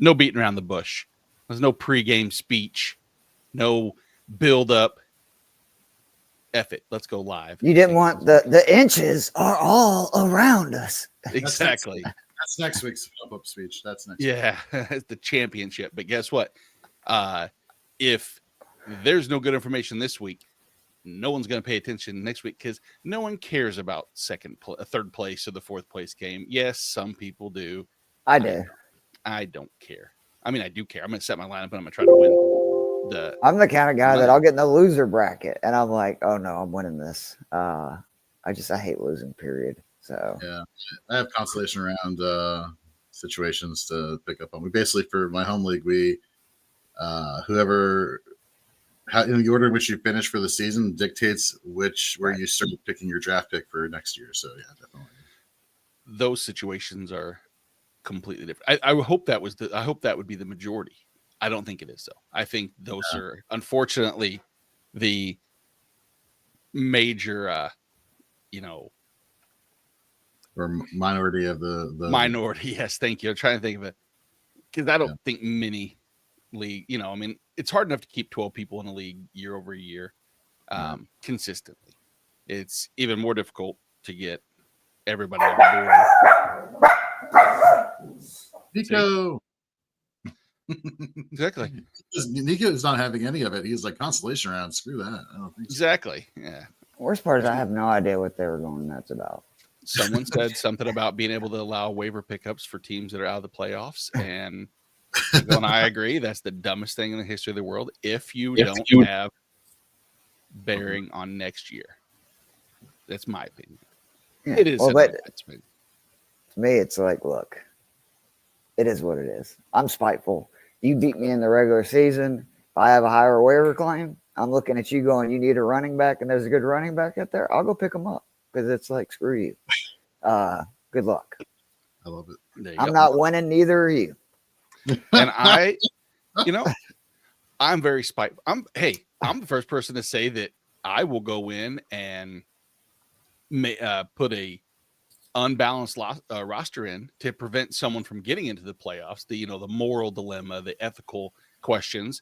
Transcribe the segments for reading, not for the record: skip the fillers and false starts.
no beating around the bush. There's no pregame speech, no build up. F it. Let's go live. You didn't want the inches are all around us. Exactly. That's next week's up speech. That's next. Yeah, it's the championship. But guess what? If there's no good information this week, no one's going to pay attention next week because no one cares about third place or the fourth place game. Yes, some people do. I do. I don't care. I mean, I do care. I'm going to set my lineup and I'm going to try to win. I'm the kind of guy that I'll get in the loser bracket and I'm like, oh no, I'm winning this. I hate losing, period. So yeah, I have consolation round situations to pick up on. We basically, for my home league, we in the order in which you finish for the season dictates where you start picking your draft pick for next year. So yeah, definitely. Those situations are completely different. I hope that would be the majority. I don't think it is though. I think those are unfortunately the major, or minority of the minority. Yes, thank you. I'm trying to think of it because I don't think many league. I mean, it's hard enough to keep 12 people in a league year over year consistently. It's even more difficult to get everybody on board. Nico. Exactly. Nico is not having any of it. He's like consolation round. Screw that. I don't think so. Exactly. Yeah. Worst part is I have no idea what they were going nuts about. Someone said something about being able to allow waiver pickups for teams that are out of the playoffs, and I agree. That's the dumbest thing in the history of the world. If you don't have bearing on next year, that's my opinion. Yeah. It is. But to me, it's like, look, it is what it is. I'm spiteful. You beat me in the regular season. If I have a higher waiver claim, I'm looking at you going, you need a running back, and there's a good running back out there. I'll go pick them up because it's like, screw you. Good luck. I love it. I'm not winning, neither are you. And I'm very spiteful. I'm the first person to say that I will go in and put a unbalanced roster in to prevent someone from getting into the playoffs. The moral dilemma, the ethical questions.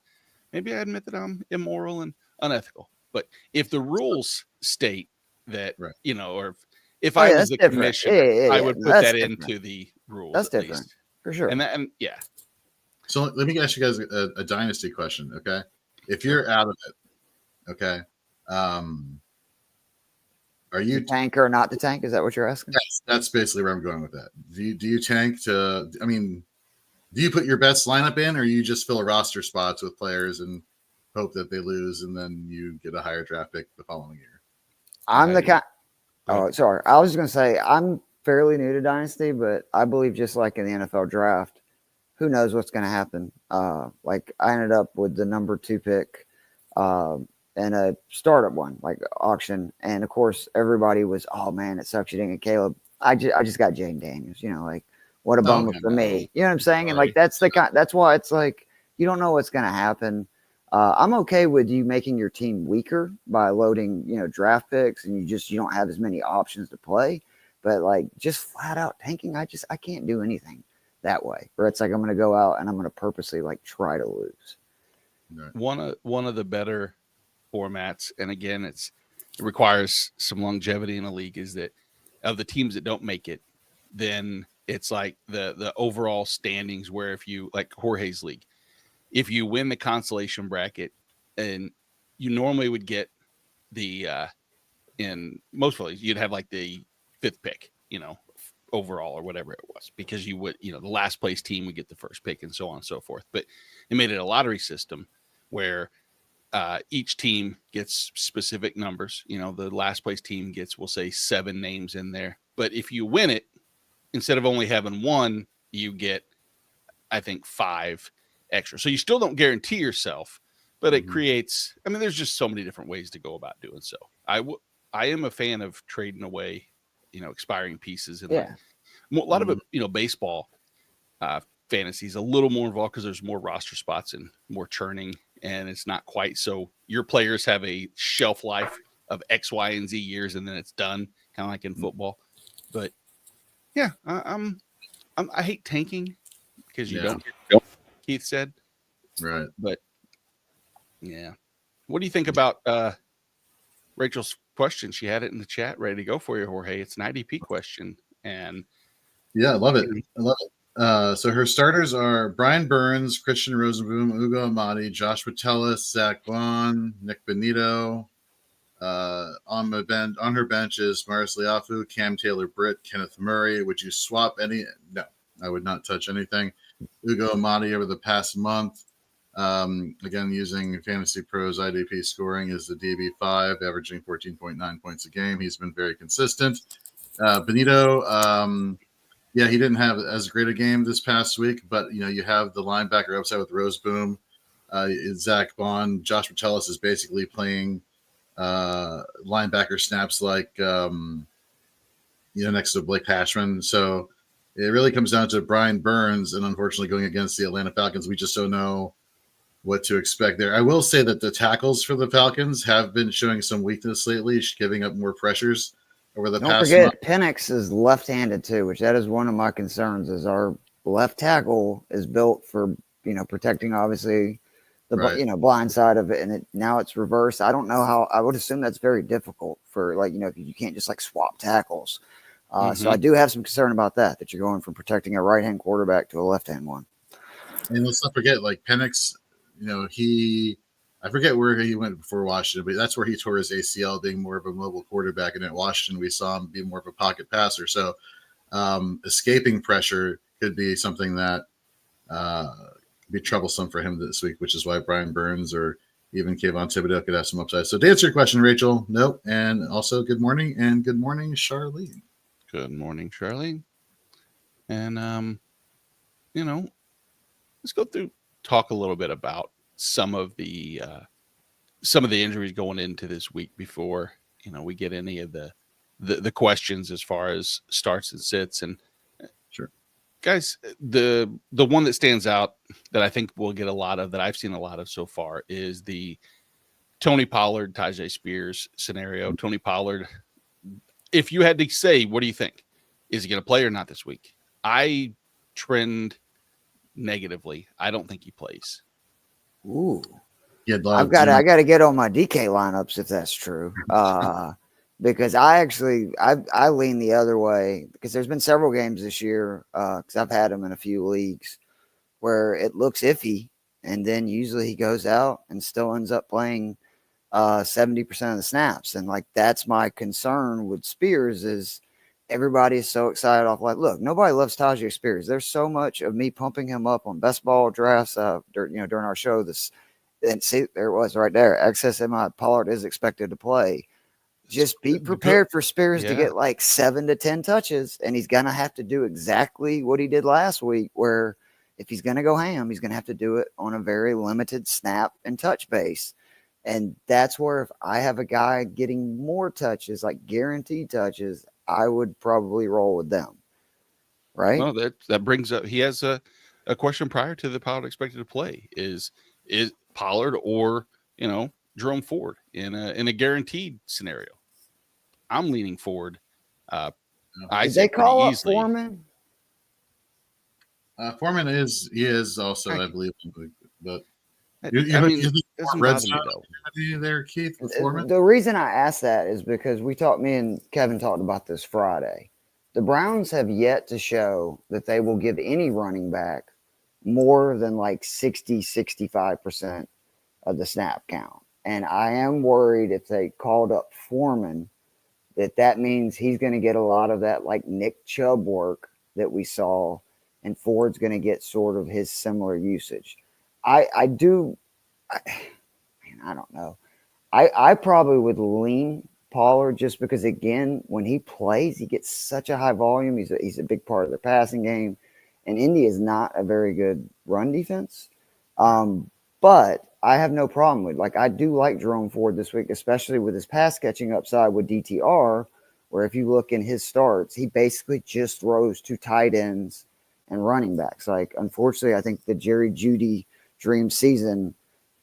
Maybe I admit that I'm immoral and unethical. But if the rules state that, or if I was the commissioner, I would put that into the rules. That's different, for sure. And So let me ask you guys a dynasty question, okay? If you're out of it, okay, are you tank or not to tank? Is that what you're asking? That's basically where I'm going with that. Do you tank to? I mean, do you put your best lineup in, or you just fill a roster spots with players and hope that they lose, and then you get a higher draft pick the following year? I'm the kind. Oh, sorry. I was just going to say I'm fairly new to Dynasty, but I believe just like in the NFL draft, who knows what's going to happen. Like I ended up with the number 2 pick in a startup one, like auction. And of course, everybody was, oh man, it sucks you didn't get Caleb. I just got Jane Daniels, like what a bummer for me. You know what I'm saying? And like, that's why it's like, you don't know what's going to happen. I'm okay with you making your team weaker by loading, draft picks and you don't have as many options to play, but like just flat out tanking. I can't do anything that way where it's like, I'm going to go out and I'm going to purposely like try to lose. One of the better formats. And again, it requires some longevity in a league is that of the teams that don't make it, then it's like the overall standings where if you like Jorge's league, if you win the consolation bracket, and you normally would get the in most leagues, you'd have like the 5th pick, overall or whatever it was, because you would, the last place team would get the first pick and so on and so forth. But they made it a lottery system where each team gets specific numbers. The last place team gets, we'll say 7 names in there. But if you win it, instead of only having 1, you get, I think, 5 extra. So you still don't guarantee yourself, but it creates, there's just so many different ways to go about doing so. I am a fan of trading away, expiring pieces. And a lot of it, baseball fantasy is a little more involved because there's more roster spots and more churning, and it's not quite so your players have a shelf life of X, Y, and Z years, and then it's done, kind of like in football. But yeah, I hate tanking because you don't Keith said. Right. But yeah. What do you think about Rachel's question? She had it in the chat ready to go for you, Jorge. It's an IDP question. And yeah, I love it. So her starters are Brian Burns, Christian Rosenboom, Ugo Amadi, Josh Patelis, Zach Vaughn, Nick Benito. On her bench is Maris Liafu, Cam Taylor-Britt, Kenneth Murray. Would you swap any? No, I would not touch anything. Ugo Amadi over the past month. Again, using Fantasy Pros IDP scoring is the DB5, averaging 14.9 points a game. He's been very consistent. Benito, he didn't have as great a game this past week, but you have the linebacker upside with Roseboom, Zach Vaughn. Josh Patelis is basically playing linebacker snaps like next to Blake Hashman. So it really comes down to Brian Burns, and unfortunately going against the Atlanta Falcons, we just don't know what to expect there. I will say that the tackles for the Falcons have been showing some weakness lately, giving up more pressures over the past month. Don't forget, Penix is left-handed too, which that is one of my concerns. Is our left tackle is built for protecting obviously the blind side of it, and now it's reversed. I don't know how. I would assume that's very difficult for you can't just swap tackles. So I do have some concern about that you're going from protecting a right-hand quarterback to a left-hand one. And let's not forget, Penix, I forget where he went before Washington, but that's where he tore his ACL, being more of a mobile quarterback. And at Washington, we saw him be more of a pocket passer. So escaping pressure could be something that be troublesome for him this week, which is why Brian Burns or even Kayvon Thibodeau could have some upside. So to answer your question, Rachel, nope. And also good morning, and good morning, Charlene. Good morning, Charlene. And let's go through, talk a little bit about some of the injuries going into this week before we get any of the questions as far as starts and sits. And sure, guys, the one that stands out that I think we'll get a lot of, that I've seen a lot of so far, is the Tony Pollard, Tyjae Spears scenario. Tony Pollard, if you had to say, what do you think? Is he going to play or not this week? I trend negatively. I don't think he plays. Ooh, I got to get on my DK lineups if that's true. Because I lean the other way, because there's been several games this year, because I've had him in a few leagues where it looks iffy, and then usually he goes out and still ends up playing 70% of the snaps. And that's my concern with Spears, is everybody is so excited off. Look, nobody loves Tyjae Spears. There's so much of me pumping him up on best ball drafts, during our show. And see, there it was right there. Excess MI, Pollard is expected to play. Just be prepared for Spears to get 7 to 10 touches, and he's going to have to do exactly what he did last week, where if he's going to go ham, he's going to have to do it on a very limited snap and touch base. And that's where, if I have a guy getting more touches, guaranteed touches, I would probably roll with them. Right? Well, that brings up, he has a question prior to the Pollard expected to play. Is Pollard or, Jerome Ford in a guaranteed scenario? I'm leaning Ford. Did they call up Foreman? Foreman is also, I believe, but red there, Keith, with Foreman. The reason I asked that is because me and Kevin talked about this Friday. The Browns have yet to show that they will give any running back more than 60-65% of the snap count. And I am worried if they called up Foreman, that means he's going to get a lot of that Nick Chubb work that we saw, and Ford's going to get sort of his similar usage. I don't know. I probably would lean Pollard, just because, again, when he plays, he gets such a high volume. He's a big part of their passing game, and Indy is not a very good run defense. But I have no problem with, I do like Jerome Ford this week, especially with his pass catching upside with DTR, where if you look in his starts, he basically just throws to tight ends and running backs. Unfortunately, I think the Jerry Jeudy dream season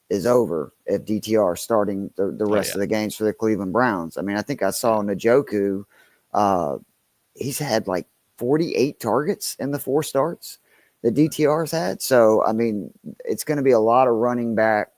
is over if DTR is starting the rest of the games for the Cleveland Browns. I mean, I think I saw Njoku, he's had 48 targets in the 4 starts. that DTR's had. So, I mean, it's going to be a lot of running back,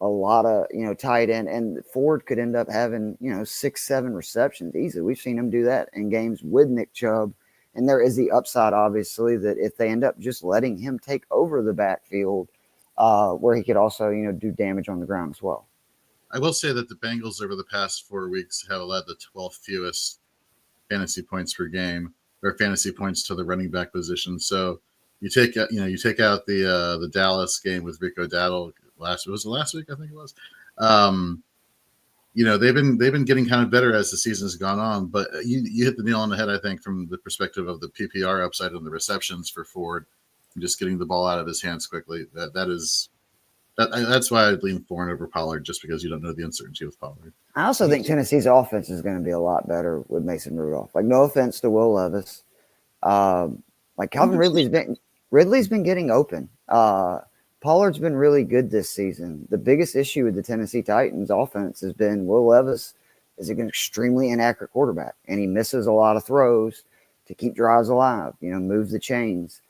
a lot of, tight end, and Ford could end up having, 6-7 receptions easily. We've seen him do that in games with Nick Chubb. And there is the upside, obviously, that if they end up just letting him take over the backfield, where he could also, do damage on the ground as well. I will say that the Bengals over the past 4 weeks have allowed the 12th fewest fantasy points per game, or fantasy points to the running back position. So you take out the Dallas game with Rico Dowdle last week, I think it was. They've been getting kind of better as the season has gone on, but you hit the nail on the head, I think, from the perspective of the PPR upside and the receptions for Ford, and just getting the ball out of his hands quickly. That's why I'd lean Ford over Pollard, just because you don't know the uncertainty with Pollard. I also think Tennessee's offense is going to be a lot better with Mason Rudolph. Like, no offense to Will Levis, like Calvin Ridley's been getting open. Pollard's been really good this season. The biggest issue with the Tennessee Titans offense has been Will Levis is an extremely inaccurate quarterback, and he misses a lot of throws to keep drives alive, move the chains.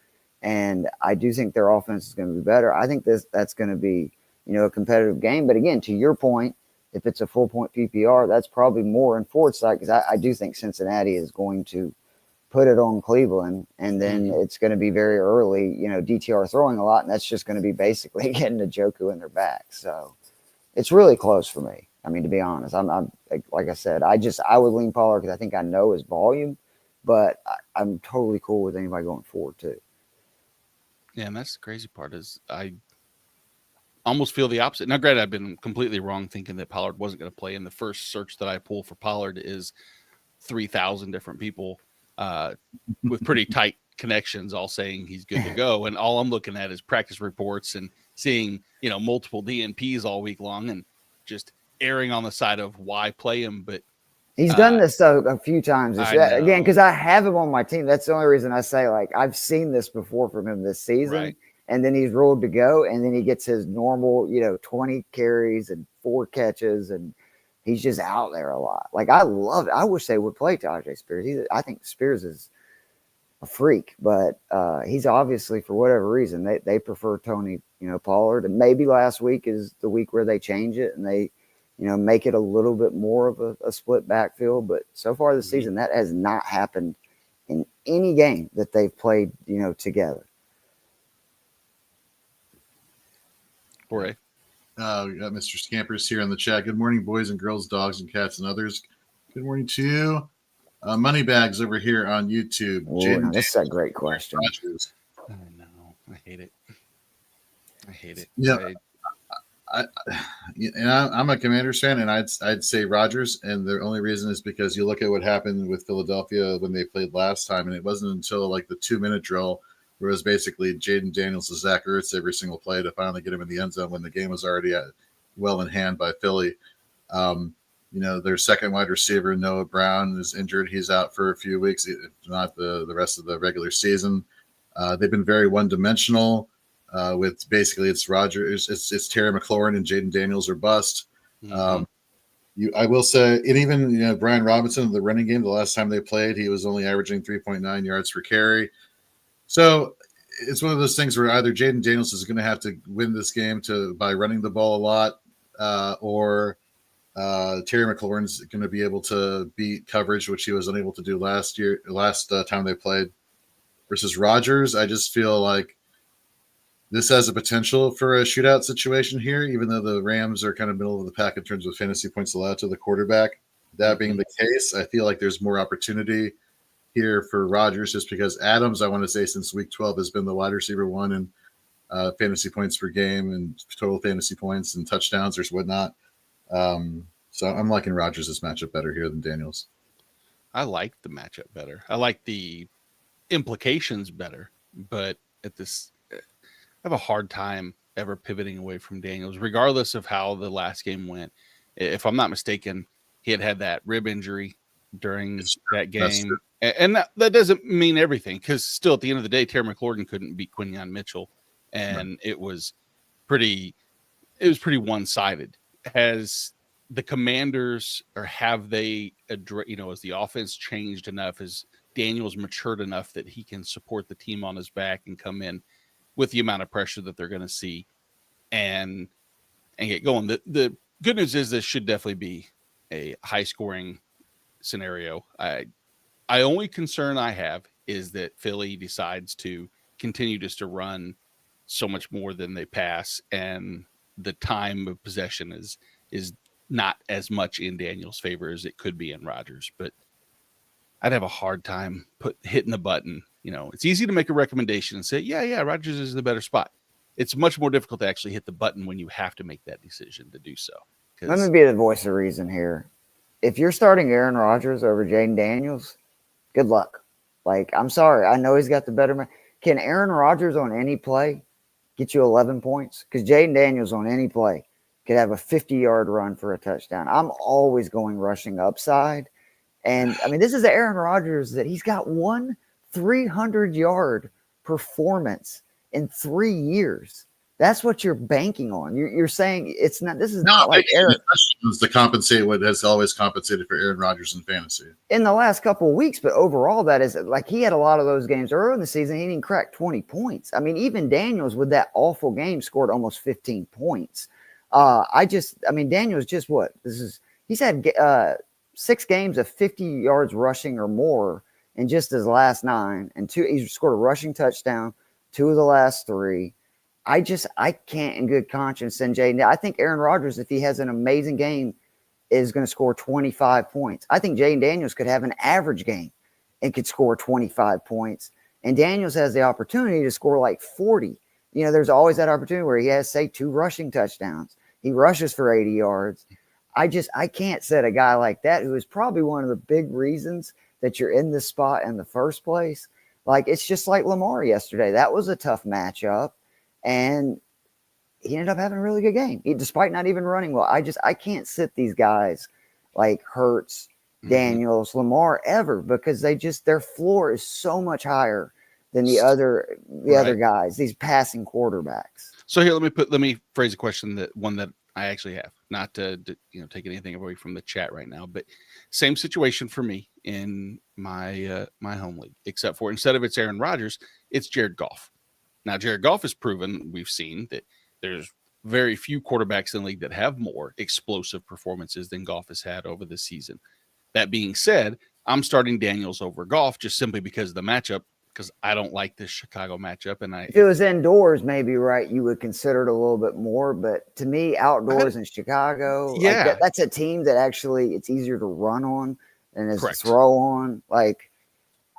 And I do think their offense is going to be better. I think that's going to be, a competitive game. But again, to your point, if it's a full point PPR, that's probably more in Ford's side, because I do think Cincinnati is going to put it on Cleveland, and then it's going to be very early, DTR throwing a lot, and that's just going to be basically getting Njoku in their back. So it's really close for me. I mean, to be honest, I'm like I said, I would lean Pollard because I think I know his volume, but I'm totally cool with anybody going forward too. Yeah, and that's the crazy part is I almost feel the opposite. Now, granted, I've been completely wrong thinking that Pollard wasn't going to play. And the first search that I pull for Pollard is 3,000 different people with pretty tight connections all saying he's good to go. And all I'm looking at is practice reports and seeing, multiple DNPs all week long and just erring on the side of why play him. But he's done this a few times again, because I have him on my team. That's the only reason I say, like, I've seen this before from him this season. Right. And then he's ruled to go, and then he gets his normal, 20 carries and 4 catches, and he's just out there a lot. Like, I love it. I wish they would play Tajay Spears. I think Spears is a freak, but he's obviously, for whatever reason, they prefer Tony, Pollard. And maybe last week is the week where they change it and they, make it a little bit more of a split backfield. But so far this season, that has not happened in any game that they've played, together. We got Mr. Scampers here in the chat. Good morning, boys and girls, dogs and cats and others. Good morning to you. Moneybags over here on YouTube. Ooh, this is a great question. I know. I hate it. Yeah. I'm a Commanders fan, and I'd say Rodgers, and the only reason is because you look at what happened with Philadelphia when they played last time, and it wasn't until like the 2-minute drill where it was basically Jaden Daniels to Zach Ertz every single play to finally get him in the end zone when the game was already well in hand by Philly. Their second wide receiver, Noah Brown, is injured. He's out for a few weeks, if not the rest of the regular season. They've been very one-dimensional. With basically it's Rodgers, it's Terry McLaurin and Jaden Daniels or bust. I will say, and even Brian Robinson, the running game, the last time they played, he was only averaging 3.9 yards per carry. So it's one of those things where either Jaden Daniels is going to have to win this game by running the ball a lot, or Terry McLaurin's going to be able to beat coverage, which he was unable to do last time they played. Versus Rodgers, I just feel like this has a potential for a shootout situation here, even though the Rams are kind of middle of the pack in terms of fantasy points allowed to the quarterback. That being the case, I feel like there's more opportunity here for Rodgers, just because Adams, I want to say, since week 12 has been the wide receiver one in fantasy points per game and total fantasy points and touchdowns or whatnot. So I'm liking Rodgers' matchup better here than Daniels. I like the matchup better. I like the implications better, but I have a hard time ever pivoting away from Daniels, regardless of how the last game went. If I'm not mistaken, he had that rib injury during that game. And that doesn't mean everything, because still at the end of the day, Terry McLaurin couldn't beat Quinyon Mitchell. And it was pretty one-sided. Has the Commanders, or have they, has the offense changed enough? Has Daniels matured enough that he can support the team on his back and come in with the amount of pressure that they're going to see and get going. The good news is this should definitely be a high scoring scenario. I only concern I have is that Philly decides to continue just to run so much more than they pass, and the time of possession is not as much in Daniels' favor as it could be in Rodgers. But I'd have a hard time hitting the button. It's easy to make a recommendation and say, yeah, Rodgers is the better spot. It's much more difficult to actually hit the button when you have to make that decision to do so. Let me be the voice of reason here. If you're starting Aaron Rodgers over Jaden Daniels, good luck. Like, I'm sorry. I know he's got the better man. Can Aaron Rodgers on any play get you 11 points? Because Jaden Daniels on any play could have a 50-yard run for a touchdown. I'm always going rushing upside. And, I mean, this is Aaron Rodgers that he's got one 300-yard performance in 3 years. That's what you're banking on. You're saying it's not. This is not like Aaron to compensate what has always compensated for Aaron Rodgers in fantasy in the last couple of weeks. But overall, that is like he had a lot of those games early in the season. He didn't crack 20 points. I mean, even Daniels with that awful game scored almost 15 points. Daniels just what he's had 6 games of 50 yards rushing or more in just his last 9, and he's scored a rushing touchdown 2 of the last 3. I can't in good conscience send Jaden. I think Aaron Rodgers, if he has an amazing game, is going to score 25 points. I think Jaden Daniels could have an average game and could score 25 points. And Daniels has the opportunity to score like 40. There's always that opportunity where he has, say, 2 rushing touchdowns. He rushes for 80 yards. I can't set a guy like that, who is probably one of the big reasons that you're in this spot in the first place. Like, it's just like Lamar yesterday. That was a tough matchup. And he ended up having a really good game, despite not even running well. I can't sit these guys like Hurts, Daniels, Lamar ever, because their floor is so much higher than the other guys, these passing quarterbacks. So here, let me phrase a question that I actually have, not to take anything away from the chat right now, but same situation for me in my my home league, except for instead of it's Aaron Rodgers, it's Jared Goff. Now, Jared Goff has proven, we've seen, that there's very few quarterbacks in the league that have more explosive performances than Goff has had over the season. That being said, I'm starting Daniels over Goff just simply because of the matchup, because I don't like this Chicago matchup. And if it was indoors, maybe, right, you would consider it a little bit more. But to me, outdoors in Chicago, that's a team that actually it's easier to run on than it's throw on. Like,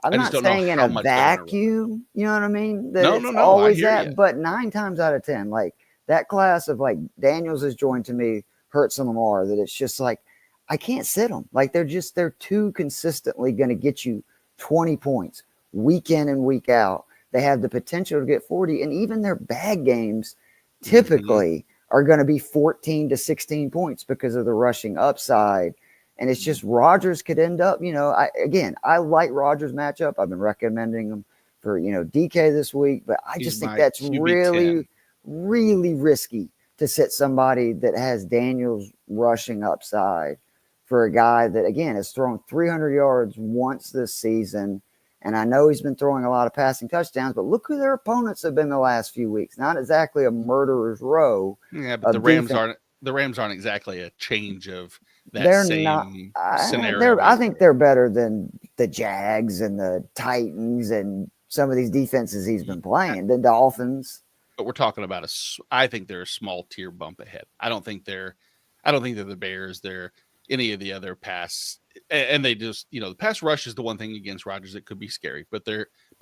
I'm not saying in a vacuum, you know what I mean? That it's always that, but 9 times out of 10, like that class of like Daniels has joined to me, Hurts and Lamar, that it's just like, I can't sit them. Like they're too consistently going to get you 20 points week in and week out. They have the potential to get 40, and even their bad games typically are going to be 14 to 16 points because of the rushing upside. And it's just Rodgers could end up, I like Rodgers' matchup. I've been recommending him for, DK this week, but I just think that's really, really risky to sit somebody that has Daniels rushing upside for a guy that, again, has thrown 300 yards once this season. And I know he's been throwing a lot of passing touchdowns, but look who their opponents have been the last few weeks. Not exactly a murderer's row. Yeah, but the Rams aren't exactly a change of that scenario. I think they're better than the Jags and the Titans and some of these defenses he's been playing, the Dolphins. But we're talking about I think they're a small tier bump ahead. I don't think they're the Bears. They're any of the other pass, and they just, the pass rush is the one thing against Rodgers that could be scary. But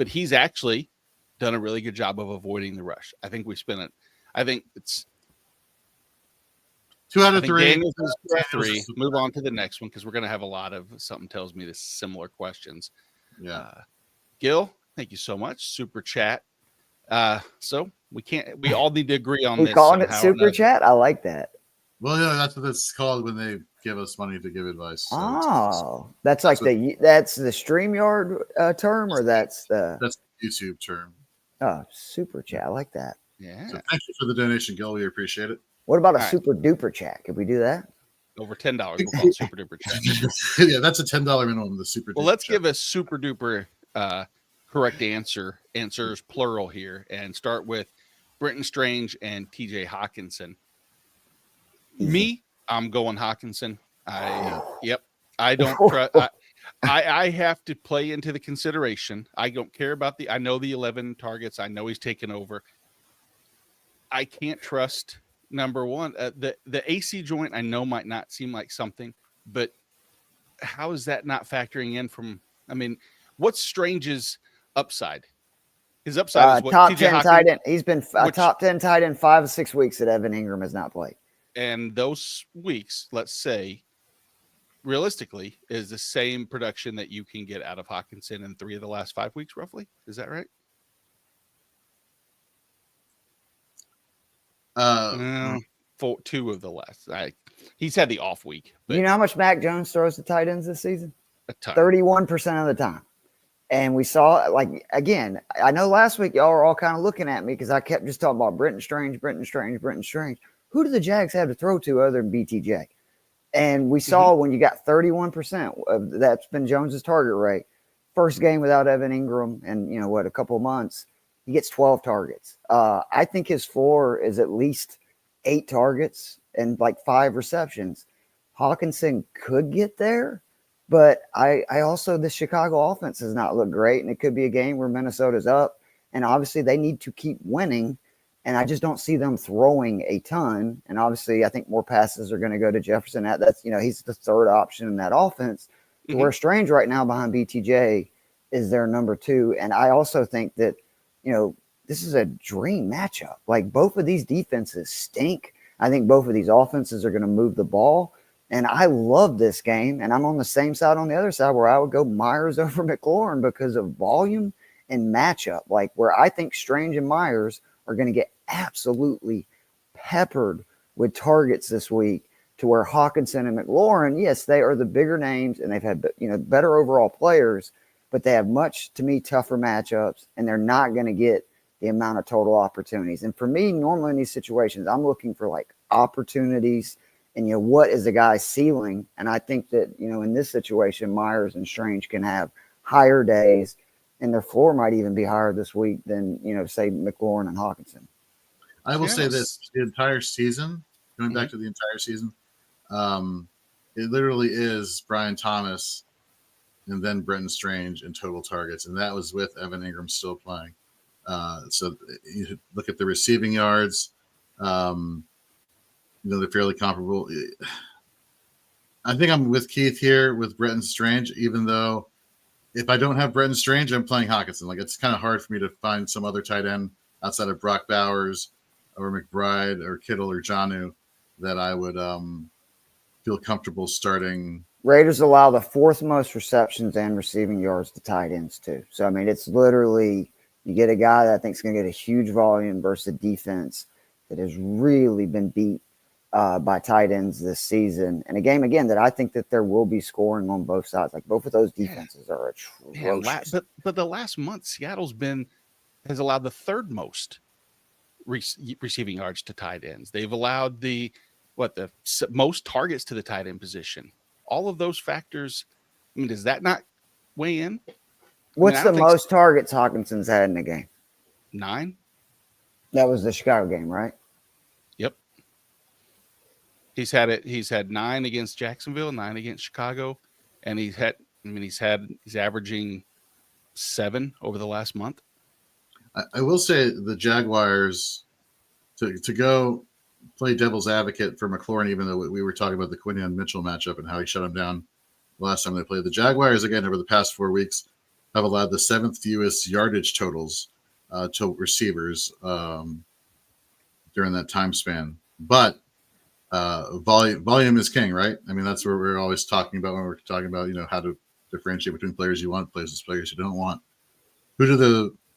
he's actually done a really good job of avoiding the rush. I think I think it's 2 out of 3. Daniels is 3. Move on to the next one because we're going to have a lot of, something tells me, this similar questions. Yeah. Gil, thank you so much. Super chat. So we all need to agree on this. We're calling it super chat. I like that. Well, yeah, that's what it's called when they give us money to give advice. So that's the StreamYard term, or that's the YouTube term. Oh, super chat. I like that. Yeah. So thank you for the donation, Gil. We appreciate it. What about a super duper chat? Could we do that? Over $10. We'll call it super duper chat. Yeah, that's a $10 minimum. The super. Well, let's give a super duper correct answers plural here, and start with Brenton Strange and TJ Hawkinson. Me, I'm going Hawkinson. I don't trust. I have to play into the consideration. I don't care about I know the 11 targets. I know he's taken over. I can't trust number one. The AC joint I know might not seem like something, but how is that not factoring in from, I mean, what's Strange's upside? His upside is what top TJ 10 Hawkins, tight end. He's been a top 10 tight end 5 or 6 weeks that Evan Ingram has not played. And those weeks, let's say, realistically, is the same production that you can get out of Hawkinson in 3 of the last 5 weeks, roughly. Is that right? For 2 of the last. He's had the off week. You know how much Mac Jones throws to tight ends this season? A ton. 31% of the time. And we saw, like, again, I know last week y'all were all kind of looking at me because I kept just talking about Brenton Strange. Who do the Jags have to throw to other than BTJ? And we saw when you got 31% of that's been Jones's target rate. First game without Evan Ingram and, a couple of months, he gets 12 targets. I think his floor is at least 8 targets and like 5 receptions. Hawkinson could get there, but I also, the Chicago offense does not look great, and it could be a game where Minnesota's up, and obviously they need to keep winning, and I just don't see them throwing a ton. And obviously I think more passes are going to go to Jefferson. That's, he's the third option in that offense. Mm-hmm. Where Strange right now behind BTJ is their number 2. And I also think that, this is a dream matchup. Like, both of these defenses stink. I think both of these offenses are going to move the ball. And I love this game. And I'm on the same side on the other side where I would go Myers over McLaurin because of volume and matchup. Like, where I think Strange and Myers are going to get absolutely peppered with targets this week, to where Hawkinson and McLaurin, yes, they are the bigger names and they've had, better overall players, but they have much, to me, tougher matchups, and they're not going to get the amount of total opportunities. And for me, normally in these situations, I'm looking for like opportunities and, what is the guy's ceiling? And I think that, in this situation, Myers and Strange can have higher days, and their floor might even be higher this week than, say McLaurin and Hawkinson. I will say this, the entire season, going back to the entire season, it literally is Brian Thomas and then Brenton Strange in total targets. And that was with Evan Ingram still playing. So you look at the receiving yards, they're fairly comparable. I think I'm with Keith here with Brenton Strange, even though if I don't have Brenton Strange, I'm playing Hawkinson. Like, it's kind of hard for me to find some other tight end outside of Brock Bowers or McBride or Kittle or Jonnu that I would feel comfortable starting. Raiders allow the 4th most receptions and receiving yards to tight ends too. So, I mean, it's literally, you get a guy that I think is going to get a huge volume versus a defense that has really been beat by tight ends this season. And a game, again, that I think that there will be scoring on both sides. Like, both of those defenses are atrocious. But the last month, Seattle's has allowed the 3rd most receiving yards to tight ends. They've allowed the most targets to the tight end position. All of those factors, I mean, does that not weigh in? What's the most targets Hawkinson's had in the game? 9. That was the Chicago game, right? Yep. He's had 9 against Jacksonville, 9 against Chicago, and he's averaging 7 over the last month. I will say the Jaguars, to go play devil's advocate for McLaurin, even though we were talking about the Quinion Mitchell matchup and how he shut him down last time they played. The Jaguars, again, over the past 4 weeks, have allowed the 7th fewest yardage totals to receivers during that time span. But volume is king, right? I mean, that's what we're always talking about when we're talking about, how to differentiate between players you want, players you don't want.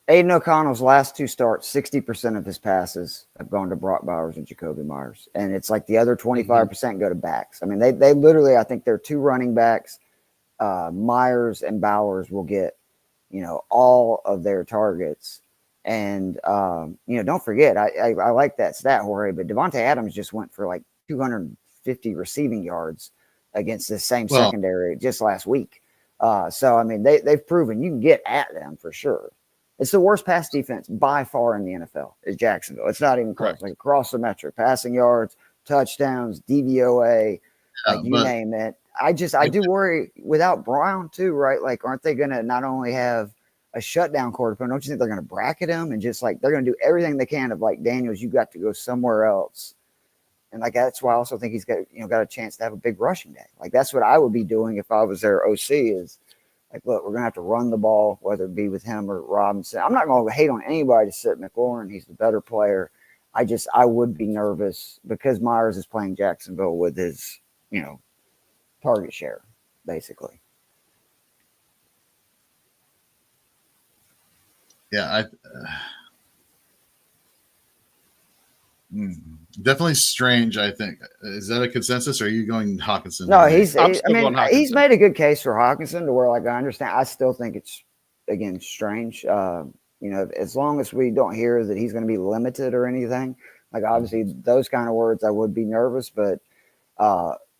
Aiden O'Connell's last 2 starts, 60% of his passes have gone to Brock Bowers and Jacoby Myers. And it's like the other 25% go to backs. I mean, they literally, I think they're 2 running backs. Myers and Bowers will get, all of their targets. And, don't forget, I like that stat, Jorge, but Devontae Adams just went for like 50 receiving yards against the same secondary just last week. So, I mean, they've proven you can get at them for sure. It's the worst pass defense by far in the NFL is Jacksonville. It's not even close. Like across the metric, passing yards, touchdowns, DVOA, like you name it. I do worry without Brown too, right? Like, aren't they going to not only have a shutdown quarterback? Don't you think they're going to bracket him and just like they're going to do everything they can of like, Daniels, you got to go somewhere else. And like that's why I also think he's got a chance to have a big rushing day. Like that's what I would be doing if I was their OC is like, look, we're gonna have to run the ball, whether it be with him or Robinson. I'm not gonna hate on anybody to sit McLaurin. He's the better player. I would be nervous because Myers is playing Jacksonville with his, target share, basically. Yeah, definitely strange. I think is that a consensus? Or are you going Hawkinson? No, he's made a good case for Hawkinson to where like I understand. I still think it's again strange. As long as we don't hear that he's going to be limited or anything, like obviously those kind of words, I would be nervous. But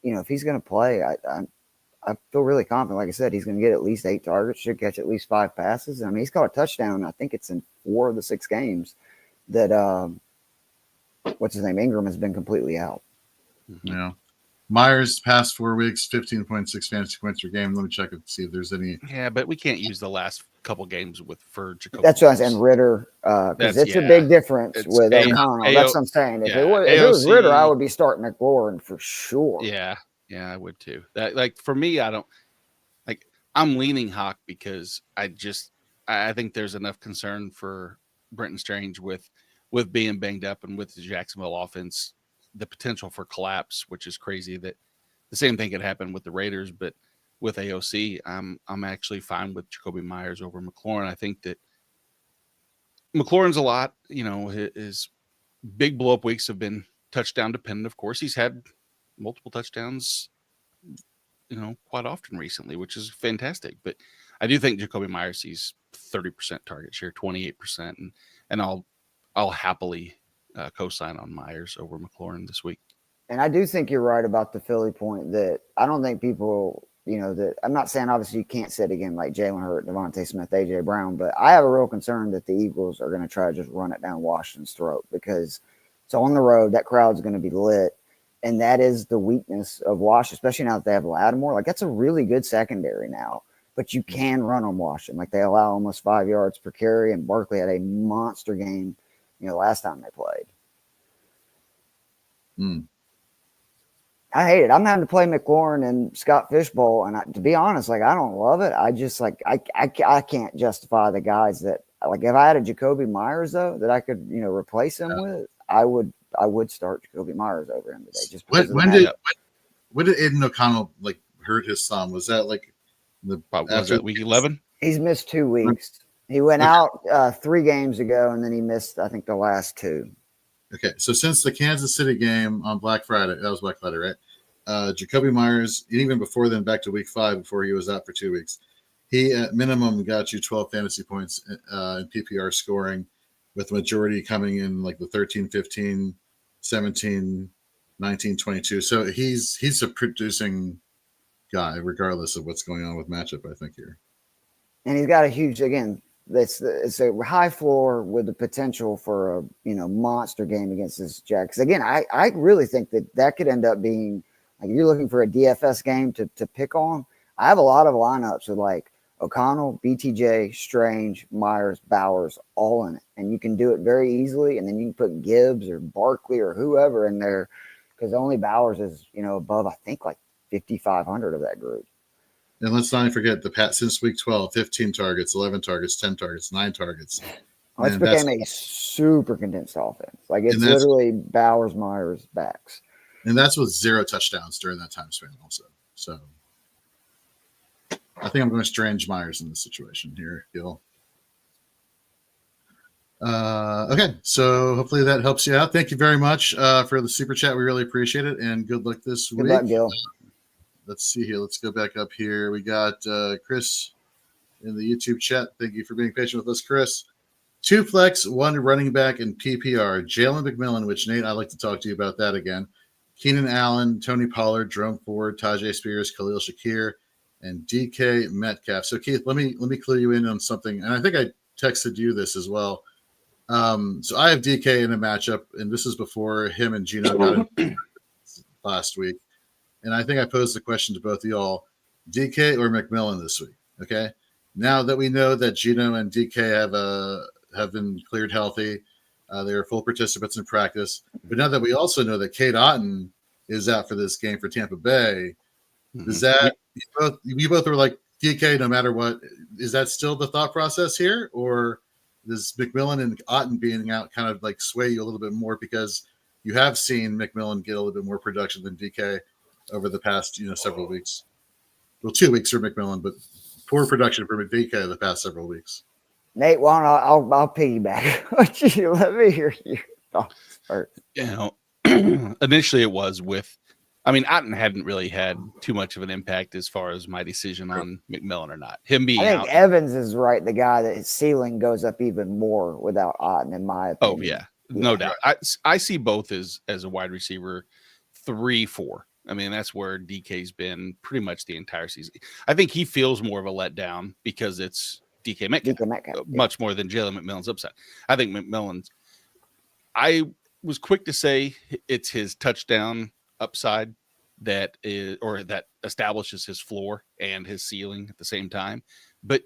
if he's going to play, I feel really confident. Like I said, he's going to get at least 8 targets, should catch at least 5 passes. I mean, he's caught a touchdown. I think it's in 4 of the 6 games that. What's his name? Ingram has been completely out. Yeah. Myers past 4 weeks, 15.6 fantasy points per game. Let me check and see if there's any. Yeah, but we can't use the last couple games for Jacoby. That's what I said. And Ritter, because it's a big difference with O'Connell. That's what I'm saying. If it was Ritter, I would be starting McLaurin for sure. Yeah, I would too. That like for me, I'm leaning Hawk because I think there's enough concern for Brenton Strange with being banged up and with the Jacksonville offense, the potential for collapse, which is crazy that the same thing could happen with the Raiders, but with AOC, I'm actually fine with Jacoby Myers over McLaurin. I think that McLaurin's a lot, his big blow up weeks have been touchdown dependent. Of course, he's had multiple touchdowns, quite often recently, which is fantastic. But I do think Jacoby Myers sees 30% target share, 28%, and I'll happily co-sign on Myers over McLaurin this week. And I do think you're right about the Philly point that I don't think people, that I'm not saying obviously you can't sit again like Jalen Hurt, Devontae Smith, AJ Brown, but I have a real concern that the Eagles are going to try to just run it down Washington's throat because it's on the road. That crowd's going to be lit. And that is the weakness of Washington, especially now that they have Lattimore. Like that's a really good secondary now, but you can run on Washington. Like they allow almost 5 yards per carry, and Barkley had a monster game last time they played. I hate it. I'm having to play McLaurin and Scott Fishbowl, and to be honest, like I don't love it. I just like I can't justify the guys that like. If I had a Jacoby Myers though that I could replace him with, I would start Jacoby Myers over him today. Just when did Aiden O'Connell like hurt his thumb? Was that like was that week 11? He's missed 2 weeks. He went out 3 games ago, and then he missed, I think, the last 2. Okay, so since the Kansas City game on Black Friday, that was Black Friday, right? Jacoby Myers, even before then, back to week 5, before he was out for 2 weeks, he at minimum got you 12 fantasy points in PPR scoring, with the majority coming in like the 13, 15, 17, 19, 22. So he's a producing guy, regardless of what's going on with matchup, I think, here. And he's got a huge, again, it's a high floor with the potential for a monster game against this Jack. Because again, I really think that could end up being like if you're looking for a DFS game to pick on. I have a lot of lineups with like O'Connell, BTJ, Strange, Myers, Bowers, all in it, and you can do it very easily. And then you can put Gibbs or Barkley or whoever in there because only Bowers is above I think like 5,500 of that group. And let's not forget since week 12, 15 targets, 11 targets, 10 targets, 9 targets. It's became a super condensed offense. Like it's literally Bowers, Myers, backs. And that's with 0 touchdowns during that time span also. So I think I'm going to Strange Myers in this situation here, Gil. Okay, so hopefully that helps you out. Thank you very much for the super chat. We really appreciate it. And good luck this week. Good luck, Gil. Let's see here. Let's go back up here. We got Chris in the YouTube chat. Thank you for being patient with us, Chris. 2 flex, 1 running back in PPR. Jalen McMillan, which Nate, I'd like to talk to you about that again. Keenan Allen, Tony Pollard, Jerome Ford, Tajay Spears, Khalil Shakir, and DK Metcalf. So Keith, let me clue you in on something, and I think I texted you this as well. So I have DK in a matchup, and this is before him and Gino got in last week. And I think I posed the question to both of y'all: DK or McMillan this week? Okay. Now that we know that Gino and DK have been cleared healthy, they are full participants in practice. But now that we also know that Cade Otton is out for this game for Tampa Bay, does that you both were like DK no matter what? Is that still the thought process here, or does McMillan and Otton being out kind of like sway you a little bit more because you have seen McMillan get a little bit more production than DK over the past several weeks? Well, 2 weeks for McMillan, but poor production for DK the past several weeks. Nate, I'll piggyback. Let me hear your thoughts first. Initially it was with, Otten hadn't really had too much of an impact as far as my decision on McMillan or not. Him being I think out. Evans is right. The guy that his ceiling goes up even more without Otton, in my opinion. Oh yeah, no doubt. I see both as a wide receiver 3-4. That's where DK's been pretty much the entire season. I think he feels more of a letdown because it's DK Metcalf, much more than Jalen McMillan's upside. I think McMillan's. I was quick to say it's his touchdown upside that establishes his floor and his ceiling at the same time. But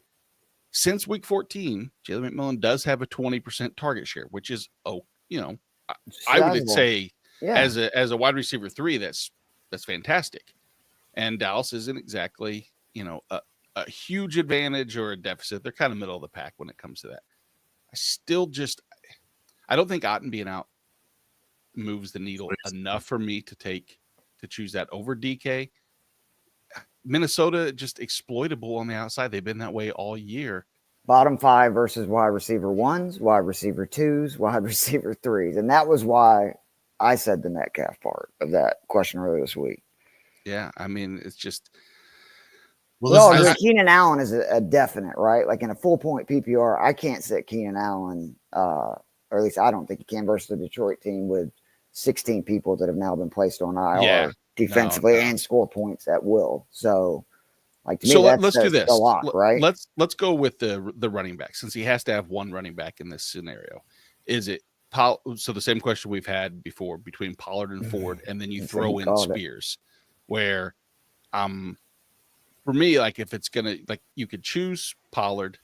since week 14, Jalen McMillan does have a 20% target share, which is I would say as a wide receiver 3, that's fantastic. And Dallas isn't exactly a huge advantage or a deficit. They're kind of middle of the pack when it comes to that. I don't think Otton being out moves the needle enough for me to choose that over DK. Minnesota just exploitable on the outside. They've been that way all year. Bottom 5 versus wide receiver 1s, wide receiver 2s, wide receiver 3s. And that was why I said the Metcalf part of that question earlier this week. Yeah, it's just. Well, Keenan Allen is a definite, right? Like in a full point PPR, I can't sit Keenan Allen, or at least I don't think he can, versus the Detroit team with 16 people that have now been placed on IR defensively and score points at will. So, to me, let's do this. A lot, right? Let's go with the running back, since he has to have one running back in this scenario. Is it so the same question we've had before between Pollard and Ford, and then you throw in Spears, where for me, if it's gonna you could choose Pollard.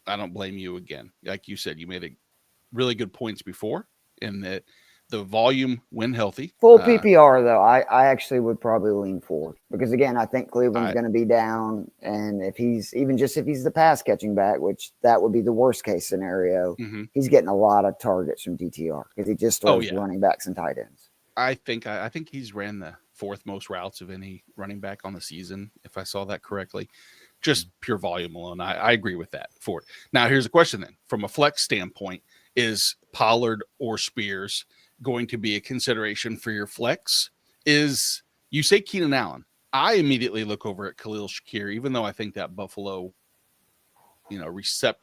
I don't blame you again. Like you said, you made a really good points before in that the volume when healthy. Full PPR though, I actually would probably lean Ford because again, I think Cleveland's going to be down, and if he's the pass catching back, which that would be the worst case scenario, he's getting a lot of targets from DTR because he just throws running backs and tight ends. I think he's ran the 4th most routes of any running back on the season, if I saw that correctly. Just pure volume alone. I agree with that. Ford. Now, here's a question then. From a flex standpoint, is Pollard or Spears going to be a consideration for your flex? Is you say Keenan Allen? I immediately look over at Khalil Shakir, even though I think that Buffalo,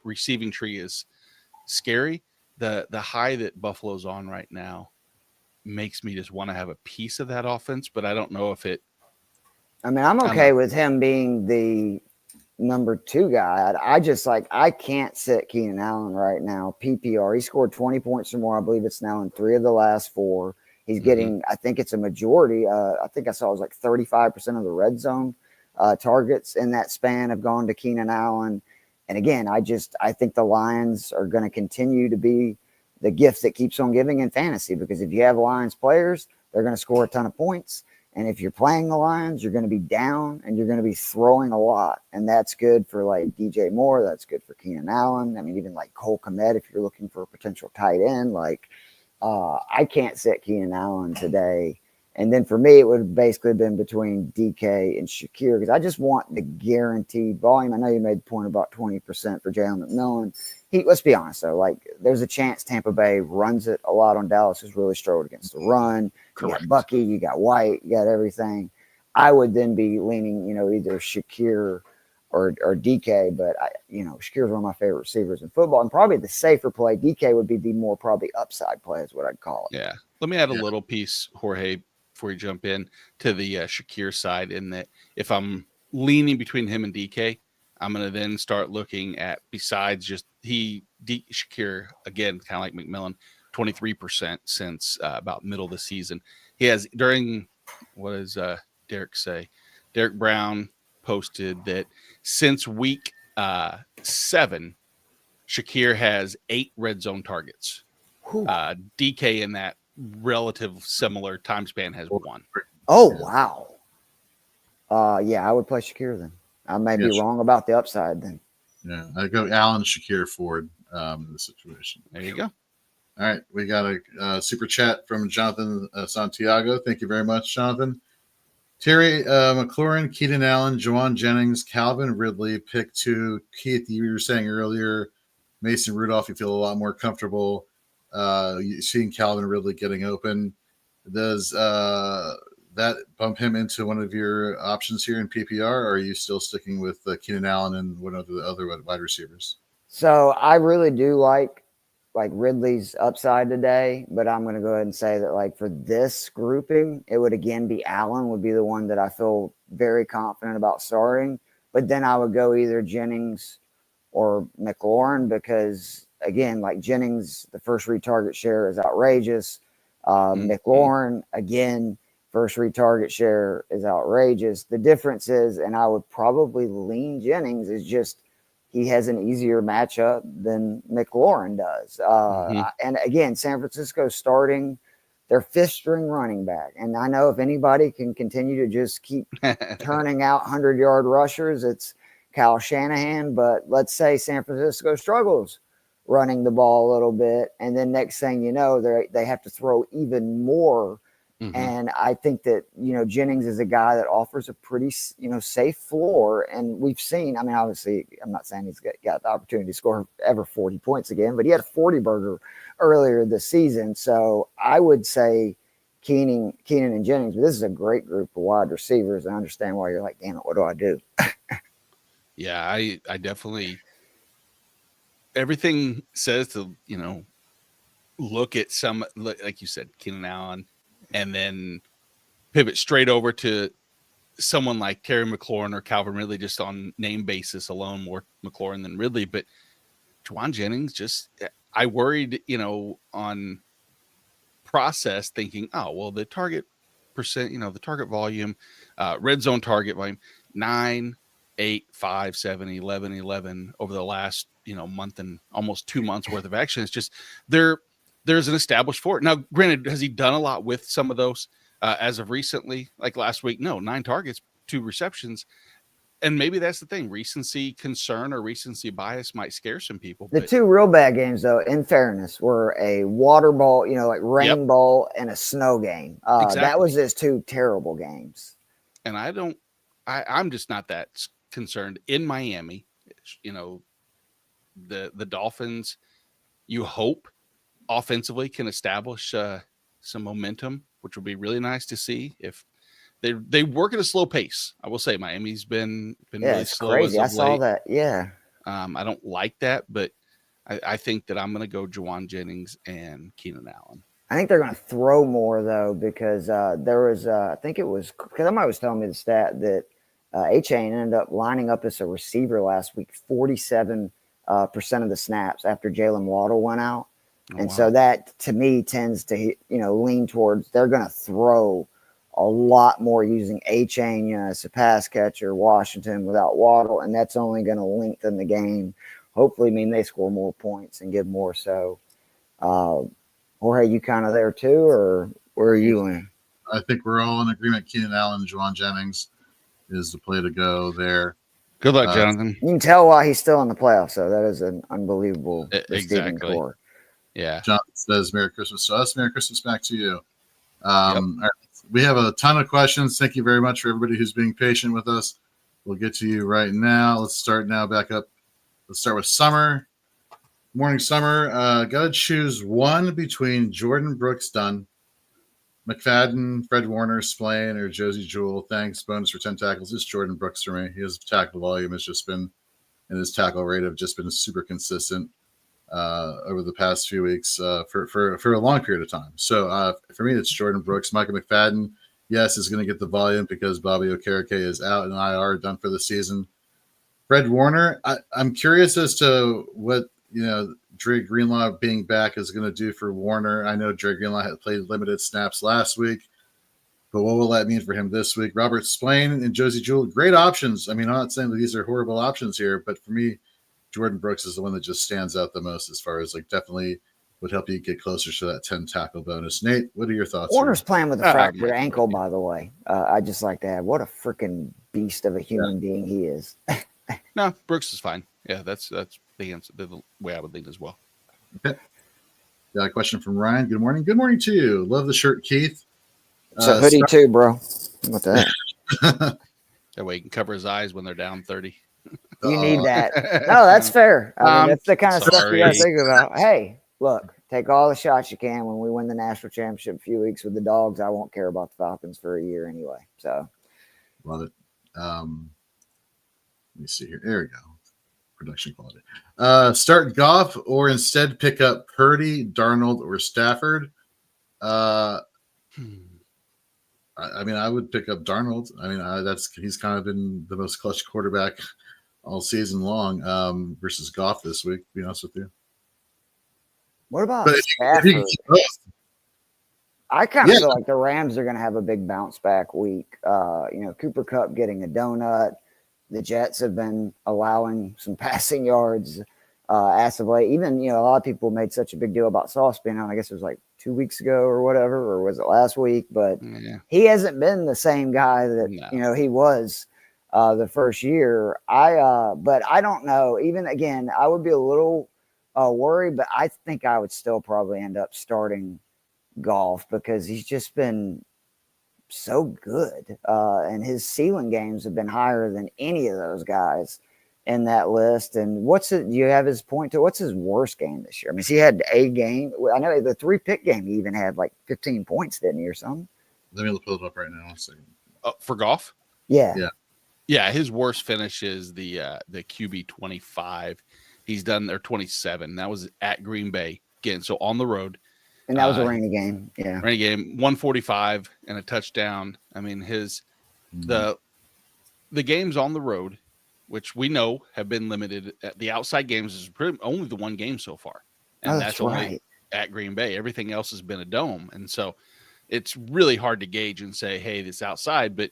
receiving tree is scary. The high that Buffalo's on right now makes me just want to have a piece of that offense, but I don't know if it. I'm okay with him being the number 2 guy. I can't sit Keenan Allen right now. PPR, he scored 20 points or more. I believe it's now in 3 of the last 4. He's getting, I think it's a majority. I think I saw it was 35% of the red zone targets in that span have gone to Keenan Allen. And again, I think the Lions are going to continue to be the gift that keeps on giving in fantasy, because if you have Lions players, they're going to score a ton of points. And if you're playing the Lions, you're going to be down and you're going to be throwing a lot. And that's good for DJ Moore. That's good for Keenan Allen. Even Cole Kmet, if you're looking for a potential tight end, I can't sit Keenan Allen today. And then for me, it would have basically been between DK and Shakir because I just want the guaranteed volume. I know you made the point about 20% for Jalen McMillan. Let's be honest, though. There's a chance Tampa Bay runs it a lot on Dallas, who's really struggled against the run. Correct. You got Bucky, you got White, you got everything. I would then be leaning, either Shakir or DK, but Shakir's one of my favorite receivers in football, and probably the safer play. DK would be the more probably upside play is what I'd call it. Yeah. Let me add a little piece, Jorge, before you jump in to the Shakir side. In that, if I'm leaning between him and DK, I'm going to then start looking at, besides just Shakir, again, kind of like McMillan, 23% since about middle of the season. He has during, what does Derek say? Derek Brown posted that since week 7, Shakir has 8 red zone targets. DK in that relative similar time span has 1. Oh, wow. Yeah, I would play Shakir then. I may be wrong about the upside then. Yeah, I go Allen, Shakir, Ford in the situation. There you go. All right, we got a super chat from Jonathan Santiago. Thank you very much, Jonathan. Terry McLaurin, Keenan Allen, Juwan Jennings, Calvin Ridley, pick 2. Keith, you were saying earlier, Mason Rudolph, you feel a lot more comfortable seeing Calvin Ridley getting open. Does that bump him into one of your options here in PPR, or are you still sticking with Keenan Allen and one of the other wide receivers? So I really do like Ridley's upside today, but I'm going to go ahead and say that like for this grouping, it would again be Allen would be the one that I feel very confident about starting. But then I would go either Jennings or McLaurin because again, like Jennings, the first read target share is outrageous. McLaurin, again, first read target share is outrageous. The difference is, and I would probably lean Jennings, is just he has an easier matchup than McLaurin does. And again, San Francisco starting their 5th string running back. And I know if anybody can continue to just keep turning out 100-yard rushers, it's Kyle Shanahan. But let's say San Francisco struggles running the ball a little bit. And then next thing you know, they have to throw even more. And I think that, Jennings is a guy that offers a pretty, safe floor. And we've seen, I mean, obviously, I'm not saying he's got the opportunity to score ever 40 points again, but he had a 40-burger earlier this season. So I would say Keenan and Jennings, but this is a great group of wide receivers. I understand why you're like, damn it, what do I do? Yeah, I definitely, everything says to, look at some, like you said, Keenan Allen, and then pivot straight over to someone like Terry McLaurin or Calvin Ridley, just on name basis alone, more McLaurin than Ridley. But Juwan Jennings, I worried, on process thinking, oh, well, the target percent, the target volume, red zone target volume, 9, 8, 5, 7, 11, 11 over the last, month and almost 2 months worth of action. It's just there's an established for it. Now, granted, has he done a lot with some of those as of recently? Like last week, no, 9 targets, 2 receptions. And maybe that's the thing. Recency concern or recency bias might scare some people. The 2 real bad games, though, in fairness, were a water ball, like rain ball and a snow game. Exactly. That was his 2 terrible games. And I'm just not that concerned. In Miami, the Dolphins, you hope, offensively can establish some momentum, which would be really nice to see. If they work at a slow pace, I will say Miami's been really slow. Crazy. As of I saw late. that. Yeah. I don't like that, but I think that I'm going to go Juwan Jennings and Keenan Allen. I think they're going to throw more though, because there was I think it was because somebody was telling me the stat that A-Chain ended up lining up as a receiver last week, 47% of the snaps after Jalen Waddle went out. And so that, to me, tends to, lean towards they're going to throw a lot more using A-Chain as a pass catcher, Washington without Waddle, and that's only going to lengthen the game. Hopefully mean they score more points and give more. So, Jorge, you kind of there too, or where are you in? I think we're all in agreement. Keenan Allen and Juwan Jennings is the play to go there. Good luck, Jonathan. You can tell why he's still in the playoffs, so that is an unbelievable receiving core. Yeah. Jonathan says, Merry Christmas to us. Merry Christmas back to you. All right. We have a ton of questions. Thank you very much for everybody who's being patient with us. We'll get to you right now. Let's start now back up. Let's start with Summer. Morning, Summer. Got to choose one between Jordan Brooks Dunn, McFadden, Fred Warner, Splain, or Josie Jewell. Thanks. Bonus for 10 tackles. It's Jordan Brooks for me. His tackle volume has just been, and his tackle rate have just been super consistent. over the past few weeks for a long period of time. So for me, it's Jordan Brooks. Michael McFadden, yes, is going to get the volume because Bobby Okereke is out and IR, done for the season. Fred Warner, I'm curious as to what Dre Greenlaw being back is going to do for Warner. I know Dre Greenlaw had played limited snaps last week, but what will that mean for him this week? Robert Splain and Josie Jewell, great options. I mean, I'm not saying that these are horrible options here, but for me, Jordan Brooks is the one that just stands out the most as far as definitely would help you get closer to that 10 tackle bonus. Nate, what are your thoughts? Warner's playing with a fractured ankle, by the way. I just like to add, what a freaking beast of a human being he is. No, Brooks is fine. Yeah, that's the answer. The way I would lean as well. Okay. Got a question from Ryan. Good morning. Good morning to you. Love the shirt, Keith. It's a hoodie too, bro. What that? That way he can cover his eyes when they're down 30. You need that. No, that's fair. I mean, that's the kind of stuff you got to think about. Hey, look, take all the shots you can. When we win the national championship a few weeks with the Dogs, I won't care about the Falcons for a year anyway. So, love it. Let me see here. There we go. Production quality. Start Goff or instead pick up Purdy, Darnold, or Stafford. I mean, I would pick up Darnold. I mean, he's kind of been the most clutch quarterback all season long versus Goff this week, to be honest with you. What about Stafford? I kind of feel like the Rams are going to have a big bounce back week. Cooper Kupp getting a donut. The Jets have been allowing some passing yards as of late. Even, a lot of people made such a big deal about Sauce being on. I guess it was like 2 weeks ago or whatever, or was it last week? But he hasn't been the same guy that, he was the first year. But I don't know. Even again, I would be a little worried, but I think I would still probably end up starting Goff because he's just been so good. And his ceiling games have been higher than any of those guys in that list. And do you have his point to what's his worst game this year? I mean, he had a game. I know the 3-pick game, he even had like 15 points, didn't he, or something? Let me pull it up right now. For Goff? Yeah. Yeah, his worst finish is the QB 25. He's done their 27. That was at Green Bay. Again, so on the road. And that was a rainy game. Yeah. Rainy game, 145 and a touchdown. I mean, the games on the road, which we know have been limited. The outside games is only the one game so far. And that's only at Green Bay. Everything else has been a dome. And so it's really hard to gauge and say, hey, this outside. But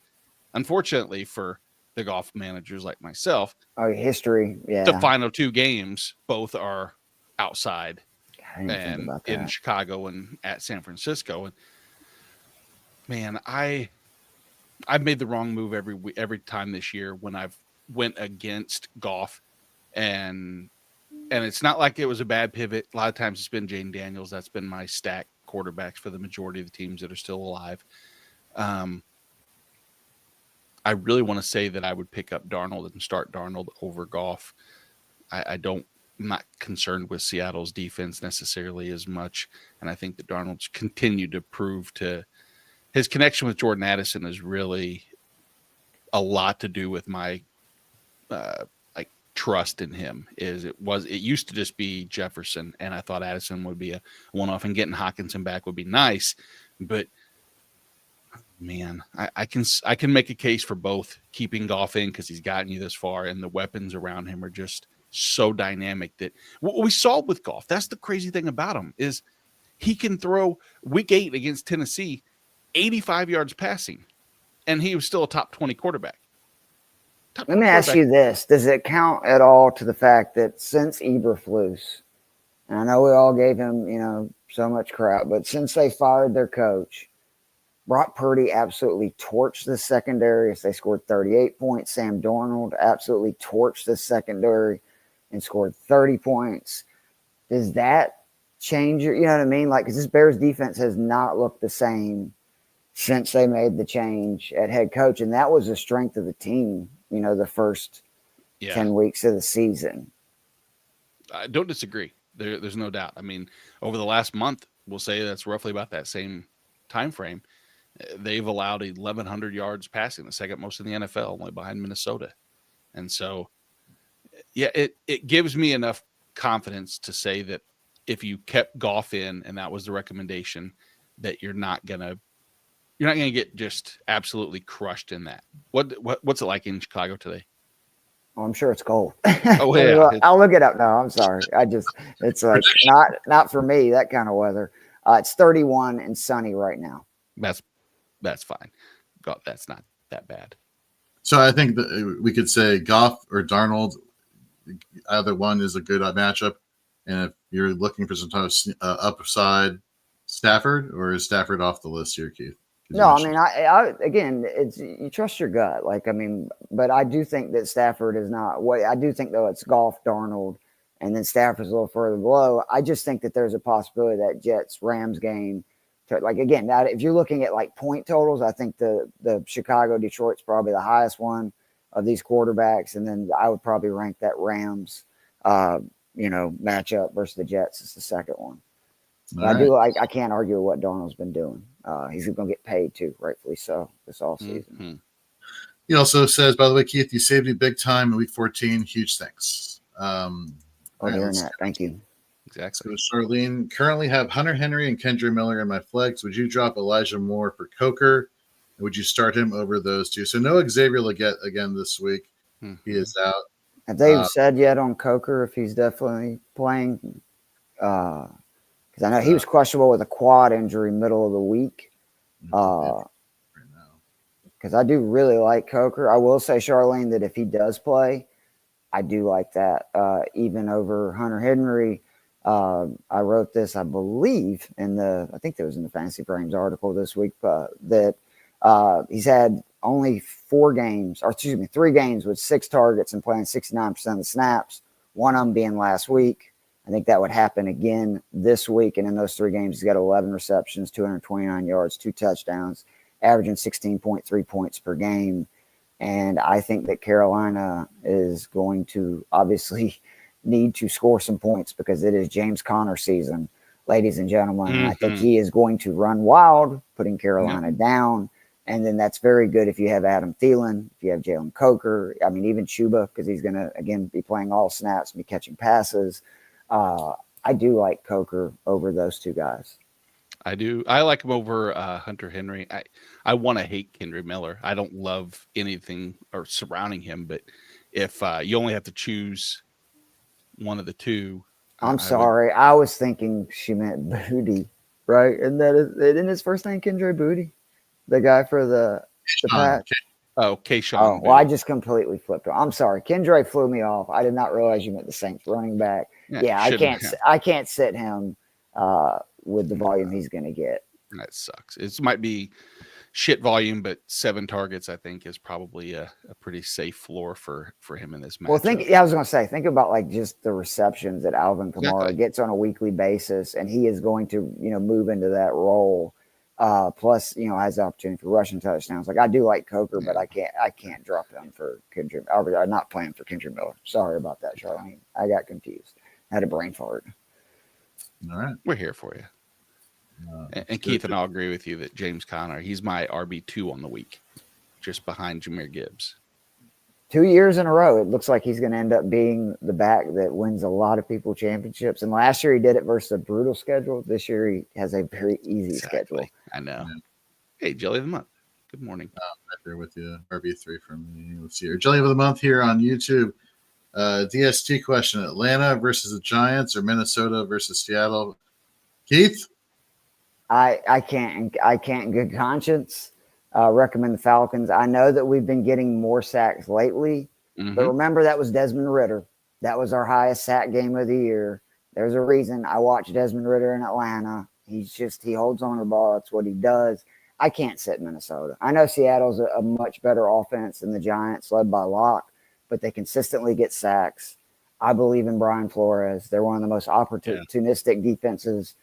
unfortunately for the Goff managers like myself, history. Yeah. The final 2 games, both are outside. And in Chicago and at San Francisco. And man, I've made the wrong move every time this year when I've went against Goff, and it's not like it was a bad pivot. A lot of times it's been Jaden Daniels. That's been my stack quarterbacks for the majority of the teams that are still alive. I really want to say that I would pick up Darnold and start Darnold over Goff. I'm not concerned with Seattle's defense necessarily as much. And I think that Darnold's continued to prove to his connection with Jordan Addison is really a lot to do with my trust in him. It used to just be Jefferson, and I thought Addison would be a one-off, and getting Hawkinson back would be nice. But man, I can make a case for both keeping Goff in because he's gotten you this far, and the weapons around him are just so dynamic that what we saw with Goff, that's the crazy thing about him, is he can throw week 8 against Tennessee 85 yards passing, and he was still a top 20 quarterback. Let me ask you this. Does it count at all to the fact that since Eberflus, and I know we all gave him, so much crap, but since they fired their coach, Brock Purdy absolutely torched the secondary. They scored 38 points. Sam Darnold absolutely torched the secondary and scored 30 points. Does that change you know what I mean? Because this Bears defense has not looked the same since they made the change at head coach. And that was the strength of the team, the first 10 weeks of the season. I don't disagree. There's no doubt. I mean, over the last month, we'll say that's roughly about that same time frame. They've allowed 1,100 yards passing, the second most in the NFL, only behind Minnesota. And so, it gives me enough confidence to say that if you kept Goff in and that was the recommendation, that you're not gonna get just absolutely crushed in that. What's it like in Chicago today? Oh, I'm sure it's cold. Oh yeah, I'll look it up. No, I'm sorry. It's like not for me, that kind of weather. It's 31 and sunny right now. that's fine. God, that's not that bad. So I think that we could say Goff or Darnold, either one is a good matchup. And if you're looking for some type of upside, Stafford, or is Stafford off the list here, Keith? No, I mean, I again, it's you trust your gut. Like, I mean, but I do think that Stafford is not what I do think, though, it's Goff, Darnold, and then Stafford's a little further below. I just think that there's a possibility that Jets-Rams game, like, again, now if you're looking at like point totals, I think the Chicago-Detroit's probably the highest one of these quarterbacks. And then I would probably rank that Rams, matchup versus the Jets as the second one. I can't argue with what Darnold's been doing. He's going to get paid too, rightfully so, this offseason. Mm-hmm. He also says, by the way, Keith, you saved me big time in week 14. Huge thanks. Hearing that. Thank you. Exactly. So Charlene, currently have Hunter Henry and Kendra Miller in my flex. Would you drop Elijah Moore for Coker? Would you start him over those two? So no Xavier Legette again this week. Mm-hmm. He is out. Have they said yet on Coker if he's definitely playing? Because I know he was questionable with a quad injury middle of the week. Because I do really like Coker. I will say, Charlene, that if he does play, I do like that even over Hunter Henry. I wrote this, I believe, I think it was in the Fantasy Frames article this week, that he's had only 3 games with 6 targets and playing 69% of the snaps, one of them being last week. I think that would happen again this week. And in those 3 games, he's got 11 receptions, 229 yards, 2 touchdowns, averaging 16.3 points per game. And I think that Carolina is going to obviously need to score some points because it is James Conner season, ladies and gentlemen. Mm-hmm. I think he is going to run wild, putting Carolina down. And then that's very good if you have Adam Thielen, if you have Jalen Coker, I mean, even Chuba, because he's going to, again, be playing all snaps and be catching passes. I do like Coker over those 2 guys. I do. I like him over Hunter Henry. I want to hate Kendra Miller. I don't love anything or surrounding him, but if you only have to choose one of the 2. I'm sorry. I was thinking she meant Booty, right? And isn't his first name Kendra Booty? The guy for the Pat? Oh, Kayshawn. Oh, well, I just completely flipped it. I'm sorry. Kendra flew me off. I did not realize you meant the Saints running back. Yeah, I can't sit him with the volume he's going to get. That sucks. It might be shit volume, but 7 targets, I think, is probably a pretty safe floor for him in this match. Well, I was going to say, think about like just the receptions that Alvin Kamara gets on a weekly basis, and he is going to, move into that role. Plus, has the opportunity for rushing touchdowns. Like I do like Coker, but I can't drop him for Kendra. I'm not playing for Kendra Miller. Sorry about that, Charlene. I got confused. I had a brain fart. All right, we're here for you. And Keith and I'll agree with you that James Conner, he's my RB2 on the week, just behind Jahmyr Gibbs. 2 years in a row, it looks like he's going to end up being the back that wins a lot of people championships. And last year he did it versus a brutal schedule. This year he has a very easy schedule. I know. Yeah. Hey, Jelly of the Month. Good morning. Right there with you. RB3 from me. Let's see here. Jelly of the Month here on YouTube. DST question: Atlanta versus the Giants or Minnesota versus Seattle? Keith? I can't in good conscience recommend the Falcons. I know that we've been getting more sacks lately, but remember that was Desmond Ridder. That was our highest sack game of the year. There's a reason I watched Desmond Ridder in Atlanta. He holds on to the ball. That's what he does. I can't sit Minnesota. I know Seattle's a much better offense than the Giants, led by Locke, but they consistently get sacks. I believe in Brian Flores. They're one of the most opportunistic defenses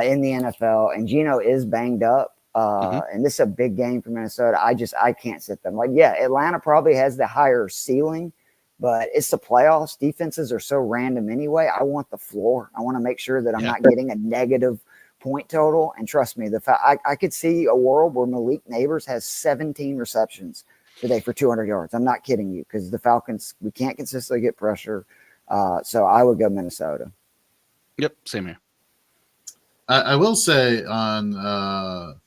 in the NFL, and Geno is banged up. And this is a big game for Minnesota. I can't sit them. Like, yeah, Atlanta probably has the higher ceiling, but it's the playoffs. Defenses are so random anyway. I want the floor. I want to make sure that I'm not getting a negative point total. And trust me, I could see a world where Malik Neighbors has 17 receptions today for 200 yards. I'm not kidding you, because the Falcons, we can't consistently get pressure. So I would go Minnesota. Yep, same here. I will say on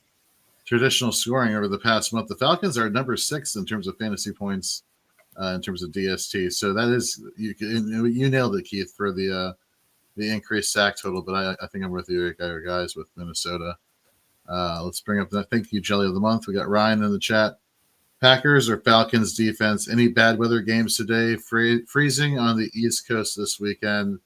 traditional scoring over the past month, the Falcons are number 6 in terms of fantasy points, in terms of DST. So that is you nailed it, Keith, for the increased sack total. But I think I'm with you guys with Minnesota. Let's bring up the thank you jelly of the month. We got Ryan in the chat. Packers or Falcons defense? Any bad weather games today? Freezing on the East Coast this weekend.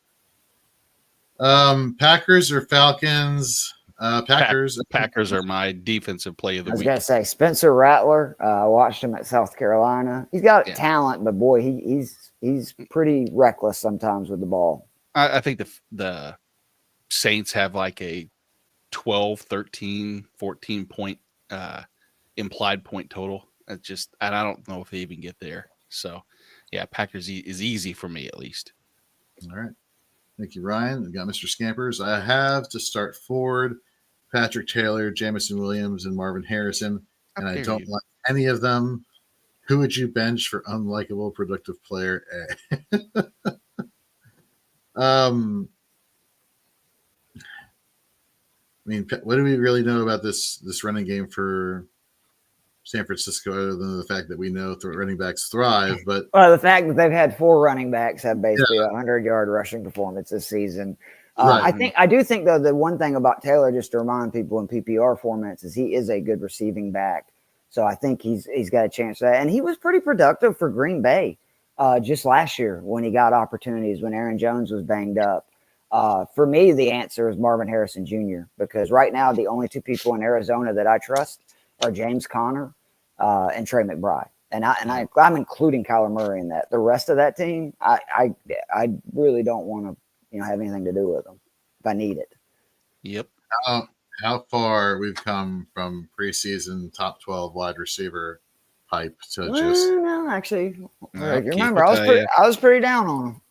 Packers or Falcons? Packers. The Packers are my defensive play of the I was week. gonna say Spencer Rattler. I watched him at South Carolina. He's got talent, but boy, he's pretty reckless sometimes with the ball. I think the Saints have like a 12, 13, 14 point implied point total. It's just, and I don't know if they even get there. So, yeah, Packers is easy for me at least. All right. Thank you, Ryan. We got Mr. Scampers. I have to start Ford, Patrick Taylor, Jamison Williams, and Marvin Harrison, and I don't like any of them. Who would you bench for unlikable productive player A? I mean, what do we really know about this running game for San Francisco, other than the fact that we know running backs thrive? But the fact that they've had 4 running backs have basically a 100-yard rushing performance this season. Right. I do think though the one thing about Taylor, just to remind people in PPR formats, is he is a good receiving back. So I think he's got a chance of that, and he was pretty productive for Green Bay just last year when he got opportunities when Aaron Jones was banged up. For me, the answer is Marvin Harrison Jr. because right now the only 2 people in Arizona that I trust are James Conner and Trey McBride, and I'm including Kyler Murray in that. The rest of that team, I really don't want to have anything to do with them if I need it. Yep. How far we've come from preseason top 12 wide receiver hype to no, actually, remember I was pretty down on him.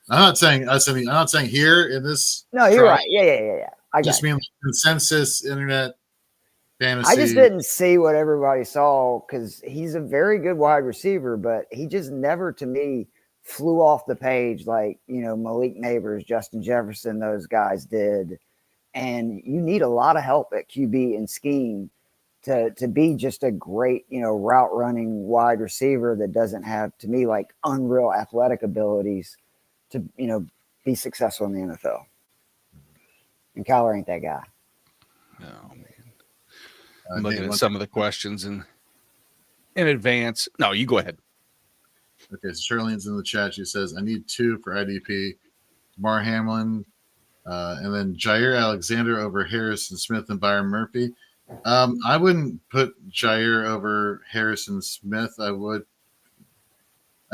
I'm not saying here in this. No, you're right. Yeah. I just mean consensus internet fantasy. I just didn't see what everybody saw because he's a very good wide receiver, but he just never, to me, flew off the page like Malik Neighbors, Justin Jefferson, those guys did. And you need a lot of help at QB and scheme to be just a great route running wide receiver that doesn't have, to me, like unreal athletic abilities to be successful in the NFL. And Kyler ain't that guy. Oh man, I'm looking at some of the questions in advance. No, you go ahead. Okay, so Charlene's in the chat. She says, I need 2 for IDP. Damar Hamlin, and then Jair Alexander over Harrison Smith and Byron Murphy. I wouldn't put Jair over Harrison Smith. I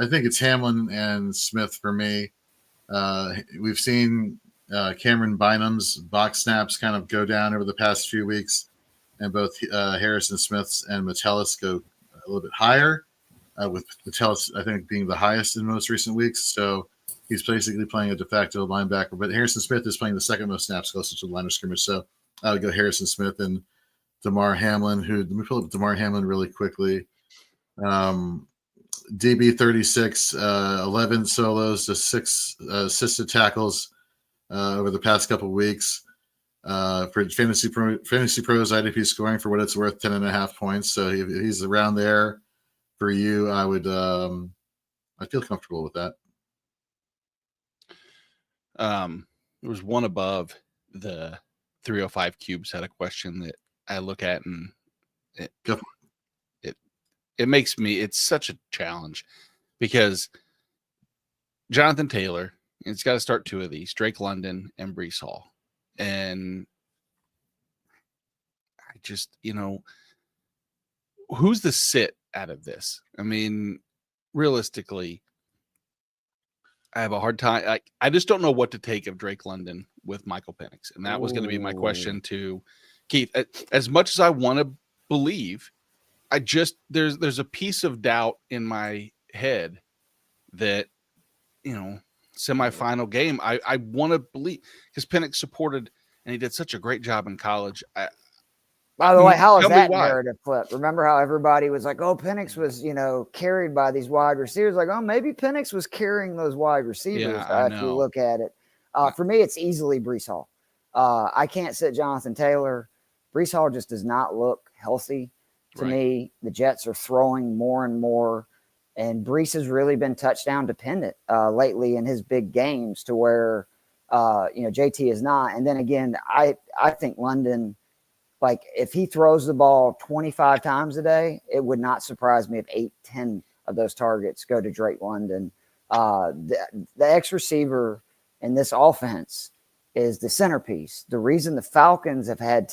think it's Hamlin and Smith for me. We've seen Cameron Bynum's box snaps kind of go down over the past few weeks, and both Harrison Smith's and Metellus go a little bit higher, with Metellus, I think, being the highest in most recent weeks. So he's basically playing a de facto linebacker, but Harrison Smith is playing the second most snaps closer to the line of scrimmage. So I would go Harrison Smith and Damar Hamlin, let me pull up Damar Hamlin really quickly. DB 36, 11 solos to 6 assisted tackles over the past couple of weeks. For Fantasy Pros IDP scoring, for what it's worth, 10.5 points. So if he's around there for you, I would I feel comfortable with that. There was one above the 305 Cubes had a question that I look at, and it makes me, it's such a challenge because Jonathan Taylor, it's got to start 2 of these, Drake London and Breece Hall. And I just, who's the sit out of this? I mean, realistically, I have a hard time. I just don't know what to take of Drake London with Michael Penix. And that was going to be my question to Keith. As much as I want to believe, there's a piece of doubt in my head that, semifinal game, I want to believe, because Penix supported and he did such a great job in college. By the way, how is Tell me that why. narrative flipped? Remember how everybody was like, "Oh, Penix was, carried by these wide receivers." Like, oh, maybe Penix was carrying those wide receivers. Yeah, I If you know. look at it, for me, it's easily Brees Hall. I can't sit Jonathan Taylor. Brees Hall just does not look healthy to Right. me. The Jets are throwing more and more, and Brees has really been touchdown dependent lately in his big games, to where JT is not. And then again, I think London. Like, if he throws the ball 25 times a day, it would not surprise me if 8, 10 of those targets go to Drake London. The X receiver in this offense is the centerpiece. The reason the Falcons have had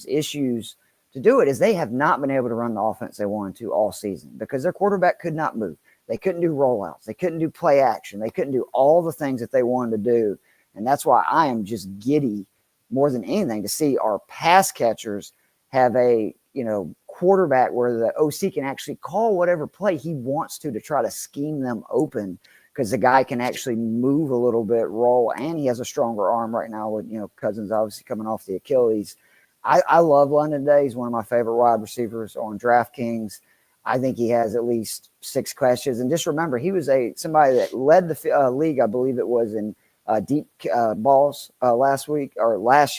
issues to do it is they have not been able to run the offense they wanted to all season because their quarterback could not move. They couldn't do rollouts. They couldn't do play action. They couldn't do all the things that they wanted to do. And that's why I am just giddy more than anything to see our pass catchers have a quarterback where the OC can actually call whatever play he wants to try to scheme them open, because the guy can actually move a little bit, roll, and he has a stronger arm right now with Cousins obviously coming off the Achilles. I love London Day. He's one of my favorite wide receivers on DraftKings. I think he has at least 6 catches. And just remember, he was somebody that led the league, I believe it was, in deep balls last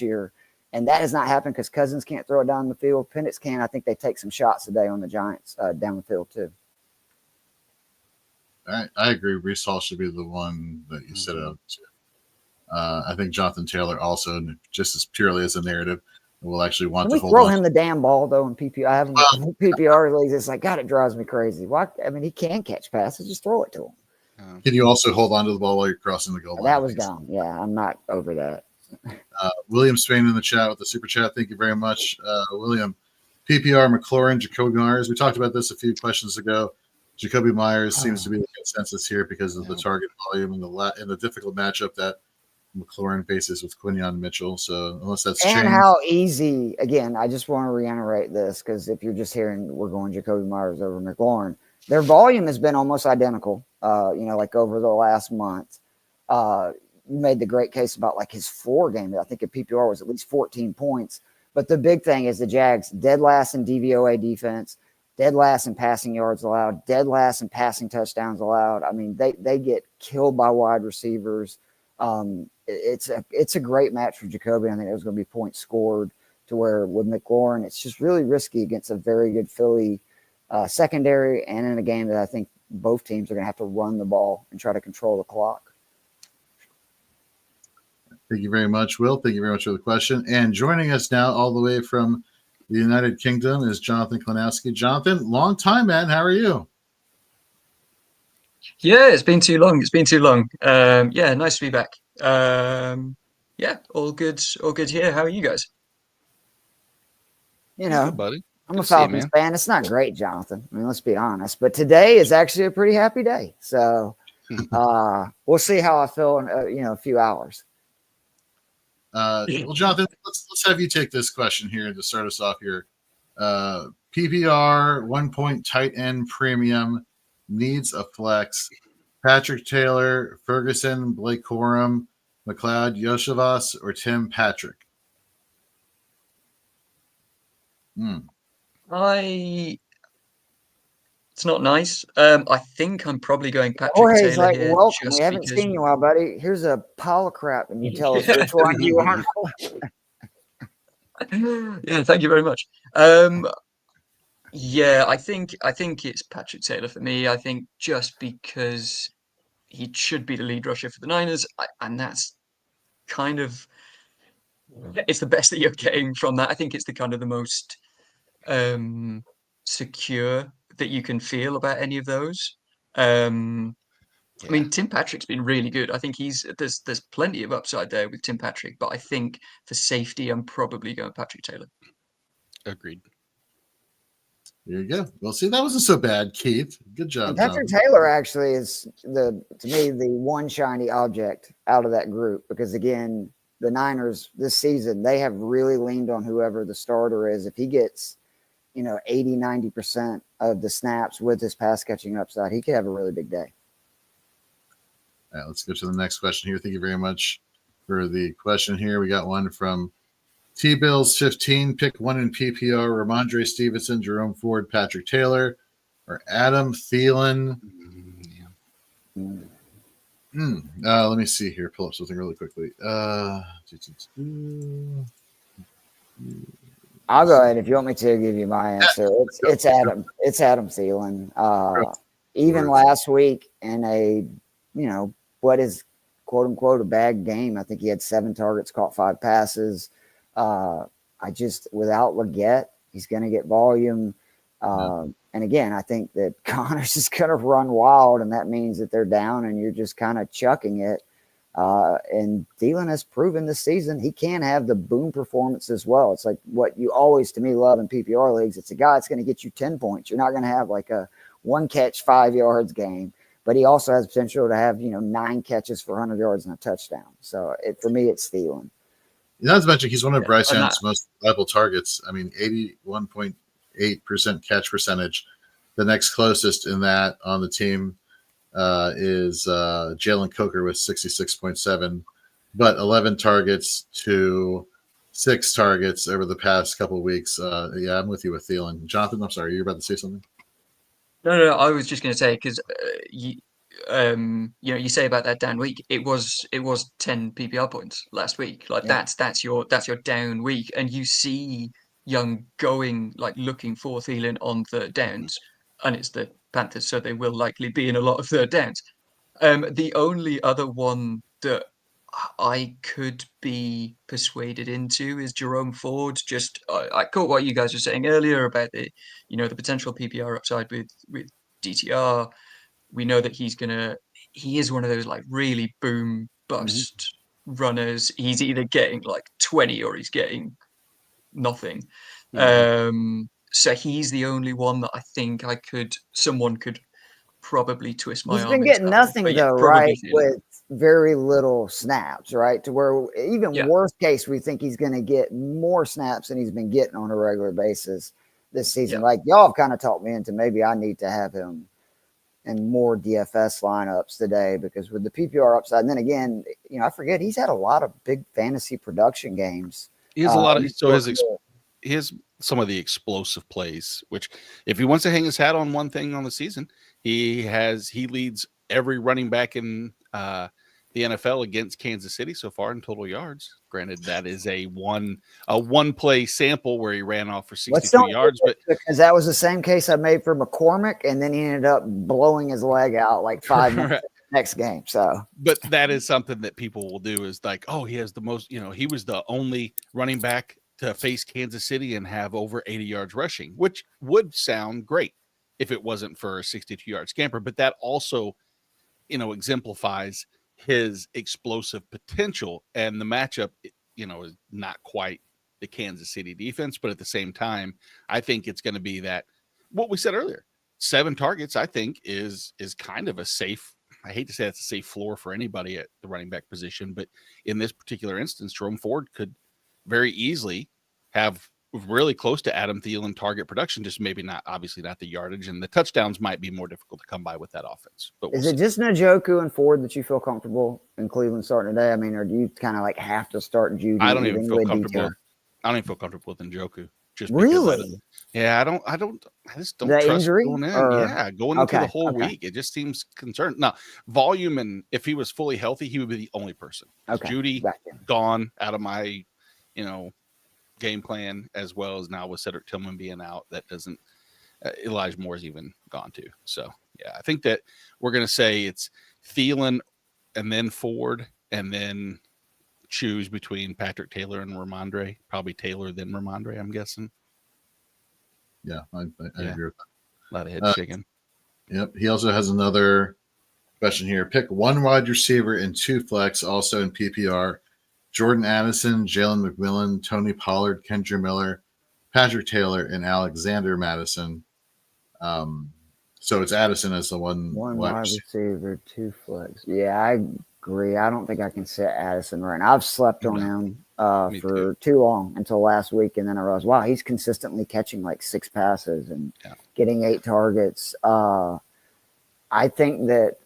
year. And that has not happened because Cousins can't throw it down the field. Penix can. I think they take some shots today on the Giants down the field too. I agree. Brees Hall should be the one that you set out to. I think Jonathan Taylor also, just as purely as a narrative, will actually want Can to we hold throw on. him the damn ball though in PPR? I have him in PPR leagues. It's like, God, it drives me crazy. Why? I mean, he can catch passes. Just throw it to him. Can you also hold on to the ball while you're crossing the goal line? That was dumb. Yeah, I'm not over that. William Spain in the chat with the super chat. Thank you very much, William. PPR, McLaurin, Jacoby Myers. We talked about this a few questions ago. Jacoby Myers seems to be the consensus here because of the target volume and the difficult matchup that McLaurin faces with Quinyon Mitchell. So unless that's and changed. how easy, again, I just want to reiterate this because if you're just hearing we're going Jacoby Myers over McLaurin, their volume has been almost identical, like over the last month. You made the great case about like his floor game. I think at PPR was at least 14 points. But the big thing is the Jags dead last in DVOA defense, dead last in passing yards allowed, dead last in passing touchdowns allowed. I mean, they get killed by wide receivers. It's a great match for Jacoby. I think there's going to be points scored, to where with McLaurin, it's just really risky against a very good Philly secondary, and in a game that I think both teams are going to have to run the ball and try to control the clock. Thank you very much, Will. Thank you very much for the question. And joining us now all the way from the United Kingdom is Jonathan Klanowski. Jonathan, long time, man. How are you? Yeah, it's been too long. Yeah, nice to be back. Yeah, all good here. How are you guys? Good, buddy. I'm a Falcons fan. It's not great, Jonathan. I mean, let's be honest. But today is actually a pretty happy day. So we'll see how I feel in a few hours. Well, Jonathan, let's have you take this question here to start us off here. PPR 1 point tight end premium needs a flex. Patrick Taylor, Ferguson, Blake Corum, McLeod, Yoshivas, or Tim Patrick? It's not nice. I think I'm probably going Patrick Taylor like, here. Welcome. We haven't seen you, buddy. Here's a pile of crap, and you tell us which one you want. Yeah, thank you very much. Yeah, I think it's Patrick Taylor for me. I think just because he should be the lead rusher for the Niners, and that's kind of it's the best that you're getting from that. I think it's the kind of the most secure that you can feel about any of those. I mean, Tim Patrick's been really good. I think there's plenty of upside there with Tim Patrick, but I think for safety, I'm probably going Patrick Taylor. Agreed. There you go. Well, see, that wasn't so bad, Keith. Good job. And Patrick Taylor actually is to me the one shiny object out of that group, because again, the Niners this season, they have really leaned on whoever the starter is. If he gets 80-90% of the snaps with his pass catching upside, he could have a really big day. All right, let's go to the next question here. Thank you very much for the question here. We got one from T-Bills 15, pick one in PPR, Ramondre Stevenson, Jerome Ford, Patrick Taylor, or Adam Thielen. Let me see here. Pull up something really quickly. I'll go ahead if you want me to give you my answer. It's Adam. It's Adam Thielen. Even last week in a, what is quote unquote a bad game. I think he had 7 targets, caught 5 passes. Without Leggett, he's going to get volume. And again, I think that Connor's just going to run wild, and that means that they're down and you're just kind of chucking it. And Thielen has proven this season he can have the boom performance as well. It's like what you always, to me, love in PPR leagues. It's a guy that's going to get you 10 points. You're not going to have like a 1 catch, 5 yards game, but he also has potential to have, 9 catches for 100 yards and a touchdown. So for me, it's Thielen. Not to mention, he's one of Bryce Young's most reliable targets. I mean, 81.8% catch percentage. The next closest in that on the team is Jalen Coker with 66.7, but 11 targets to 6 targets over the past couple of weeks. I'm with you with Thielen. Jonathan, I'm sorry, you're about to say something? No, I was just going to say, because you say about that down week, it was 10 PPR points last week. Like that's your down week, and you see Young going, like, looking for Thielen on third downs, and it's the Panthers, so they will likely be in a lot of third downs. The only other one that I could be persuaded into is Jerome Ford. Just I caught what you guys were saying earlier about the potential PPR upside with DTR. We know that he is one of those like really boom bust runners. He's either getting like 20 or he's getting nothing. So he's the only one that I think someone could probably twist my arm. He's been getting nothing though, right? Thielen. With very little snaps, right? To where even worst case, we think he's going to get more snaps than he's been getting on a regular basis this season. Like y'all have kind of talked me into maybe I need to have him in more DFS lineups today, because with the PPR upside, and then again, I forget he's had a lot of big fantasy production games. He has a lot of he has some of the explosive plays, which if he wants to hang his hat on one thing on the season, he leads every running back in the NFL against Kansas City so far in total yards. Granted, that is a one play sample where he ran off for 62 yards, but because that was the same case I made for McCormick, and then he ended up blowing his leg out like 5 minutes next game. So, but that is something that people will do, is like, oh, he has the most, he was the only running back to face Kansas City and have over 80 yards rushing, which would sound great if it wasn't for a 62-yard scamper. But that also, exemplifies his explosive potential, and the matchup, is not quite the Kansas City defense, but at the same time, I think it's going to be that what we said earlier, 7 targets, I think is kind of a safe, I hate to say it's a safe floor for anybody at the running back position, but in this particular instance, Jerome Ford could very easily have really close to Adam Thielen target production, just maybe not, obviously not the yardage, and the touchdowns might be more difficult to come by with that offense. But is it just Njoku and Ford that you feel comfortable in Cleveland starting today? I mean, or do you kind of like have to start Judy? I don't even feel comfortable. I don't even feel comfortable with Njoku. Just really? I just don't the trust injury going in. Going into the whole week, it just seems concerned. Now, volume, and if he was fully healthy, he would be the only person. Judy gone out of my, game plan, as well as now with Cedric Tillman being out. That doesn't Elijah Moore's even gone too. So I think that we're gonna say it's Thielen and then Ford, and then choose between Patrick Taylor and Ramondre. Probably Taylor then Ramondre, I'm guessing. Yeah, I agree with that. A lot of head shaking. Yep. He also has another question here. Pick 1 wide receiver and 2 flex, also in PPR. Jordan Addison, Jalen McMillan, Tony Pollard, Kendra Miller, Patrick Taylor, and Alexander Madison. So it's Addison as the one wide receiver, 2 flex. Yeah, I agree. I don't think I can sit Addison right now. I've slept on him for too long until last week, and then I realized, wow, he's consistently catching like 6 passes and getting 8 targets. I think that,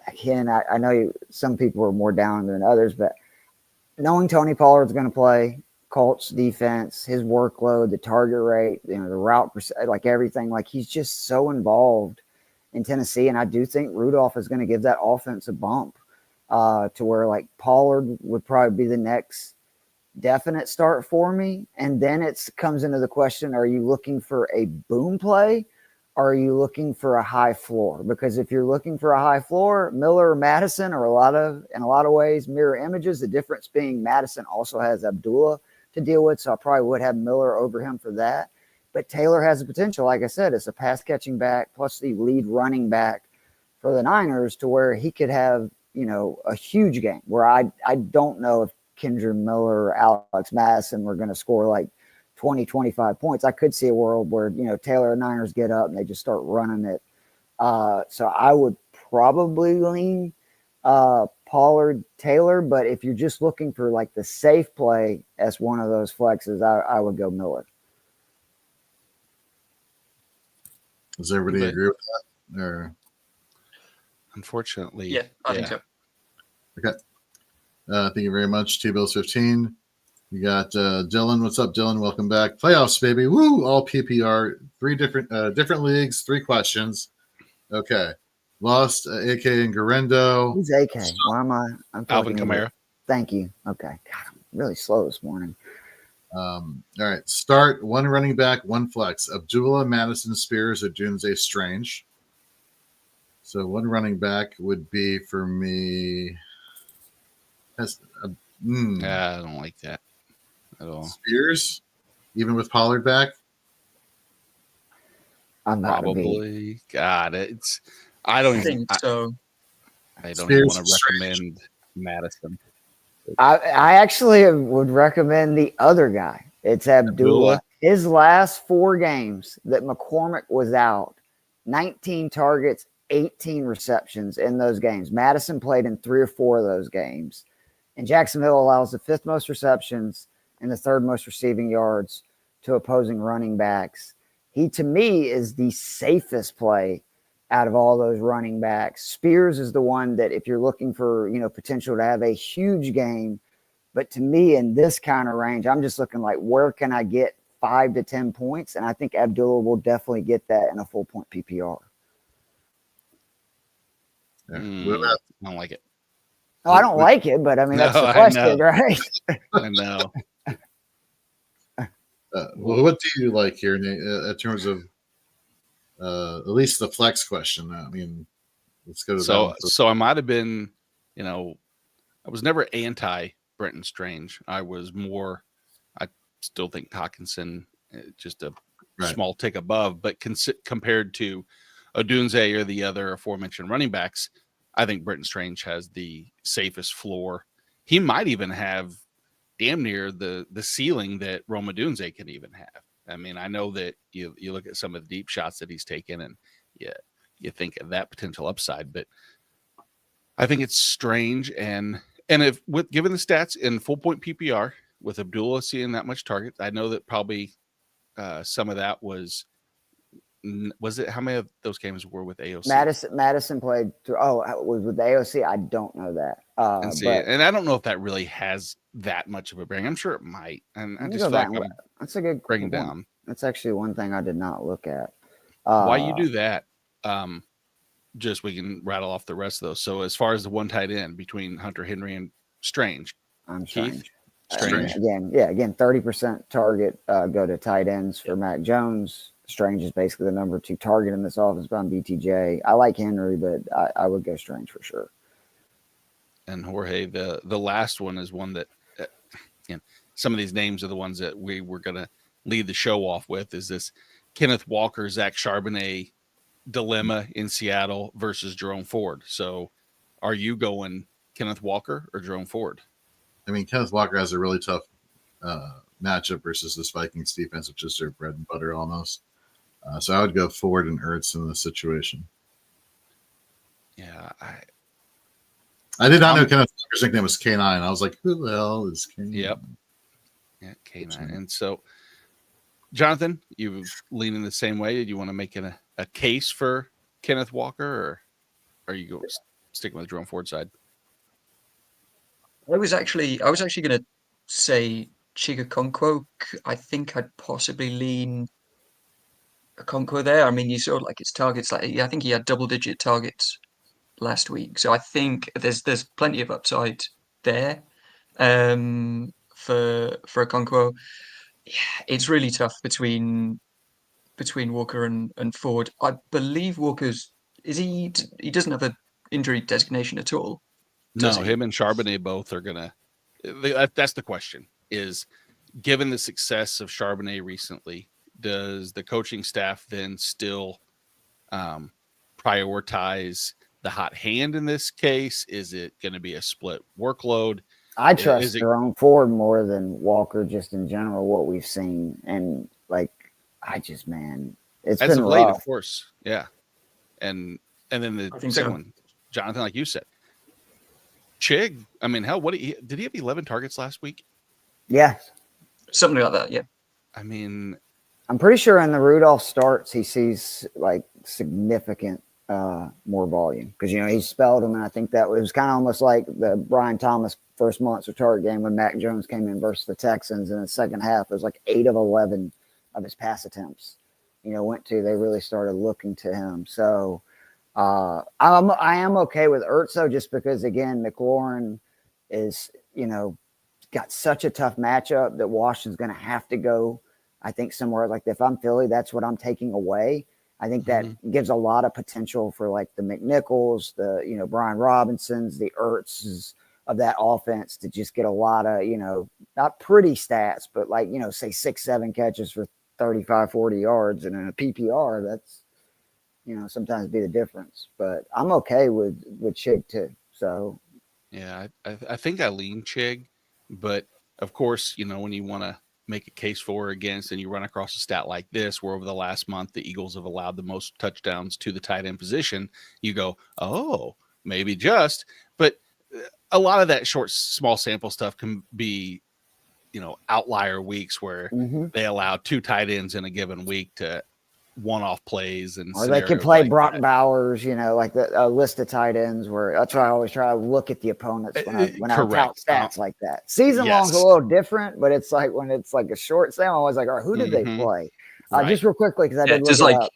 again, I know some people are more down than others, but knowing Tony Pollard's going to play, Colts defense, his workload, the target rate, the route, like everything. Like he's just so involved in Tennessee, and I do think Rudolph is going to give that offense a bump to where like Pollard would probably be the next definite start for me. And then it comes into the question: are you looking for a boom play? Or are you looking for a high floor? Because if you're looking for a high floor, Miller or Madison are in a lot of ways mirror images. The difference being Madison also has Abdullah to deal with, so I probably would have Miller over him for that. But Taylor has the potential, like I said, it's a pass catching back plus the lead running back for the Niners to where he could have, a huge game where I don't know if Kendra Miller or Alex Madison were going to score like 20, 25 points. I could see a world where, Taylor and Niners get up and they just start running it. So I would probably lean Pollard, Taylor, but if you're just looking for like the safe play as one of those flexes, I would go Miller. Does everybody agree with that? Or Unfortunately, Yeah, I think so. okay. Thank you very much. T-Bills15. You got Dylan. What's up, Dylan? Welcome back. Playoffs, baby. Woo! All PPR. 3 different leagues. 3 questions. Okay. Lost AK and Garendo. Who's AK? Why am I'm Alvin talking Kamara. Thank you. Okay. God, I'm really slow this morning. All right. Start 1 running back, 1 flex. Abdullah, Madison, Spears, or Dunze Strange. So 1 running back would be for me. I don't like that at all. Spears, even with Pollard back. I'm not Probably. God, I don't even. So. I don't even want to recommend Madison. I actually would recommend the other guy. It's Abdullah. His last 4 games that McCormick was out, 19 targets, 18 receptions in those games. Madison played in 3 or 4 of those games. And Jacksonville allows the 5th most receptions and the 3rd most receiving yards to opposing running backs. He, to me, is the safest play out of all those running backs. Spears is the one that if you're looking for, potential to have a huge game, but to me in this kind of range, I'm just looking like where can I get 5 to 10 points? And I think Abdullah will definitely get that in a full point PPR. Yeah. I don't like it. Oh, I don't like it, but I mean, that's the question, right? I know. Well, what do you like here in terms of at least the flex question? I mean, let's go to that. So I might have been, I was never anti Brenton Strange. I still think Hawkinson just a small tick above, but compared to Odunze or the other aforementioned running backs, I think Brenton Strange has the safest floor. He might even have damn near the ceiling that Rome Odunze can even have. I mean, I know that you look at some of the deep shots that he's taken and you think of that potential upside, but I think it's Strange. And if given the stats in full point PPR with Abdullah seeing that much target, I know that probably some of that was it how many of those games were with AOC? Madison played through. Oh, was with the AOC? I don't know that. And I don't know if that really has that much of a bearing. I'm sure it might. And I just feel like that's a good breaking down. That's actually one thing I did not look at. Why you do that? Just we can rattle off the rest of those. So as far as the 1 tight end between Hunter Henry and Strange, I'm Keith, Strange. Again, 30% target go to tight ends for Mac Jones. Strange is basically the number 2 target in this offense on BTJ. I like Henry, but I would go Strange for sure. And Jorge, the last one is one that some of these names are the ones that we were going to lead the show off with. Is this Kenneth Walker, Zach Charbonnet dilemma in Seattle versus Jerome Ford? So are you going Kenneth Walker or Jerome Ford? I mean, Kenneth Walker has a really tough matchup versus this Vikings defense, which is their bread and butter almost. So I would go Ford and Ertz in this situation. Yeah, I did not know Kenneth Walker's nickname was K9. I was like, who the hell is K9? Yep. Yeah, K9. And so, Jonathan, you leaning the same way? Did you want to make a case for Kenneth Walker, or are you going sticking with Jerome Ford side? I was actually going to say Chigakonkwo, I think I'd possibly lean Okonkwo there. I mean, you saw like his targets. Like I think he had double-digit targets last week, so I think there's plenty of upside there for Okonkwo. Yeah, it's really tough between Walker and Ford. I believe Walker's he doesn't have an injury designation at all, does No, he? him and Charbonnet both are gonna. That's the question: is given the success of Charbonnet recently, does the coaching staff then still prioritize the hot hand in this case? Is it going to be a split workload? I Is trust it Jerome Ford more than Walker, just in general, what we've seen. And like, man, it's as been of late, of rough. course, yeah. And then the I think second so. one, Jonathan, like you said, Chig. I mean, hell, did he have 11 targets last week? Yeah. Something like that, yeah. I mean, I'm pretty sure in the Rudolph starts, he sees like significant more volume because, he spelled him. And I think that was kind of almost like the Brian Thomas first monster target game when Mac Jones came in versus the Texans in the second half. It was like 8 of 11 of his pass attempts, they really started looking to him. So I am okay with Ertz though, just because again, McLaurin is, got such a tough matchup that Washington's going to have to go. I think somewhere like if I'm Philly, that's what I'm taking away. I think that gives a lot of potential for like the McNichols, the Brian Robinsons, the Ertzes of that offense to just get a lot of, not pretty stats, but like, say 6-7 catches for 35, 40 yards. And in a PPR, that's, sometimes be the difference. But I'm okay with Chig too. So yeah, I think I lean Chig, but of course, when you want to make a case for or against, and you run across a stat like this, where over the last month the Eagles have allowed the most touchdowns to the tight end position, you go, oh, maybe just. But a lot of that small sample stuff can be, outlier weeks where they allow 2 tight ends in a given week to one-off plays and or they could scenarios play like Brock that. Bowers, like a list of tight ends where that's why I always try to look at the opponents when I tout Correct. stats like that. Season long's a Yes. little different, but it's like when it's like a short sam, I'm always like, all right, who did they play? Right. Just real quickly, because I Yeah, did look just it like up.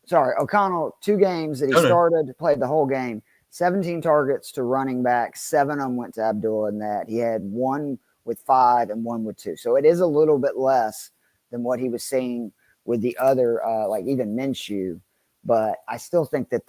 Sorry, O'Connell, 2 games that he No, no. started, played the whole game, 17 targets to running back, 7 of them went to Abdullah in that. He had 1 with 5 and 1 with 2. So it is a little bit less than what he was seeing with the other, like even Minshew. But I still think that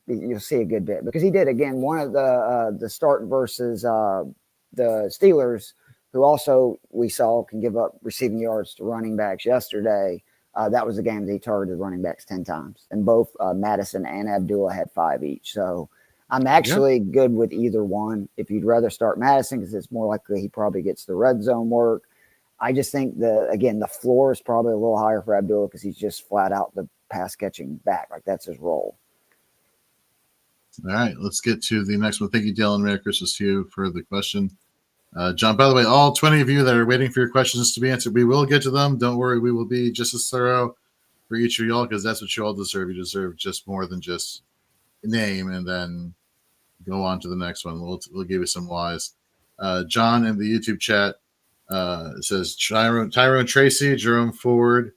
you'll see a good bit because he did, again, one of the start versus the Steelers, who also we saw can give up receiving yards to running backs yesterday. That was a game that he targeted running backs 10 times. And both Madison and Abdullah had 5 each. So I'm actually good with either one. If you'd rather start Madison because it's more likely he probably gets the red zone work. I just think the floor is probably a little higher for Abdullah because he's just flat out the pass catching back. Like that's his role. All right, let's get to the next one. Thank you, Dylan. Merry Christmas to you for the question. John, by the way, all 20 of you that are waiting for your questions to be answered, we will get to them. Don't worry, we will be just as thorough for each of y'all because that's what you all deserve. You deserve just more than just name and then go on to the next one. We'll give you some whys. John in the YouTube chat says Tyrone Tracy, Jerome Ford,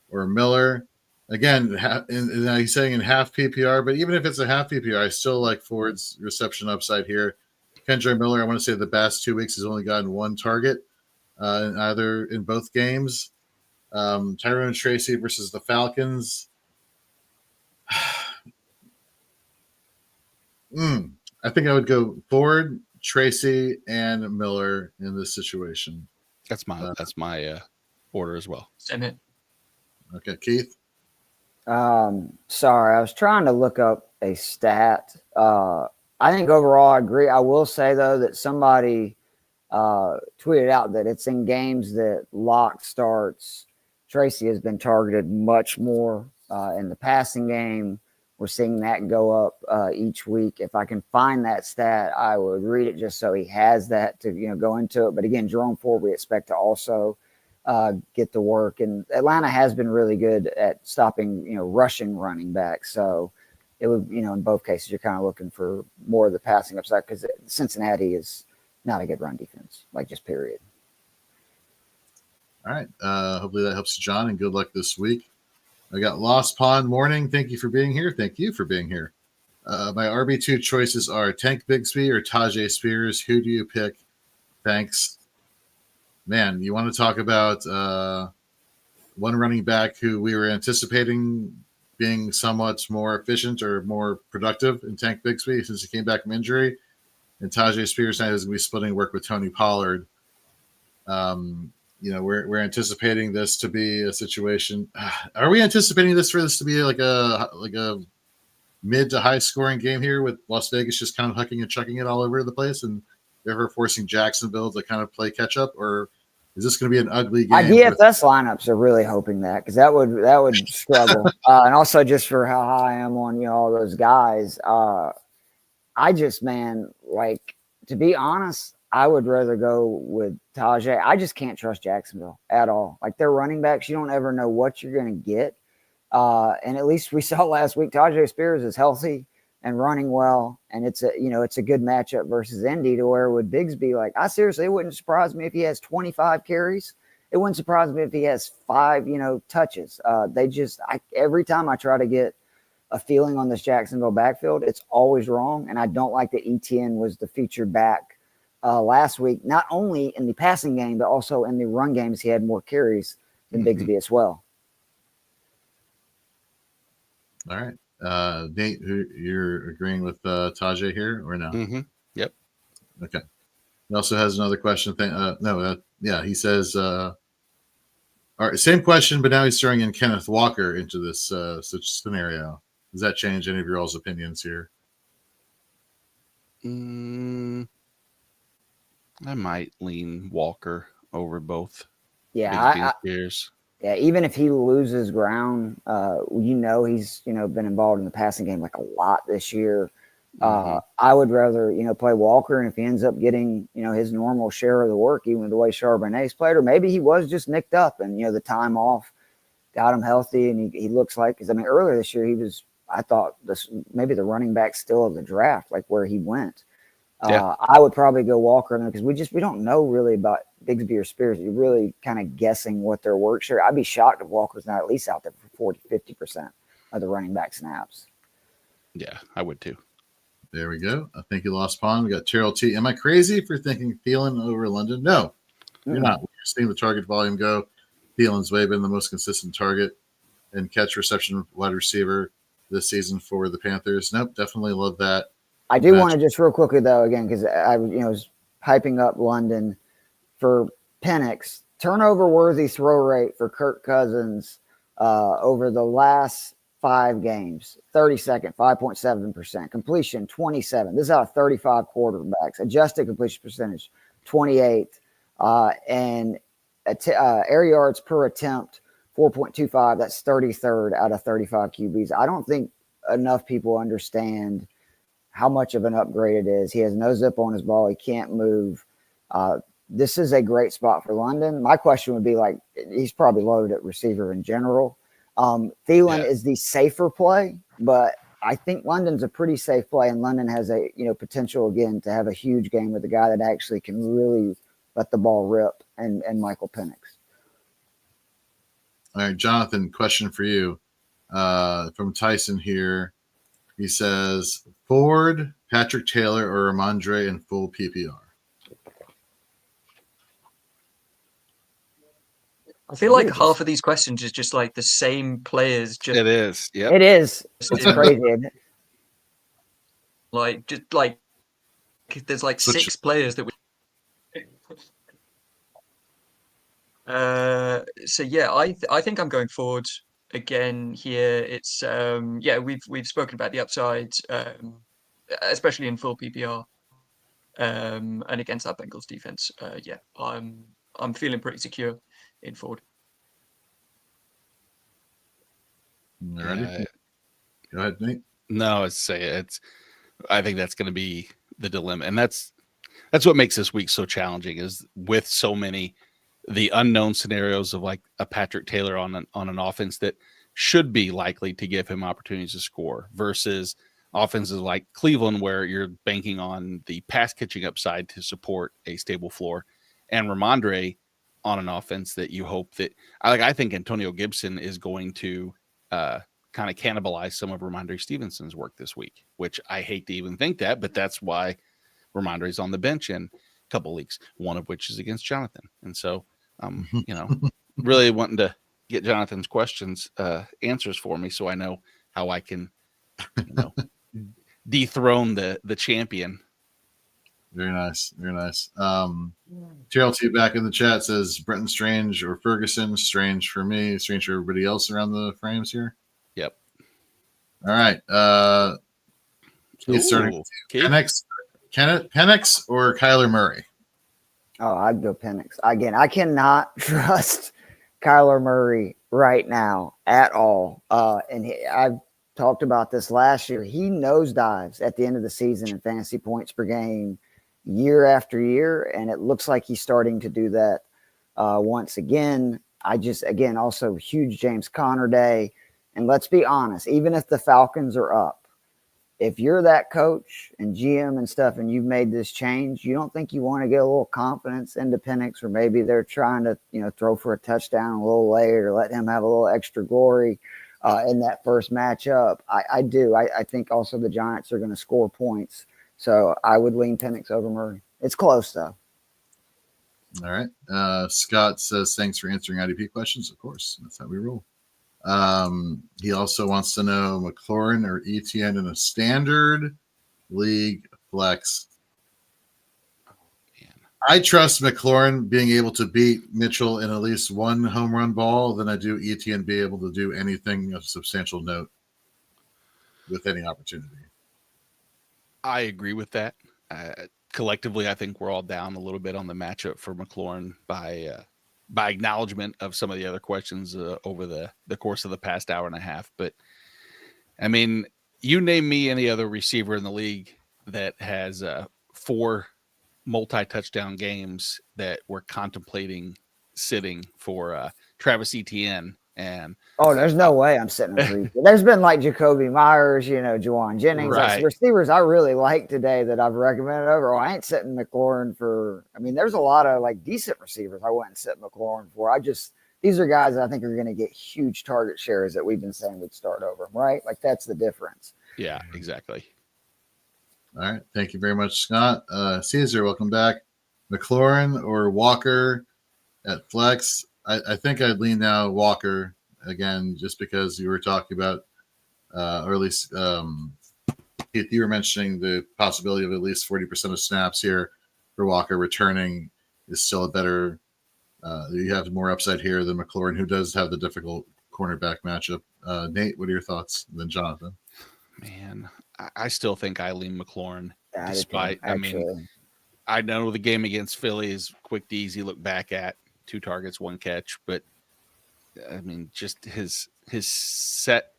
or Miller. Again, he's saying in half PPR, but even if it's a half PPR, I still like Ford's reception upside here. Kendra Miller, I want to say the past 2 weeks has only gotten 1 target in both games. Tyrone Tracy versus the Falcons. I think I would go Ford, Tracy, and Miller in this situation. That's my order as well. Same here. Okay, Keith. Sorry, I was trying to look up a stat. I think overall I agree. I will say though that somebody tweeted out that it's in games that Locke starts. Tracy has been targeted much more in the passing game. We're seeing that go up each week. If I can find that stat, I would read it just so he has that to go into it. But again, Jerome Ford, we expect to also get the work, and Atlanta has been really good at stopping rushing running backs. So it would in both cases you're kind of looking for more of the passing upside because Cincinnati is not a good run defense, like just period. All right. Hopefully that helps you, John, and good luck this week. I got Lost Pond Morning. Thank you for being here. Thank you for being here. My RB2 choices are Tank Bigsby or Tajay Spears. Who do you pick? Thanks. Man, you want to talk about one running back who we were anticipating being somewhat more efficient or more productive in Tank Bigsby since he came back from injury. And Tajay Spears now is going to be splitting work with Tony Pollard. We're anticipating this to be a situation. Are we anticipating for this to be like a mid to high scoring game here with Las Vegas just kind of hucking and chucking it all over the place and ever forcing Jacksonville to kind of play catch up, or is this going to be an ugly game? My DFS lineups are really hoping that, because that would struggle. And also just for how high I am on all those guys. To be honest, I would rather go with Tajay. I just can't trust Jacksonville at all. Like, their running backs, you don't ever know what you're going to get. And at least we saw last week, Tajay Spears is healthy and running well, and it's a good matchup versus Indy, to where with Bigsby, like, it wouldn't surprise me if he has 25 carries. It wouldn't surprise me if he has 5, touches. Every time I try to get a feeling on this Jacksonville backfield, it's always wrong. And I don't like that ETN was the featured back last week, not only in the passing game, but also in the run games. He had more carries than Bigsby as well. All right. Nate, you're agreeing with Tajay here or no? Mm-hmm. Yep. Okay. He also has another question. He says, all right, same question, but now he's throwing in Kenneth Walker into this such scenario. Does that change any of your all's opinions here? I might lean Walker over both. Yeah, Spears. Yeah, even if he loses ground, he's been involved in the passing game like a lot this year. I would rather play Walker, and if he ends up getting his normal share of the work, even with the way Charbonnet's played, or maybe he was just nicked up and the time off got him healthy, and he looks like, because earlier this year I thought maybe the running back still of the draft, like where he went. I would probably go Walker because we don't know really about Bigsby or Spears. You're really kind of guessing what their work share. I'd be shocked if Walker's not at least out there for 40-50% of the running back snaps. Yeah, I would too. There we go. I think you lost Pond. We got Terrell T. Am I crazy for thinking Thielen over London? No, you're not. We're seeing the target volume go. Thielen's way been the most consistent target and catch reception wide receiver this season for the Panthers. Nope, definitely love that. I do want to just real quickly, though, again, because I was hyping up London for Penix. Turnover-worthy throw rate for Kirk Cousins over the last 5 games, 32nd, 5.7%. Completion, 27. This is out of 35 quarterbacks. Adjusted completion percentage, 28. And air yards per attempt, 4.25. That's 33rd out of 35 QBs. I don't think enough people understand how much of an upgrade it is. He has no zip on his ball. He can't move. This is a great spot for London. My question would be, like, he's probably loaded at receiver in general. Thielen is the safer play, but I think London's a pretty safe play, and London has a potential again to have a huge game with a guy that actually can really let the ball rip, and Michael Penix. All right, Jonathan, question for you from Tyson here. He says, Ford, Patrick Taylor, or Ramondre in full PPR? I feel like half of these questions is just like the same players. It is. Yep. It is. It's crazy, isn't it? Like, there's like 6 players that we. So yeah, I think I'm going forward again here. It's we've spoken about the upside, especially in full PPR, and against that Bengals defense. I'm feeling pretty secure in forward. Ready? Go ahead, Nate. No, I think that's going to be the dilemma, and that's what makes this week so challenging, is with so many the unknown scenarios of like a Patrick Taylor on an offense that should be likely to give him opportunities to score, versus offenses like Cleveland where you're banking on the pass catching upside to support a stable floor. And Ramondre, on an offense that you hope that I think Antonio Gibson is going to kind of cannibalize some of Ramondre Stevenson's work this week, which I hate to even think that, but that's why Ramondre is on the bench in a couple leagues, one of which is against Jonathan. And so, really wanting to get Jonathan's questions, answers for me, so I know how I can, dethrone the champion. Very nice. Very nice. Terrell T back in the chat says Brenton Strange or Ferguson. Strange for me. Strange for everybody else around the frames here. Yep. All right. Keith starting with Penix or Kyler Murray? Oh, I'd go Penix. Again, I cannot trust Kyler Murray right now at all. And I've talked about this last year. He nosedives at the end of the season in fantasy points per game year after year, and it looks like he's starting to do that once again. Also huge James Conner day. And let's be honest, even if the Falcons are up, if you're that coach and GM and stuff and you've made this change, you don't think you want to get a little confidence into Penix, or maybe they're trying to, throw for a touchdown a little later or let him have a little extra glory in that first matchup. I do. I think also the Giants are going to score points. So I would lean Penix over Murray. It's close, though. All right. Scott says, thanks for answering IDP questions. Of course. That's how we roll. He also wants to know McLaurin or ETN in a standard league flex. I trust McLaurin being able to beat Mitchell in at least one home run ball than I do ETN be able to do anything of substantial note with any opportunity. I agree with that. Collectively, I think we're all down a little bit on the matchup for McLaurin by acknowledgement of some of the other questions over the course of the past hour and a half. But, I mean, you name me any other receiver in the league that has 4 multi-touchdown games that we're contemplating sitting for Travis Etienne. And there's no way I'm sitting with Reed. There's been like Jacoby Myers, Juwan Jennings, right. Like receivers I really like today that I've recommended over. I ain't sitting McLaurin for. I mean, there's a lot of like decent receivers I wouldn't sit McLaurin for. These are guys I think are going to get huge target shares that we've been saying we'd start over them, right? Like that's the difference. Yeah, exactly. All right. Thank you very much, Scott. Caesar, welcome back. McLaurin or Walker at flex? I think I'd lean now Walker again, just because you were talking about, or at least Keith, you were mentioning the possibility of at least 40% of snaps here for Walker returning is still a better. You have more upside here than McLaurin, who does have the difficult cornerback matchup. Nate, what are your thoughts? Then Jonathan. Man, I still think I lean McLaurin. I know the game against Philly is quick to easy look back at. 2 targets, 1 catch, but I mean, just his set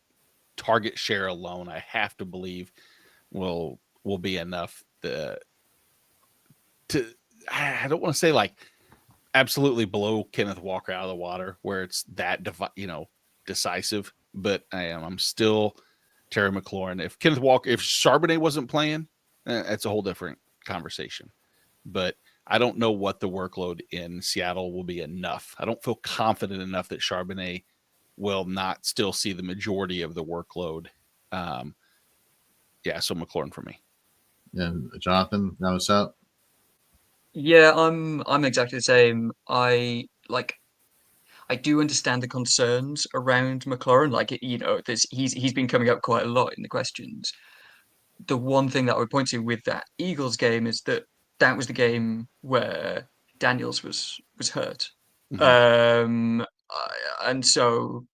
target share alone, I have to believe will be enough to I don't want to say like absolutely blow Kenneth Walker out of the water where it's that decisive, but I'm still Terry McLaurin. If Charbonnet wasn't playing, that's a whole different conversation. But I don't know what the workload in Seattle will be enough. I don't feel confident enough that Charbonnet will not still see the majority of the workload. So McLaurin for me. And Jonathan, round us out. Yeah, I'm exactly the same. I do understand the concerns around McLaurin. He's been coming up quite a lot in the questions. The one thing that I would point to with that Eagles game is that was the game where Daniels was hurt. Mm-hmm. And so,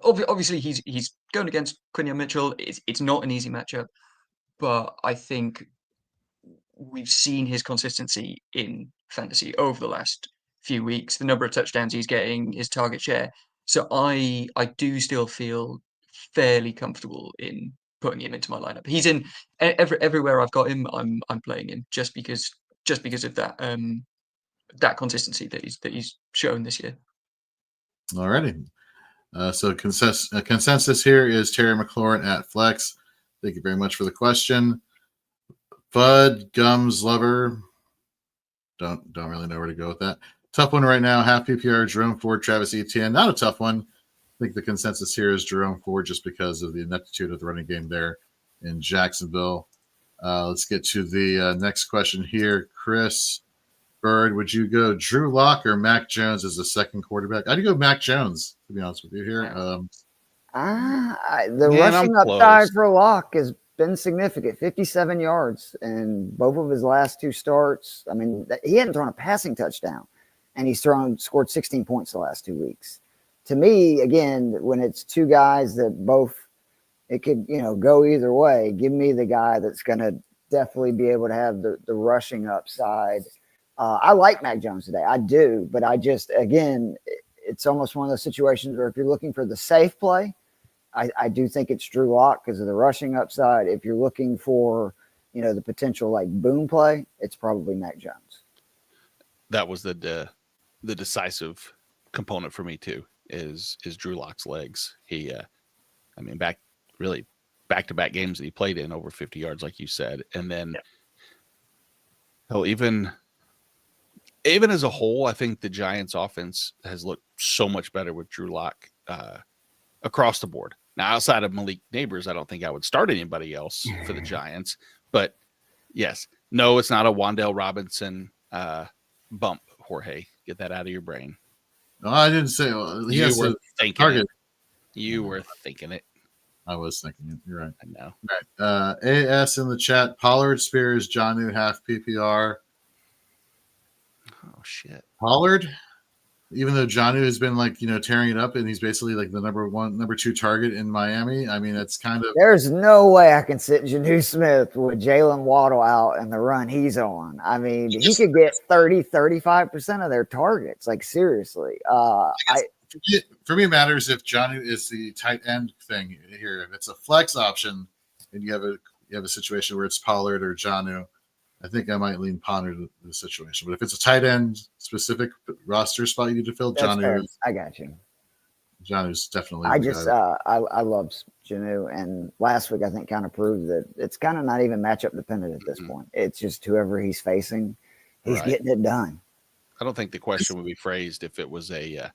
obviously he's going against Quinion Mitchell. It's not an easy matchup, but I think we've seen his consistency in fantasy over the last few weeks, the number of touchdowns he's getting, his target share. So I do still feel fairly comfortable in putting him into my lineup. He's in everywhere I've got him. I'm playing him just because of that that consistency that he's shown this year. Alrighty. So consensus here is Terry McLaurin at flex. Thank you very much for the question. Bud Gums Lover. Don't really know where to go with that. Tough one right now. Half PPR, Jerome Ford, Travis Etienne. Not a tough one. I think the consensus here is Jerome Ford just because of the ineptitude of the running game there in Jacksonville. Let's get to the next question here. Chris Bird, would you go Drew Lock or Mac Jones as the second quarterback? I'd go Mac Jones, to be honest with you here. The Man, rushing I'm upside close. for Locke has been significant, 57 yards in both of his last 2 starts. I mean, he hadn't thrown a passing touchdown, and he's scored 16 points the last 2 weeks. To me, again, when it's 2 guys that both, it could, go either way. Give me the guy that's going to definitely be able to have the rushing upside. I like Mac Jones today. I do, but again, it's almost one of those situations where if you're looking for the safe play, I do think it's Drew Lock because of the rushing upside. If you're looking for, the potential like boom play, it's probably Mac Jones. That was the decisive component for me too. Is Drew Lock's legs? He, back-to-back games that he played in over 50 yards, like you said, and then even as a whole, I think the Giants' offense has looked so much better with Drew Lock across the board. Now, outside of Malik Neighbors, I don't think I would start anybody else for the Giants. But yes, no, it's not a Wan'Dale Robinson bump, Jorge. Get that out of your brain. No, I didn't say he has to target. You were thinking it. I was thinking it. You're right. I know. All right. AS in the chat. Pollard, Spears, Jonnu, half PPR. Oh, shit. Pollard, even though Jonnu has been tearing it up and he's basically like the number 2 target in Miami. I mean, it's kind of. There's no way I can sit Jonnu Smith with Jalen Waddle out and the run he's on. I mean, he could get 35% of their targets. Like, seriously. For me, it matters if Jonnu is the tight end thing here. If it's a flex option and you have a situation where it's Pollard or Jonnu, I think I might lean Pollard to the situation. But if it's a tight end specific roster spot you need to fill, Jonnu. I got you. Jonnu's definitely. I love Jonnu, and last week I think kind of proved that it's kind of not even matchup dependent at this point. It's just whoever he's facing, he's getting it done. I don't think the question would be phrased if it was a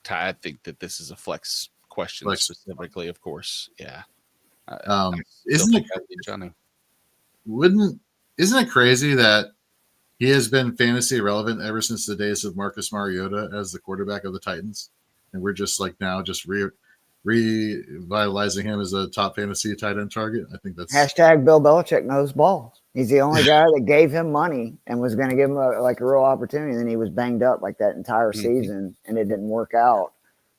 tie. I think that this is a flex question specifically, of course. Yeah. Isn't it crazy that he has been fantasy irrelevant ever since the days of Marcus Mariota as the quarterback of the Titans? And we're just revitalizing him as a top fantasy tight end target. I think that's hashtag Bill Belichick knows balls. He's the only guy that gave him money and was going to give him a real opportunity. And then he was banged up like that entire season and it didn't work out.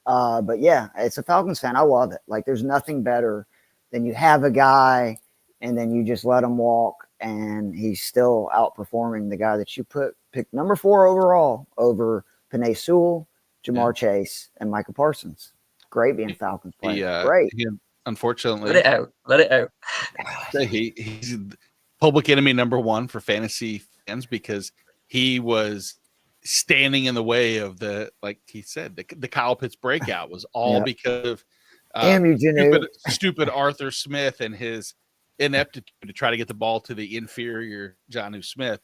But yeah, it's a Falcons fan. I love it. Like, there's nothing better than you have a guy and then you just let him walk and he's still outperforming the guy that you picked number 4 overall over Penei Sewell, Jamar Chase, and Micah Parsons. Great being Falcons player. Great. Unfortunately, let it out. He's public enemy number 1 for fantasy fans because he was standing in the way of like he said, the Kyle Pitts breakout was all because of damn you, stupid Arthur Smith and his ineptitude to try to get the ball to the inferior Jonnu Smith.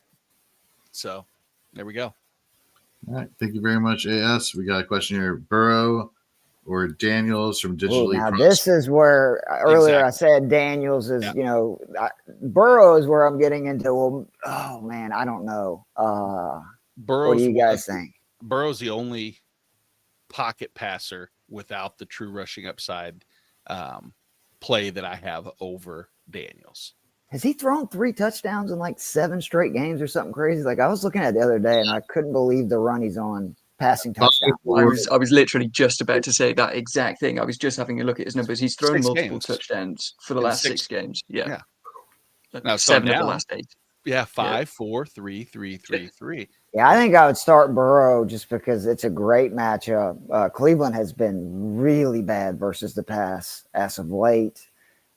So there we go. All right. Thank you very much, AS. We got a question here. Burrow or Daniels from Digitally. Now, this is where earlier I said Daniels is, Burrow is where I'm getting into. Well, oh, man, I don't know. What do you guys think? Burrow's the only pocket passer without the true rushing upside play that I have over Daniels. Has he thrown 3 touchdowns in 7 straight games or something crazy? Like, I was looking at it the other day and I couldn't believe the run he's on passing touchdown. I was literally just about to say that exact thing. I was just having a look at his numbers. He's thrown multiple touchdowns for the last 6 games. Yeah. Now 7 of the last 8. Yeah, 5, 4, 3, 3, 3, 3. Yeah, I think I would start Burrow just because it's a great matchup. Cleveland has been really bad versus the pass as of late.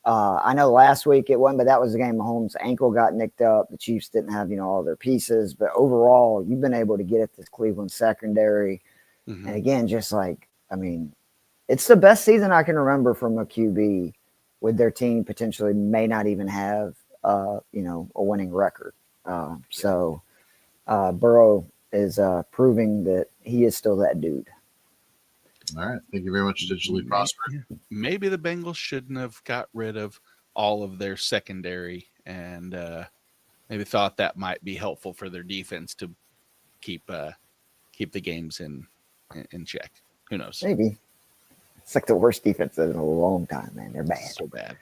I know last week it wasn't, but that was the game Mahomes' ankle got nicked up. The Chiefs didn't have, all their pieces. But overall, you've been able to get at this Cleveland secondary. Mm-hmm. And again, it's the best season I can remember from a QB with their team potentially may not even have, a winning record. So Burrow is proving that he is still that dude. All right. Thank you very much, Digitally Prosper. Maybe the Bengals shouldn't have got rid of all of their secondary and maybe thought that might be helpful for their defense to keep the games in check. Who knows? Maybe. It's like the worst defense in a long time, man. They're bad. So bad.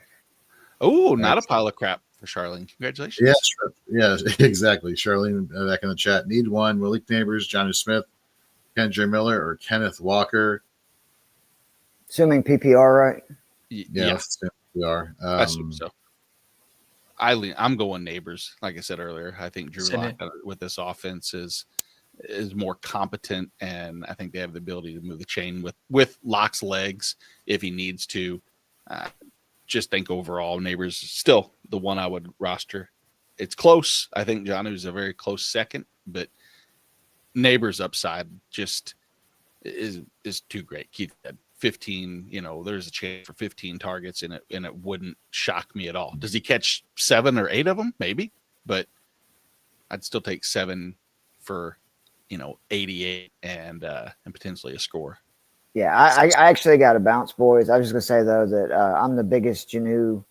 Oh, not a pile of crap for Charlene. Congratulations. Yeah, sure. Yeah, exactly. Charlene back in the chat. Need one. Malik Neighbors, Johnny Smith, Kendra Miller, or Kenneth Walker. Assuming PPR, right? Yeah. We are. I assume so. I'm going Neighbors. Like I said earlier, I think Drew Lock with this offense is more competent, and I think they have the ability to move the chain with Lock's legs if he needs to. Just think overall, Neighbors still the one I would roster. It's close. I think Johnny's a very close second, but Neighbors' upside just is too great. Keith said 15. There's a chance for 15 targets, and it wouldn't shock me at all. Does he catch 7 or 8 of them? Maybe, but I'd still take 7 for 88 and potentially a score. Yeah, I actually got a bounce, boys. I was just gonna say though that I'm the biggest Janu,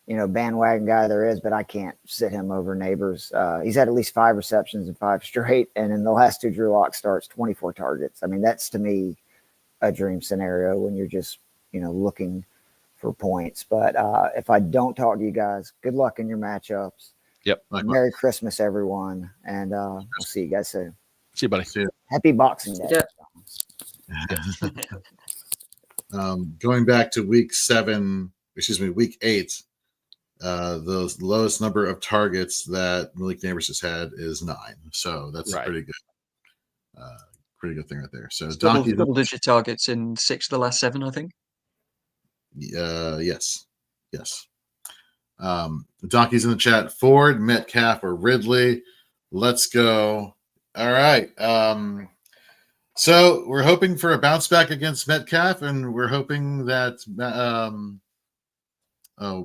bandwagon guy there is, but I can't sit him over Neighbors. He's had at least 5 receptions in 5 straight, and in the last 2 Drew Lock starts, 24 targets. I mean, that's to me a dream scenario when you're just looking for points. But if I don't talk to you guys, good luck in your matchups. Yep. Merry Christmas, everyone, and we'll see you guys soon. See you, buddy. See you. Happy Boxing Day. Yeah. Going back to week 8, the lowest number of targets that Malik Neighbors has had is 9. So that's pretty good. Pretty good thing right there. So double-digit targets in 6 of the last 7, I think. Yes. The Donkey's in the chat. Ford, Metcalf, or Ridley. Let's go. All right. So we're hoping for a bounce back against Metcalf, and we're hoping that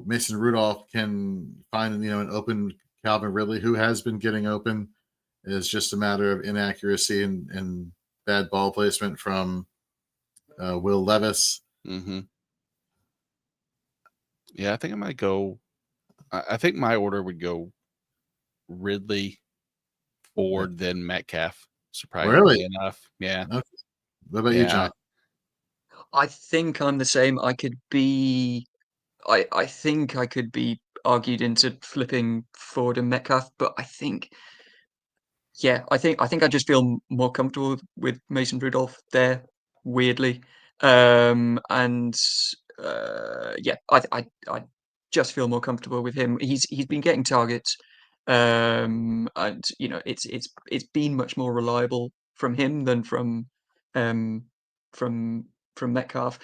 Mason Rudolph can find an open Calvin Ridley, who has been getting open. It's just a matter of inaccuracy and bad ball placement from Will Levis. Mm-hmm. Yeah, I think I might go. I think my order would go Ridley, Ford, then Metcalf. Surprisingly enough, yeah. Okay. What about you, John? I think I'm the same. I think I could be argued into flipping Ford and Metcalf, but I think I just feel more comfortable with Mason Rudolph there, weirdly. I just feel more comfortable with him. He's been getting targets, and it's been much more reliable from him than from Metcalf.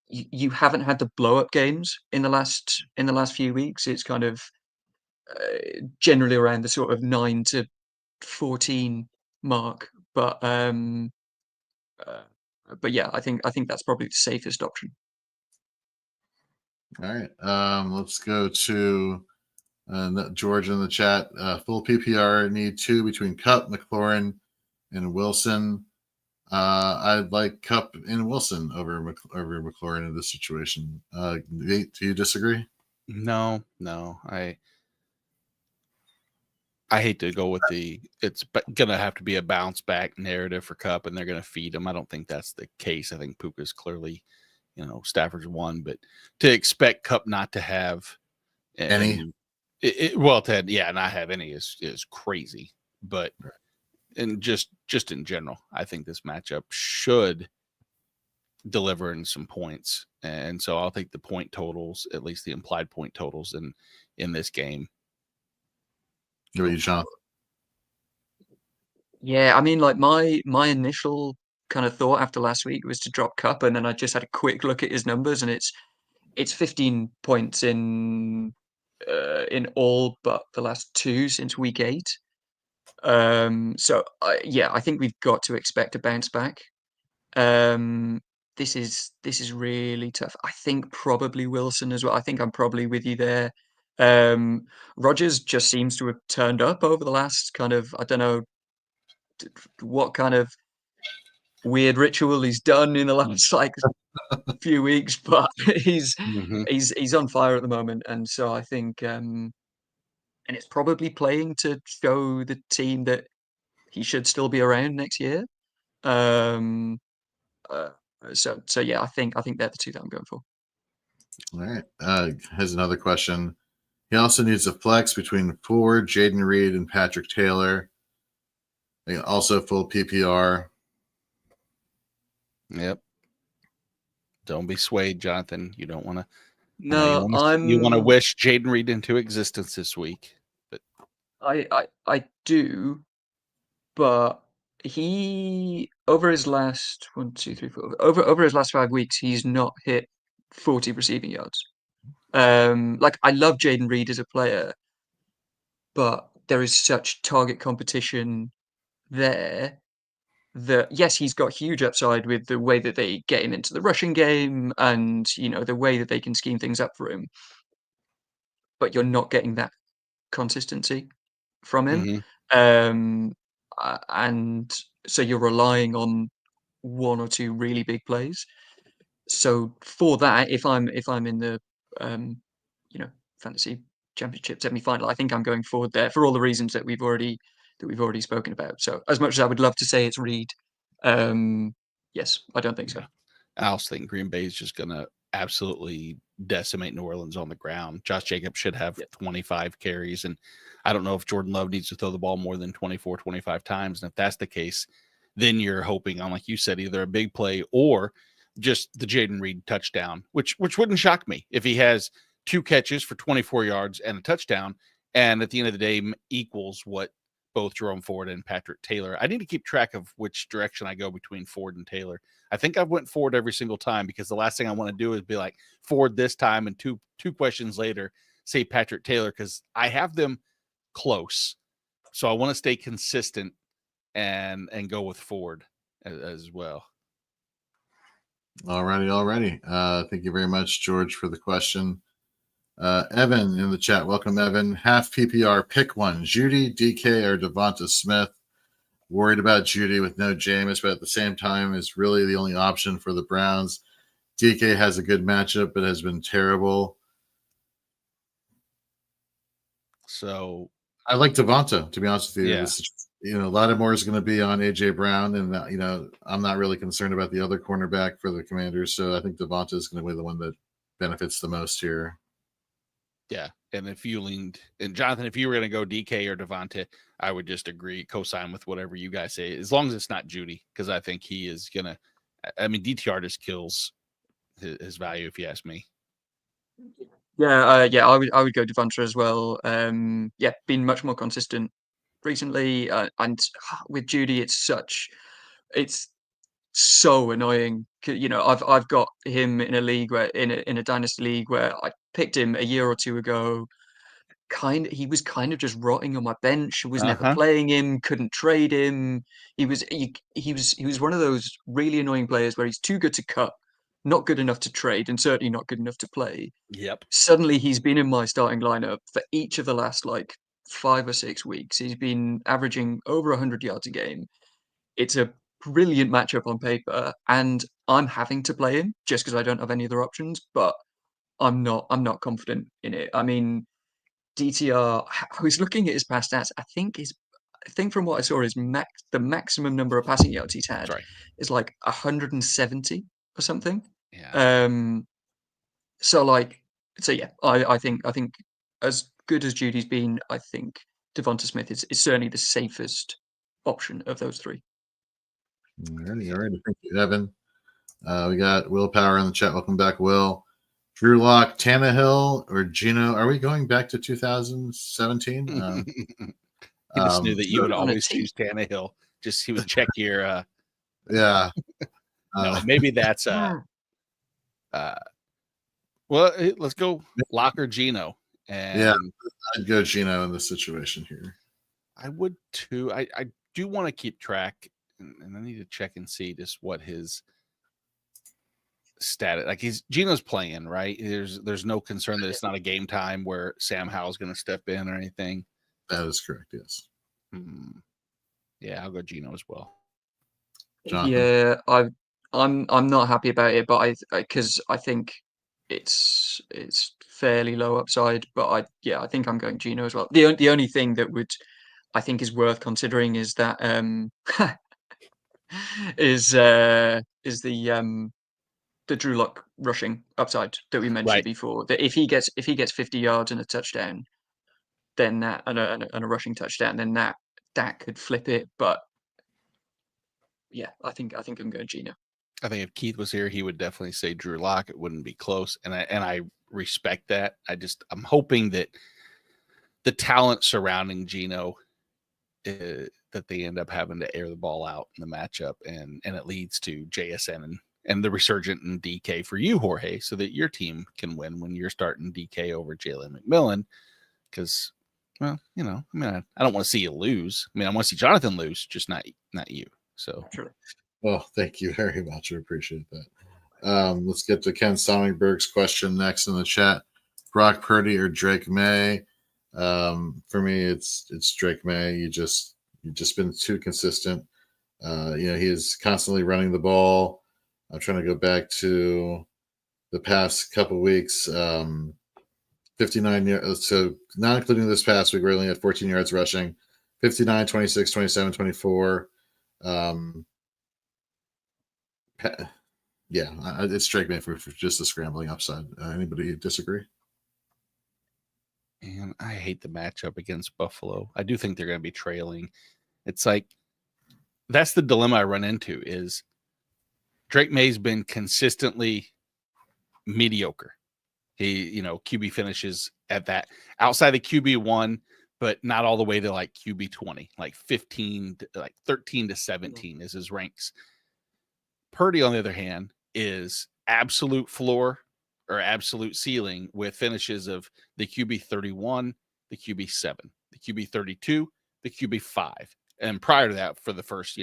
You haven't had the blow up games in the last few weeks. It's kind of generally around the sort of 9 to 14 mark, but yeah, I think that's probably the safest option. All right, let's go to George in the chat. Full PPR need 2 between Cup, McLaurin, and Wilson. I'd like Cup and Wilson over McLaurin in this situation. Nate, do you disagree? No. I hate to go with it's gonna have to be a bounce back narrative for Cup, and they're gonna feed him. I don't think that's the case. I think Puka's clearly, Stafford's one, but to expect Cup not to have any, not have any is crazy. But and just in general, I think this matchup should deliver in some points, and so I'll take the point totals, at least the implied point totals in this game. What about you, Sean? Yeah, I mean, like my initial kind of thought after last week was to drop Cup, and then I just had a quick look at his numbers, and it's 15 points in all but the last 2 since week 8. So I think we've got to expect a bounce back. This is really tough. I think probably Wilson as well. I think I'm probably with you there. Rodgers just seems to have turned up over the last kind of, I don't know, what kind of weird ritual he's done in the last like few weeks, but he's on fire at the moment, and so I think and it's probably playing to show the team that he should still be around next year. Um, so yeah, I think they're the two that I'm going for. All right. Here's another question. He also needs a flex between Ford, Jaden Reed, and Patrick Taylor. Also full PPR. Yep. Don't be swayed, Jonathan. You don't want to. No, you want to wish Jaden Reed into existence this week, but I do, but he over his last 1, 2, 3, 4 over his last 5 weeks, he's not hit 40 receiving yards. Like I love Jaden Reed as a player, but there is such target competition there that yes, he's got huge upside with the way that they get him into the rushing game and the way that they can scheme things up for him. But you're not getting that consistency from him. And so you're relying on 1 or 2 really big plays. So for that, if I'm in the fantasy championship semi-final, I think I'm going forward there for all the reasons that we've already spoken about. So as much as I would love to say it's Reed, yes, I don't think so. I also think Green Bay is just going to absolutely decimate New Orleans on the ground. Josh Jacobs should have 25 carries, and I don't know if Jordan Love needs to throw the ball more than 24, 25 times. And if that's the case, then you're hoping on, like you said, either a big play or just the Jaden Reed touchdown, which wouldn't shock me if he has 2 catches for 24 yards and a touchdown, and at the end of the day equals what both Jerome Ford and Patrick Taylor. I need to keep track of which direction I go between Ford and Taylor. I think I've went Ford every single time because the last thing I want to do is be like Ford this time and two questions later say Patrick Taylor, because I have them close. So I want to stay consistent and go with Ford as well. Alrighty. Thank you very much, George, for the question. Evan in the chat. Welcome, Evan. Half PPR, pick one. Judy, DK, or Devonta Smith. Worried about Judy with no Jameis, but at the same time is really the only option for the Browns. DK has a good matchup, but has been terrible. So I like Devonta, to be honest with you. Yeah. Lattimore is going to be on AJ Brown, and I'm not really concerned about the other cornerback for the Commanders. So I think Devonta is going to be the one that benefits the most here. Yeah, and if you leaned, and Jonathan, if you were going to go DK or Devonta, I would just agree, co-sign with whatever you guys say, as long as it's not Judy, because I think he is going to. I mean, DTR just kills his value, if you ask me. Yeah, I would go Devonta as well. Been much more consistent recently, and with Judy, it's so annoying. I've got him in a league where in a dynasty league where I picked him a year or 2 ago. He was kind of just rotting on my bench. Was never playing him. Couldn't trade him. He was one of those really annoying players where he's too good to cut, not good enough to trade, and certainly not good enough to play. Yep. Suddenly he's been in my starting lineup for each of the last 5 or 6 weeks. He's been averaging over 100 yards a game. It's a brilliant matchup on paper, and I'm having to play him just because I don't have any other options. But I'm not confident in it. I mean, DTR. I was looking at his past stats. I think from what I saw, the maximum number of passing yards he's had is like 170 or something. Yeah. I think as good as Judy's been, I think Devonta Smith is certainly the safest option of those 3. All right. Thank you, Evan. We got Willpower in the chat. Welcome back, Will. Drew Lock, Tannehill, or Gino. Are we going back to 2017? He just knew that you would always choose Tannehill. Just he would check your. Yeah. No, maybe that's well, let's go Lock or Gino. And yeah, I'd go Gino in this situation here. I would too. I do want to keep track, and I need to check and see just what his status. Like Gino's playing, right? There's no concern that it's not a game time where Sam Howell's going to step in or anything. That is correct. Yes. Yeah, I'll go Geno as well. Jonathan? Yeah, I'm not happy about it, but because I think it's fairly low upside, but I think I'm going Geno as well. The only thing that I think is worth considering is that is the Drew Lock rushing upside that we mentioned Right. before. That if he gets 50 yards and a touchdown, then that and a rushing touchdown, then that could flip it. But yeah, I think I'm going Geno. I think if Keith was here, he would definitely say Drew Lock. It wouldn't be close, and I respect that. I'm hoping that the talent surrounding Geno, that they end up having to air the ball out in the matchup, and it leads to JSN and the resurgent in DK for you, Jorge, so that your team can win when you're starting DK over Jalen McMillan. Because, well, I don't want to see you lose. I want to see Jonathan lose, just not you. So, Sure. Well, thank you very much. I appreciate that. Let's get to Ken Sonnenberg's question next in the chat. Brock Purdy or Drake May? For me, it's Drake May. You've just been too consistent. He is constantly running the ball. I'm trying to go back to the past couple weeks. 59 yards. So not including this past week, we only had 14 yards rushing. 59, 26, 27, 24. It's Drake May for just the scrambling upside. Anybody disagree? And I hate the matchup against Buffalo. I do think they're going to be trailing. It's like, that's the dilemma I run into is Drake May's been consistently mediocre. He, QB finishes at that outside of QB1, but not all the way to like QB20, like 15, like 13 to 17 is his ranks. Purdy, on the other hand, is absolute floor or absolute ceiling with finishes of the QB 31, the QB 7, the QB 32, the QB 5. And prior to that, for the first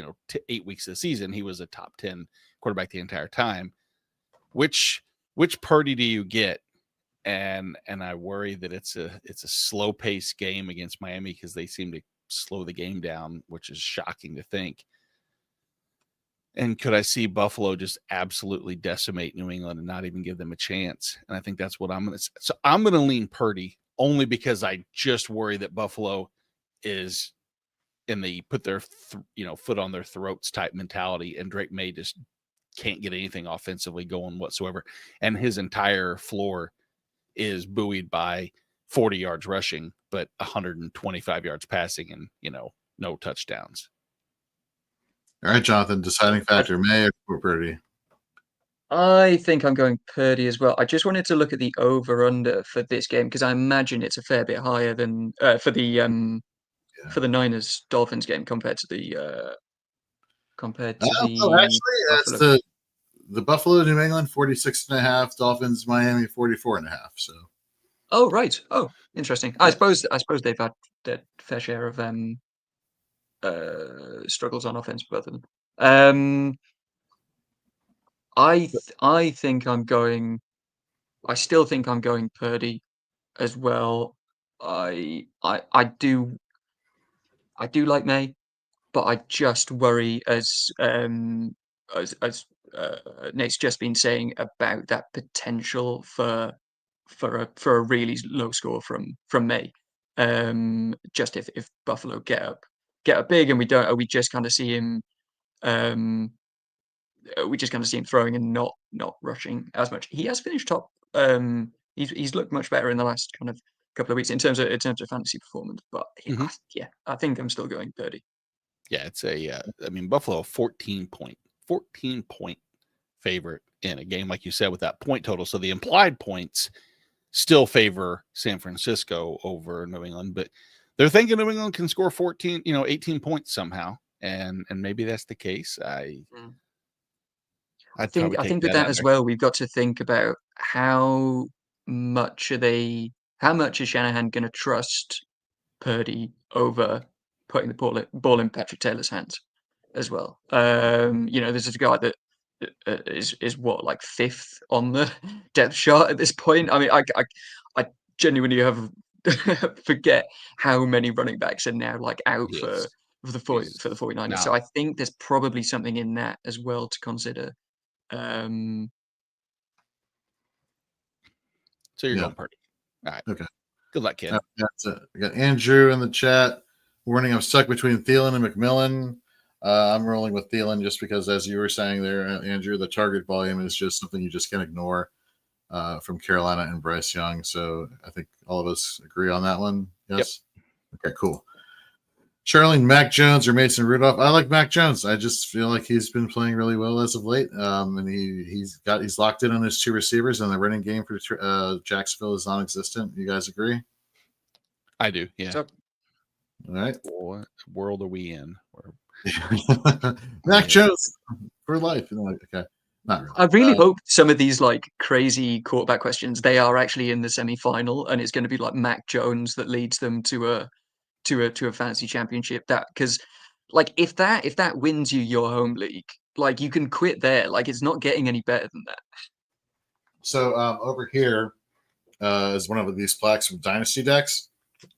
8 weeks of the season, he was a top 10 quarterback the entire time. Which Purdy do you get? And I worry that it's a slow paced game against Miami because they seem to slow the game down, which is shocking to think. And could I see Buffalo just absolutely decimate New England and not even give them a chance? And I think that's what I'm going to. So I'm going to lean Purdy only because I just worry that Buffalo is in the put their foot on their throats type mentality, and Drake May just can't get anything offensively going whatsoever, and his entire floor is buoyed by 40 yards rushing, but 125 yards passing, and no touchdowns. All right, Jonathan, deciding factor, May or Purdy? I think I'm going Purdy as well. I just wanted to look at the over/under for this game because I imagine it's a fair bit higher than for the Niners Dolphins game compared to the Actually, that's Buffalo. the Buffalo New England 46.5, Dolphins Miami 44.5. So. Oh right. Oh, interesting. I suppose they've had their fair share of struggles on offense, both of them. I think I'm going. I still think I'm going Purdy as well. I do like May, but I just worry as Nate's just been saying about that potential for a really low score from May. Just if Buffalo get up big and we just kind of see him throwing and not rushing as much. He has finished top. He's looked much better in the last kind of couple of weeks in terms of fantasy performance. But I think I'm still going Purdy. Yeah, it's Buffalo 14 point favorite in a game, like you said, with that point total. So the implied points still favor San Francisco over New England, but they're thinking New England can score 18 points somehow. And maybe that's the case. I think with that as well, we've got to think about how much is Shanahan going to trust Purdy over putting the ball in Patrick Taylor's hands as well. This is a guy that is what, like 5th on the depth chart at this point. I mean, I genuinely have forget how many running backs are now like out for the 49ers. No. So I think there's probably something in that as well to consider. So you're Yeah. going Purdy. All right. Okay. Good luck, kid. That's it. We got Andrew in the chat. Warning, I'm stuck between Thielen and McMillan. I'm rolling with Thielen just because, as you were saying there, Andrew, the target volume is just something you just can't ignore from Carolina and Bryce Young. So I think all of us agree on that one. Yes? Yep. Okay, cool. Charlene, Mac Jones or Mason Rudolph? I like Mac Jones. I just feel like he's been playing really well as of late. And he's locked in on his 2 receivers, and the running game for Jacksonville is non-existent. You guys agree? I do. Yeah. So, all right. What world are we in? Mac Jones for life. Okay. Not really. I really hope some of these like crazy quarterback questions, they are actually in the semi-final, and it's going to be like Mac Jones that leads them to a fantasy championship. That because like if that wins you your home league, like you can quit there. Like it's not getting any better than that. So over here is one of these plaques from Dynasty decks,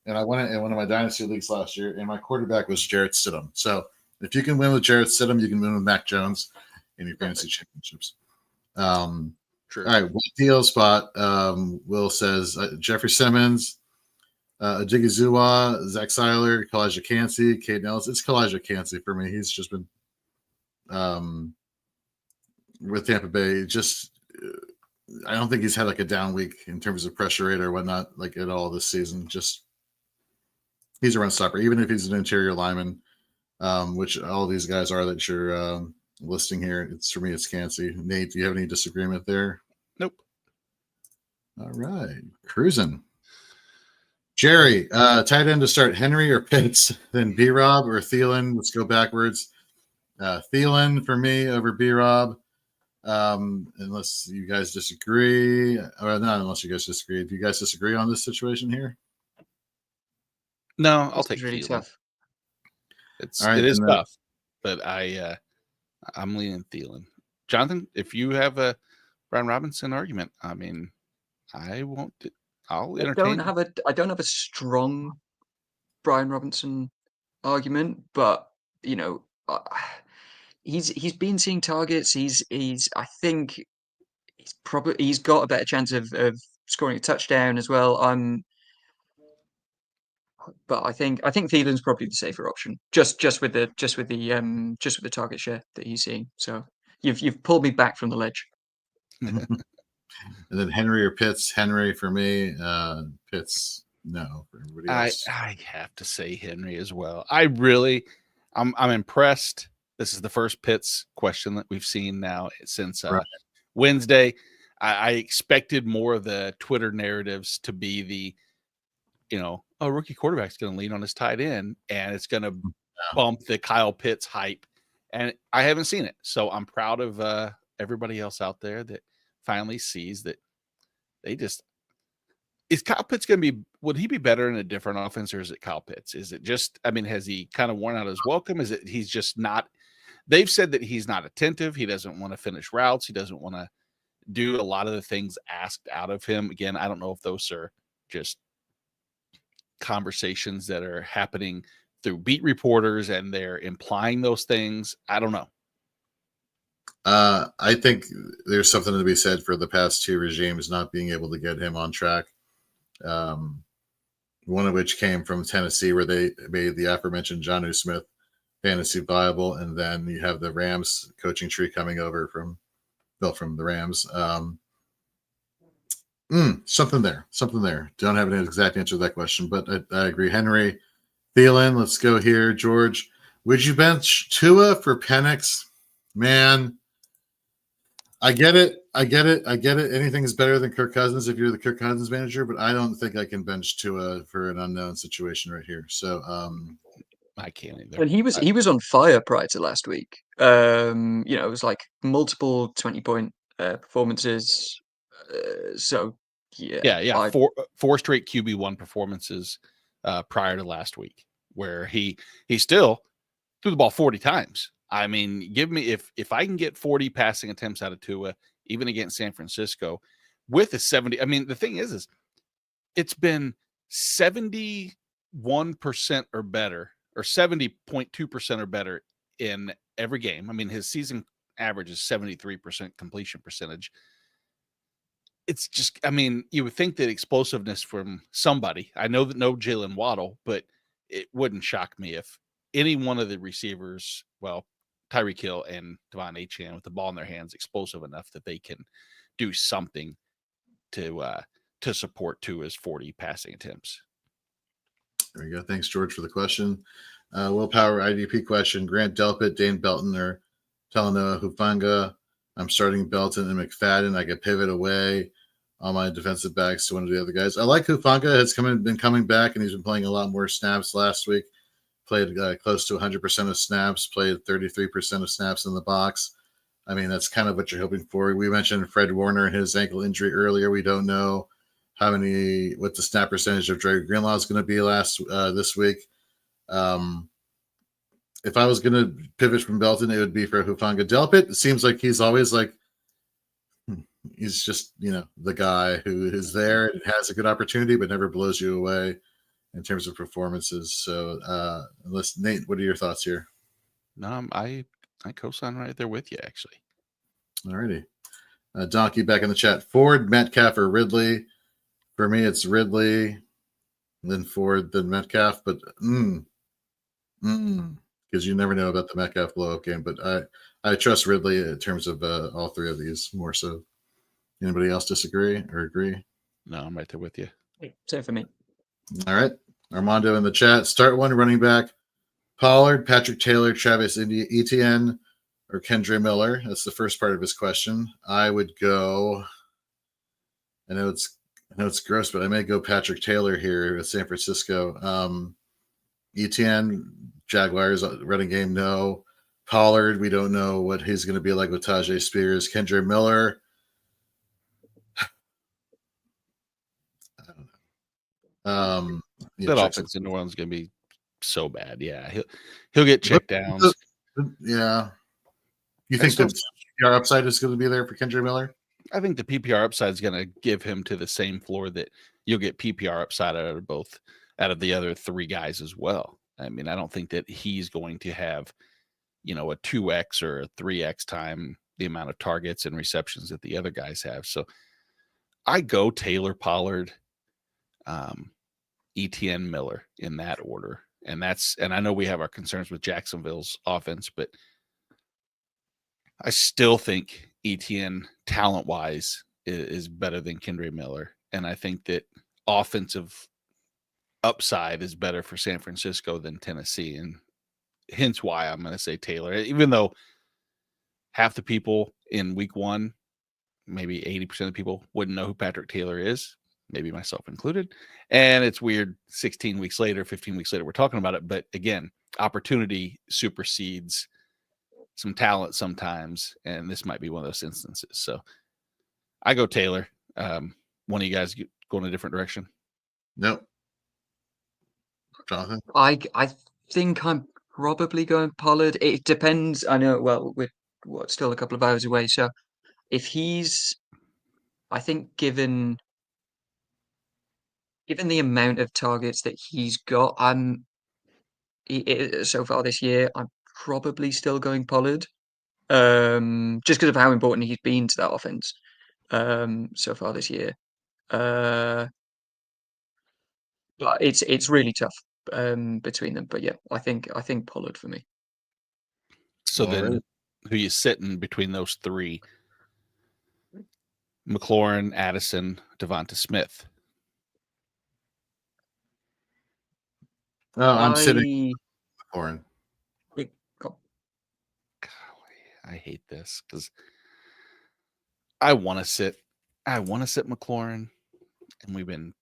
and I won it in one of my Dynasty leagues last year, and my quarterback was Jarrett Stidham. So if you can win with Jarrett Stidham, you can win with Mac Jones in your fantasy championships. True. All right, what deal spot? Will says Jeffrey Simmons, Odigizua, Zach Seiler, Kalijah Cansey, Kate Nellis. It's Kalijah Cansey for me. He's just been with Tampa Bay. Just I don't think he's had like a down week in terms of pressure rate or whatnot, like at all this season. Just he's a run stopper, even if he's an interior lineman, which all these guys are that you're listing here. It's for me, it's Cansey. Nate, do you have any disagreement there? Nope. All right, cruising. Jerry, tight end to start Henry or Pitts, then B-Rob or Thielen. Let's go backwards. Thielen for me over B-Rob. Unless you guys disagree. Or not unless you guys disagree. Do you guys disagree on this situation here? No, I'll take really Thielen. tough. It is tough, but I'm leaning Thielen. Jonathan, if you have a Brian Robinson argument, I mean, I won't. I'll entertain. I don't have a strong Brian Robinson argument, but you know, he's been seeing targets. I think he's got a better chance of scoring a touchdown as well. But I think Thielen's probably the safer option, just with the target share that he's seeing. So you've pulled me back from the ledge. And then Henry or Pitts. Henry for me. Pitts, no for everybody else. I have to say Henry as well. I'm impressed. This is the first Pitts question that we've seen now since Wednesday. I expected more of the Twitter narratives to be a rookie quarterback's going to lean on his tight end, and it's going to bump the Kyle Pitts hype. And I haven't seen it. So I'm proud of everybody else out there that finally sees that is Kyle Pitts going to be, would he be better in a different offense, or is it Kyle Pitts? Is it just, I mean, has he kind of worn out his welcome? Is it he's just not, they've said that he's not attentive. He doesn't want to finish routes. He doesn't want to do a lot of the things asked out of him. Again, I don't know if those are just conversations that are happening through beat reporters and they're implying those things. I don't know. I think there's something to be said for the past 2 regimes not being able to get him on track. One of which came from Tennessee, where they made the aforementioned Jonnu Smith fantasy viable, and then you have the Rams coaching tree coming over from the Rams. Something there. Don't have an exact answer to that question, but I agree. Henry, Thielen, let's go here. George, would you bench Tua for Penix? Man, I get it. Anything is better than Kirk Cousins if you're the Kirk Cousins manager, but I don't think I can bench Tua for an unknown situation right here. So I can't either. And he was on fire prior to last week. It was like multiple 20-point performances. So yeah. Four straight QB1 performances prior to last week, where he still threw the ball 40 times. I mean, give me if I can get 40 passing attempts out of Tua, even against San Francisco, with a 70. I mean, the thing is it's been 71% or better or 70.2% or better in every game. I mean, his season average is 73% completion percentage. It's just, I mean, you would think that explosiveness from somebody, I know that no Jalen Waddle, but it wouldn't shock me if any one of the receivers, well, Tyreek Hill and Devon Achane with the ball in their hands, explosive enough that they can do something to support Tua's 40 passing attempts. There we go. Thanks, George, for the question. Willpower IDP question. Grant Delpit, Dane Belton, or Talanoa Hufanga. I'm starting Belton and McFadden. I could pivot away all my defensive backs to one of the other guys. I like Hufanga. Has been coming back, and he's been playing a lot more snaps last week. Played close to 100% of snaps, played 33% of snaps in the box. I mean, that's kind of what you're hoping for. We mentioned Fred Warner and his ankle injury earlier. We don't know what the snap percentage of Dre Greenlaw is going to be this week. If I was going to pivot from Belton, it would be for Hufanga. Delpit, it seems like he's always he's just, the guy who is there and has a good opportunity, but never blows you away in terms of performances. So, Nate, what are your thoughts here? No, I co-sign right there with you, actually. Alrighty. Donkey back in the chat. Ford, Metcalf, or Ridley. For me, it's Ridley, then Ford, then Metcalf. But because you never know about the Metcalf blow-up game. But I trust Ridley in terms of all three of these more so. Anybody else disagree or agree? No, I'm right there with you. Same for me. All right. Armando in the chat. Start one running back. Pollard, Patrick Taylor, Travis Etienne, or Kendre Miller. That's the first part of his question. I would go. I know it's gross, but I may go Patrick Taylor here at San Francisco. Etienne, Jaguars running game, no. Pollard, we don't know what he's going to be like with Tajay Spears. Kendre Miller. I don't know. That offense in New Orleans is going to be so bad. Yeah, he'll get check downs. Yeah. You think the PPR upside is going to be there for Kendre Miller? I think the PPR upside is going to give him to the same floor that you'll get PPR upside out of the other three guys as well. I mean, I don't think that he's going to have, a 2x or a 3x time the amount of targets and receptions that the other guys have. So I go Taylor, Pollard, Etienne, Miller in that order. And I know we have our concerns with Jacksonville's offense, but I still think Etienne, talent-wise, is better than Kendre Miller. And I think that offensive upside is better for San Francisco than Tennessee. And hence why I'm going to say Taylor, even though half the people in week one, maybe 80% of the people wouldn't know who Patrick Taylor is, maybe myself included. And it's weird 16 weeks later, 15 weeks later, we're talking about it. But again, opportunity supersedes some talent sometimes, and this might be one of those instances. So I go Taylor. One of you guys go in a different direction? Nope. Jonathan? I think I'm probably going Pollard. It depends. I know, well, we're still a couple of hours away. So if he's, I think given the amount of targets that he's got, so far this year, I'm probably still going Pollard. Just because of how important he's been to that offense so far this year. But it's really tough between them. But yeah, I think Pollard for me. So then who you sitting between those three? McLaurin, Addison, Devonta Smith. Oh, I'm sitting McLaurin. I hate this because I want to sit McLaurin, and we've been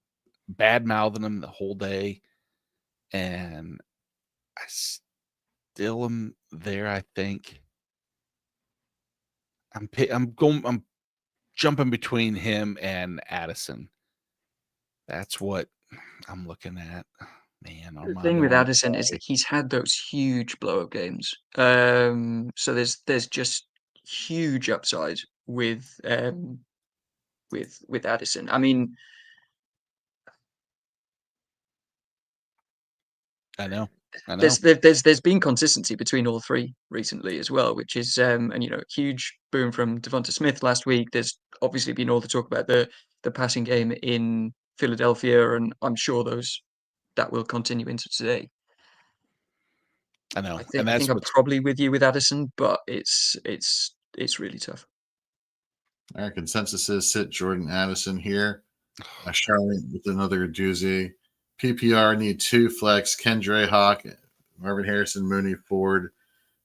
bad mouthing him the whole day, and I still am there. I think I'm jumping between him and Addison. That's what I'm looking at. Man, the thing with Addison is that he's had those huge blow-up games. So there's just huge upside with Addison. I mean, I know I know. there's been consistency between all three recently as well, which is and huge boom from Devonta Smith last week. There's obviously been all the talk about the passing game in Philadelphia, and I'm sure that will continue into today. I know. I And think that's I'm what's probably with you with Addison, but it's really tough. Our consensus is sit Jordan Addison here. Charlotte with another doozy. PPR need 2 flex. Kendra Hawk, Marvin Harrison, Mooney, Ford,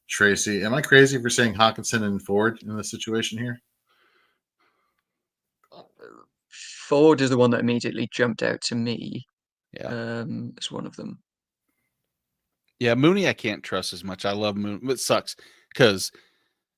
Tracy. Am I crazy for saying Hawkinson and Ford in this situation here? Ford is the one that immediately jumped out to me. Yeah. As one of them. Yeah, Mooney I can't trust as much. I love Mooney. It sucks because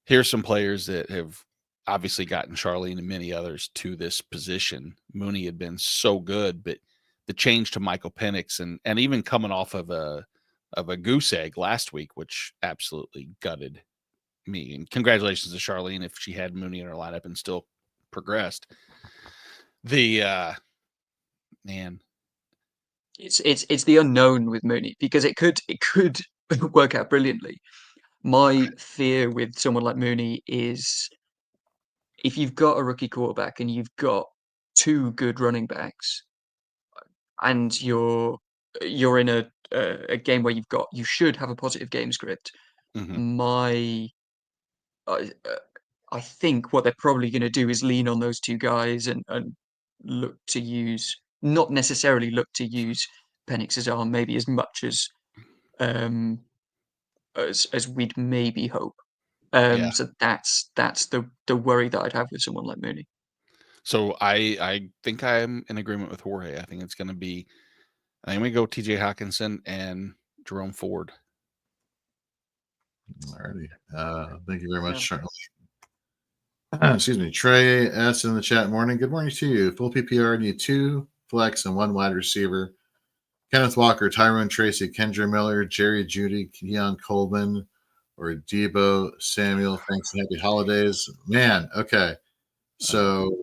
here's some players that have obviously gotten Charlene and many others to this position. Mooney had been so good, but the change to Michael Penix and even coming off of a goose egg last week, which absolutely gutted me. And congratulations to Charlene if she had Mooney in her lineup and still progressed. The man. It's the unknown with Mooney because it could work out brilliantly. My fear with someone like Mooney is if you've got a rookie quarterback and you've got 2 good running backs, and you're in a game where you should have a positive game script. Mm-hmm. I think what they're probably going to do is lean on those 2 guys and look to use, not necessarily look to use Penix's arm maybe as much as we'd maybe hope. Yeah. So that's the worry that I'd have with someone like Mooney. So I think I'm in agreement with Jorge. I think it's going to be, I think we go TJ Hawkinson and Jerome Ford. Alrighty. Thank you very much, Charlie. Excuse me. Trey S in the chat morning. Good morning to you. Full PPR need 2 flex and 1 wide receiver. Kenneth Walker, Tyrone Tracy, Kendra Miller, Jerry Judy, Keon Coleman, or Debo Samuel. Thanks and happy holidays. Man, okay. So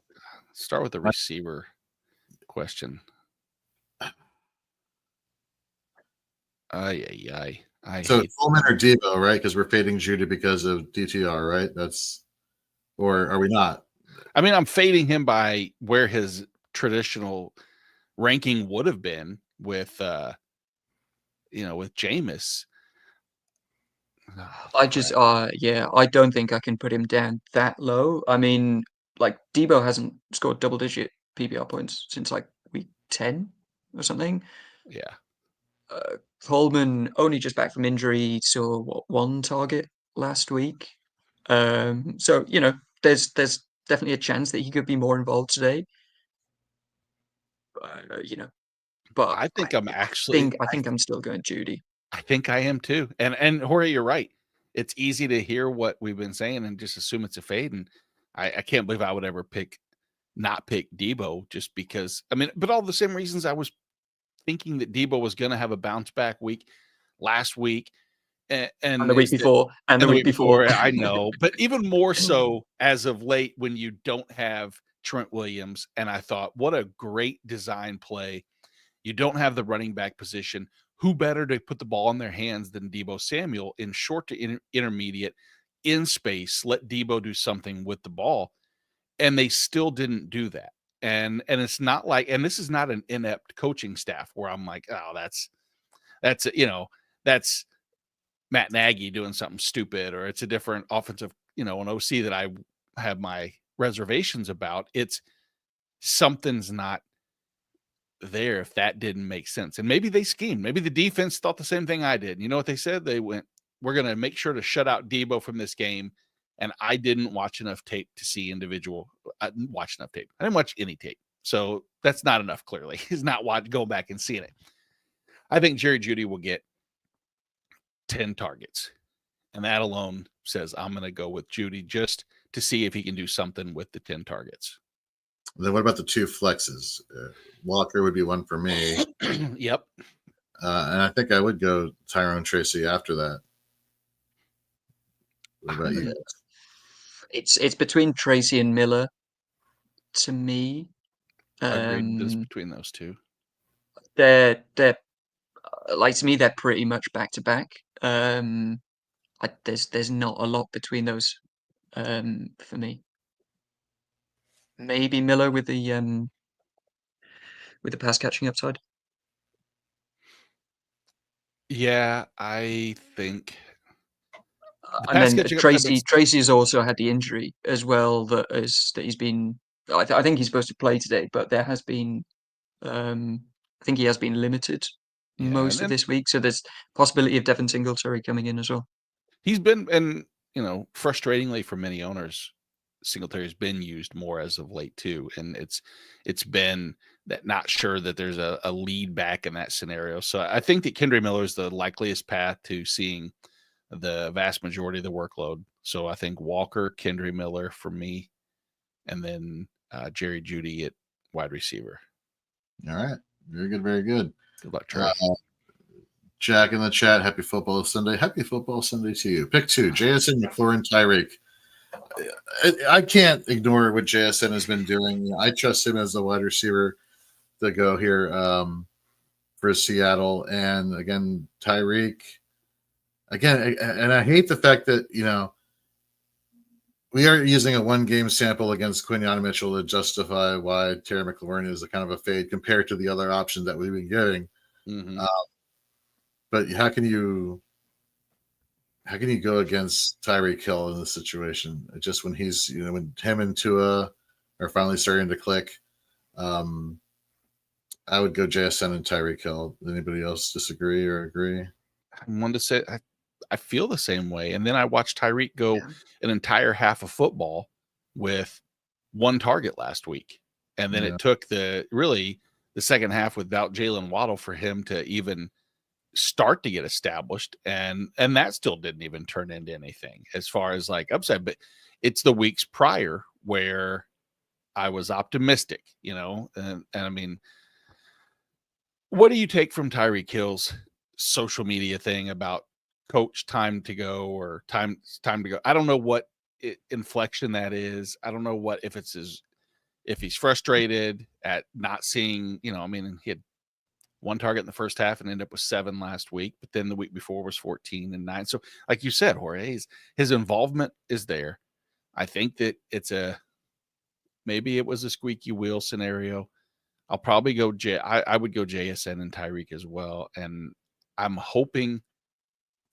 start with the receiver question. Ay. So Coleman or Debo, right? Because we're fading Judy because of DTR, right? Or are we not? I mean, I'm fading him by where his traditional ranking would have been with with Jameis. I just I don't think I can put him down that low. I mean, like Debo hasn't scored double-digit PPR points since like week 10 or something. Yeah. Coleman only just back from injury, saw 1 target last week. So there's definitely a chance that he could be more involved today. But I think I think I'm still going Judy. I think I am too. And Jorge, you're right. It's easy to hear what we've been saying and just assume it's a fade. And I can't believe I would ever not pick Debo just because. I mean, but all the same reasons I was thinking that Debo was going to have a bounce back week last week. And the week before. And the week before. I know. But even more so as of late when you don't have Trent Williams. And I thought, what a great design play. You don't have the running back position. Who better to put the ball in their hands than Debo Samuel in short to intermediate in space? Let Debo do something with the ball. And they still didn't do that. And it's not like, and this is not an inept coaching staff where I'm like, oh, that's Matt Nagy doing something stupid, or it's a different offensive, an OC that I have my reservations about. It's something's not there if that didn't make sense. And maybe they schemed. Maybe the defense thought the same thing I did. You know what they said? They went, we're going to make sure to shut out Debo from this game. And I didn't watch enough tape to see individual. I didn't watch enough tape. I didn't watch any tape. So that's not enough, clearly. He's not going back and seeing it. I think Jerry Judy will get 10 targets. And that alone says I'm going to go with Judy just to see if he can do something with the 10 targets. Then what about the 2 flexes? Walker would be one for me. Yep. And I think I would go Tyrone Tracy after that. What about you? It's between Tracy and Miller to me. Agreed. This between those 2. They're like to me, they're pretty much back to back. There's not a lot between those for me. Maybe Miller with the pass catching upside. Yeah, I think the And pass then catching upside makes Tracy's also had the injury as well that he's been. I think he's supposed to play today, but there has been. I think he has been limited yeah, and most of then this week, so there's possibility of Devin Singletary coming in as well. he's been, and frustratingly for many owners, Singletary's been used more as of late too, and it's been that not sure that there's a lead back in that scenario. So I think that Kendre Miller is the likeliest path to seeing the vast majority of the workload. So I think Walker, Kendre Miller for me, and then Jerry Jeudy at wide receiver. All right. Very good. Very good. Good luck, Trey. Jack in the chat. Happy football Sunday. Happy football Sunday to you. Pick 2, JSN, McLaurin, Tyreek. I can't ignore what JSN has been doing. I trust him as the wide receiver to go here for Seattle. And again, Tyreek. Again, and I hate the fact that, we are using a 1-game sample against Quinyon Mitchell to justify why Terry McLaurin is a kind of a fade compared to the other options that we've been getting. Mm-hmm. But how can you go against Tyreek Hill in this situation? Just when he's, when him and Tua are finally starting to click, I would go JSN and Tyreek Hill. Anybody else disagree or agree? I wanted to say I feel the same way. And then I watched Tyreek go an entire half of football with 1 target last week. And then it took the second half without Jalen Waddle for him to even start to get established. And that still didn't even turn into anything as far as like upside. But it's the weeks prior where I was optimistic, and I mean, what do you take from Tyreek Hill's social media thing about coach time to go or time to go? I don't know what inflection that is. I don't know what if he's frustrated at not seeing, he had 1 target in the first half and ended up with 7 last week, but then the week before was 14 and 9. So like you said, Jorge, his involvement is there. I think that maybe it was a squeaky wheel scenario. I'll probably go I would go JSN and Tyreek as well. And I'm hoping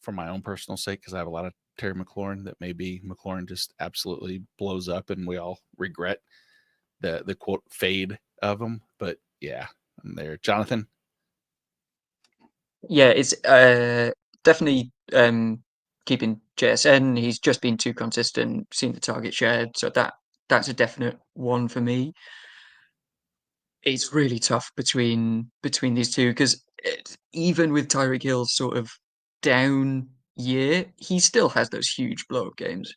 for my own personal sake, because I have a lot of Terry McLaurin, that maybe McLaurin just absolutely blows up and we all regret the quote fade of him. But yeah, I'm there. Jonathan? Yeah, it's definitely keeping JSN. He's just been too consistent, seen the target shared, so that's a definite one for me. It's really tough between these two because even with Tyreek Hill's sort of down year, he still has those huge blow-up games.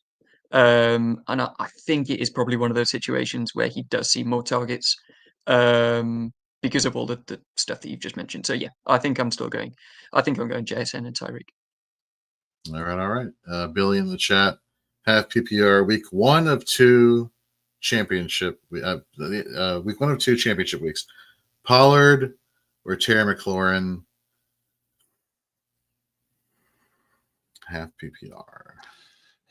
And I think it is probably one of those situations where he does see more targets because of all the stuff that you've just mentioned. So yeah, I think I'm going JSN and Tyreek. All right. Billy in the chat. Half PPR week 1 of 2 championship. Week 1 of 2 championship weeks. Pollard or Terry McLaurin. Half PPR.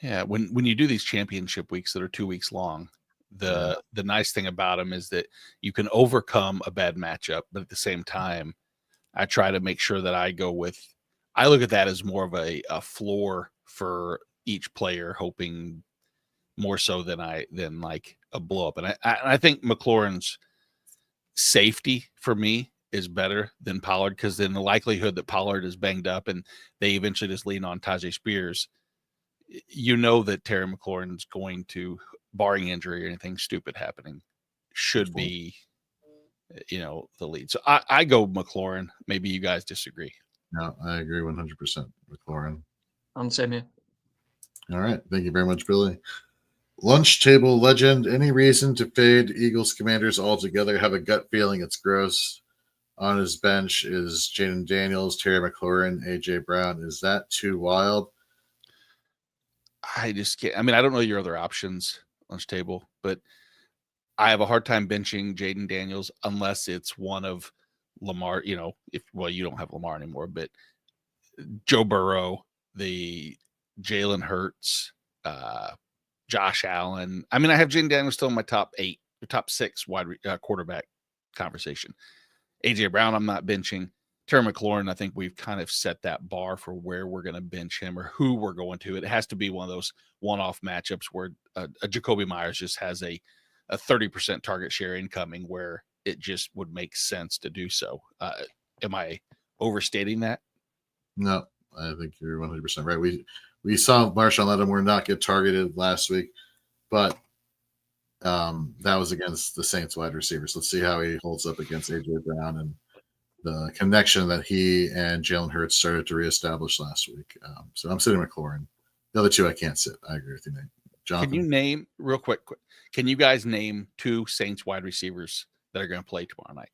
Yeah, when you do these championship weeks that are 2 weeks long, the nice thing about them is that you can overcome a bad matchup, but at the same time, I try to make sure that I look at that as more of a floor for each player, hoping more so than like a blow up. And I think McLaurin's safety for me is better than Pollard, because then the likelihood that Pollard is banged up and they eventually just lean on Tajay Spears, that Terry McLaurin's going to, barring injury or anything stupid happening, should be, the lead. So I go McLaurin. Maybe you guys disagree. No, I agree 100% McLaurin. I'm the same here. All right. Thank you very much, Billy. Lunch table legend. Any reason to fade Eagles Commanders altogether? Have a gut feeling it's gross. On his bench is Jaden Daniels, Terry McLaurin, AJ Brown. Is that too wild? I just can't. I don't know your other options, lunch table, but I have a hard time benching Jaden Daniels unless it's one of Lamar, you don't have Lamar anymore, but Joe Burrow, the Jalen Hurts, Josh Allen. I mean, I have Jaden Daniels still in my top 8, or top 6 quarterback conversation. AJ Brown, I'm not benching. Terry McLaurin, I think we've kind of set that bar for where we're going to bench him or who we're going to. It has to be one of those one-off matchups where a Jacoby Myers just has a 30% target share incoming where it just would make sense to do so. Am I overstating that? No, I think you're 100% right. We saw Marshawn Lattimore not get targeted last week, but that was against the Saints wide receivers. Let's see how he holds up against AJ Brown and the connection that he and Jalen Hurts started to reestablish last week. So I'm sitting McLaurin. The other two I can't sit. I agree with you, Nate. Jonathan? Can you name real quick? Can you guys name 2 Saints wide receivers that are going to play tomorrow night?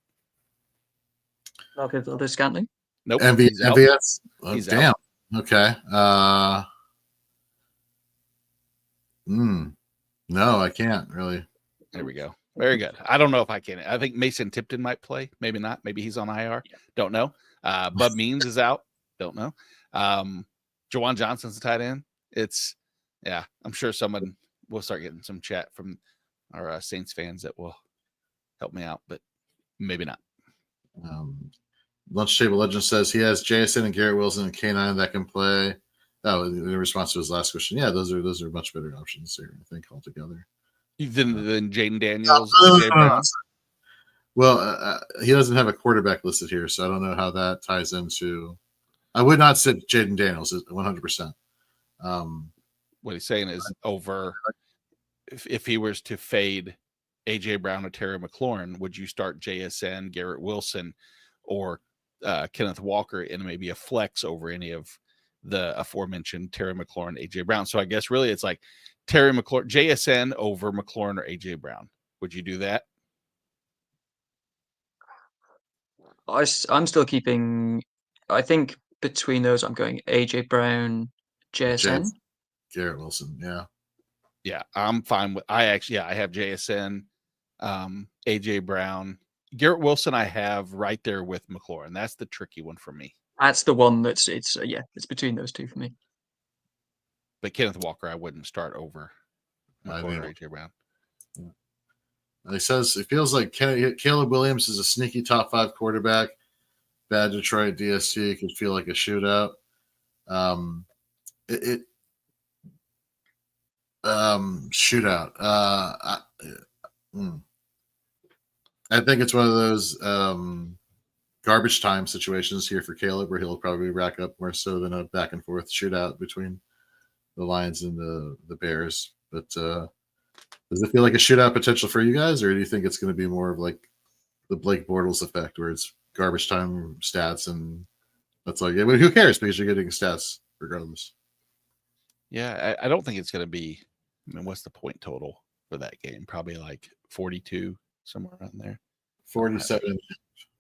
Marco Valdes-Scantling. Nope. MVS. Oh, He's damn. out. Okay. No, I can't really. There we go. Very good. I don't know if I can. I think Mason Tipton might play. Maybe not. Maybe he's on IR. Don't know. Bub Means is out. Don't know. Jawan Johnson's the tight end. I'm sure someone will start getting some chat from our Saints fans that will help me out, but maybe not. Lunch Table Legend says he has JSN and Garrett Wilson and K9 that can play. Oh, in response to his last question, yeah, those are much better options here, I think, altogether. Than Jaden Daniels. Well, he doesn't have a quarterback listed here, so I don't know how that ties into. I would not sit Jaden Daniels 100%. What he's saying is over. If he was to fade AJ Brown or Terry McLaurin, would you start JSN, Garrett Wilson, or Kenneth Walker in maybe a flex over any of the aforementioned Terry McLaurin, AJ Brown? So I guess really it's like Terry McLaurin, JSN over McLaurin or AJ Brown. Would you do that? I'm still keeping. I think between those, I'm going AJ Brown, JSN. Garrett Wilson, yeah. Yeah, I'm fine with. I have JSN, AJ Brown, Garrett Wilson. I have right there with McLaurin. That's the tricky one for me. That's the one it's between those two for me. But Kenneth Walker, I wouldn't start over McLaurin or AJ Brown. He says it feels like Caleb Williams is a sneaky top 5 quarterback. Bad Detroit DST could feel like a shootout. Shootout. I think it's one of those garbage time situations here for Caleb where he'll probably rack up more so than a back and forth shootout between the Lions and the Bears. But does it feel like a shootout potential for you guys, or do you think it's going to be more of like the Blake Bortles effect where it's garbage time stats and that's all you get? But who cares, because you're getting stats regardless. Yeah, I don't think it's going to be. I mean, what's the point total for that game? Probably like 42, somewhere around there. 47.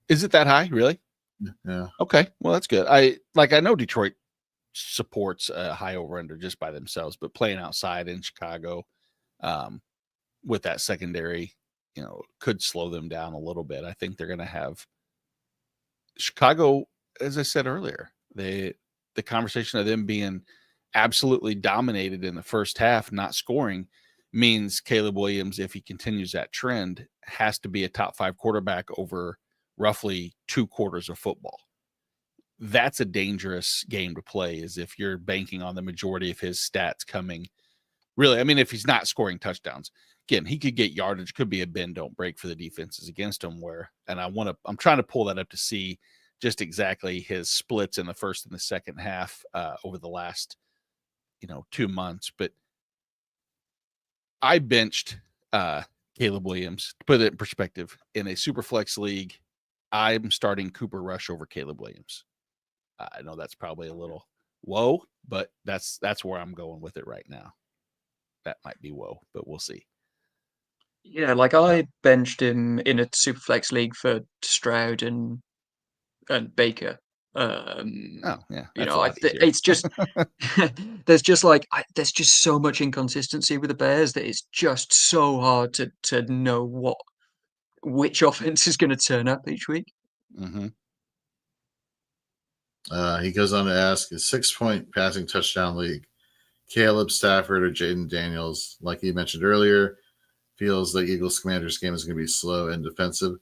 Is it that high? Really? Yeah. Okay. Well, that's good. I know Detroit supports a high over under just by themselves, but playing outside in Chicago with that secondary, could slow them down a little bit. I think they're going to have Chicago, as I said earlier, the conversation of them being absolutely dominated in the first half, not scoring, means Caleb Williams, if he continues that trend, has to be a top 5 quarterback over roughly 2 quarters of football. That's a dangerous game to play, is if you're banking on the majority of his stats coming. Really, I mean, if he's not scoring touchdowns, again, he could get yardage, could be a bend don't break for the defenses against him. I'm trying to pull that up to see just exactly his splits in the first and the second half over the last 2 months. But I benched Caleb Williams. To put it in perspective, in a super flex league, I'm starting Cooper Rush over Caleb Williams. I know that's probably a little whoa, but that's where I'm going with it right now. That might be whoa, but we'll see. Yeah, like I benched him in a super flex league for Stroud and Baker. It's just there's just so much inconsistency with the Bears that it's just so hard to know which offense is going to turn up each week. Mm-hmm. He goes on to ask, is 6-point passing touchdown league Caleb Stafford or Jaden Daniels? Like he mentioned earlier, feels like Eagles Commanders game is going to be slow and defensive.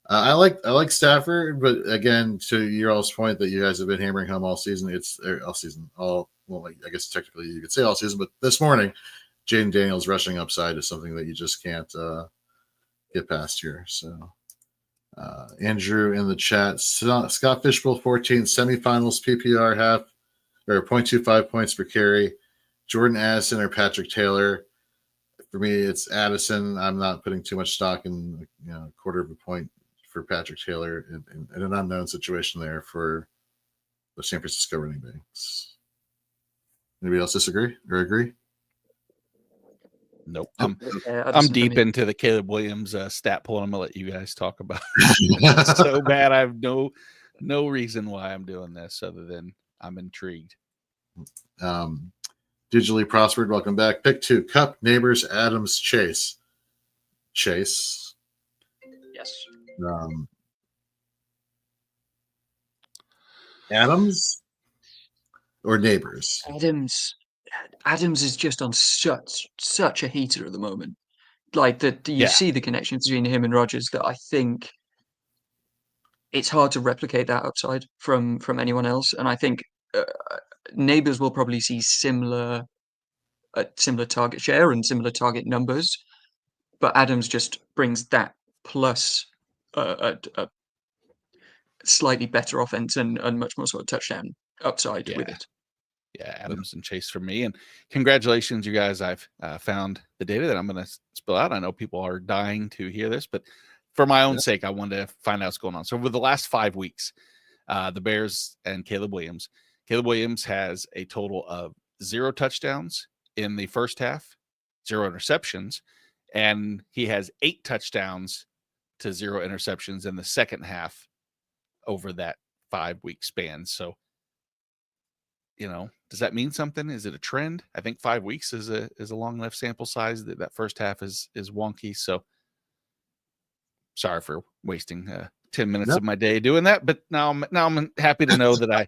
I like Stafford, but again, to your all's point that you guys have been hammering home all season, I guess technically you could say all season, but this morning, Jaden Daniels rushing upside is something that you just can't get past here. So, Andrew in the chat, Scott Fishbowl 14 semifinals PPR half or 0.25 points per carry. Jordan Addison or Patrick Taylor. For me, it's Addison. I'm not putting too much stock in a quarter of a point for Patrick Taylor in an unknown situation there for the San Francisco running backs. Anybody else disagree or agree? Nope. Yeah, I'm Addison for deep me. into the Caleb Williams stat pool. I'm gonna let you guys talk about it. So bad. I have no reason why I'm doing this other than I'm intrigued. Digitally Prospered, welcome back. Pick 2, Cup, Neighbors, Adams, Chase. Chase. Yes. Adams or Neighbors? Adams is just on such a heater at the moment. Like that, you see the connection between him and Rodgers that I think it's hard to replicate that upside from anyone else. And I think Neighbors will probably see similar target share and similar target numbers, but Adams just brings that plus a slightly better offense and much more sort of touchdown upside with it. Yeah, Adams and Chase for me. And congratulations, you guys. I've found the data that I'm going to spill out. I know people are dying to hear this, but for my own sake, I wanted to find out what's going on. So over the last 5 weeks, the Bears and Caleb Williams has a total of 0 touchdowns in the first half, 0 interceptions, and he has 8 touchdowns to 0 interceptions in the second half over that 5-week span. So, does that mean something? Is it a trend? I think 5 weeks is a long enough sample size that first half is wonky. So sorry for wasting 10 minutes of my day doing that, but now I'm happy to know that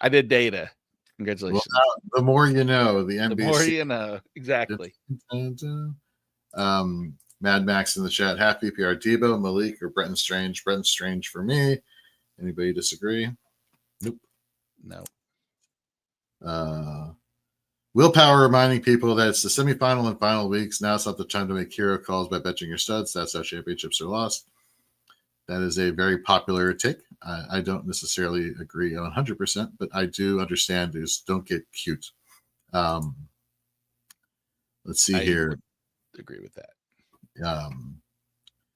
I did data. Congratulations. Well, the more you know, the NBC. The more you know. Exactly. Mad Max in the chat. Half PPR Debo, Malik, or Brenton Strange. Brenton Strange for me. Anybody disagree? Nope. No. Willpower reminding people that it's the semifinal and final weeks. Now it's not the time to make hero calls by betting your studs. That's how championships are lost. That is a very popular take. I don't necessarily agree 100%, but I do understand is don't get cute. Let's see here. Agree with that.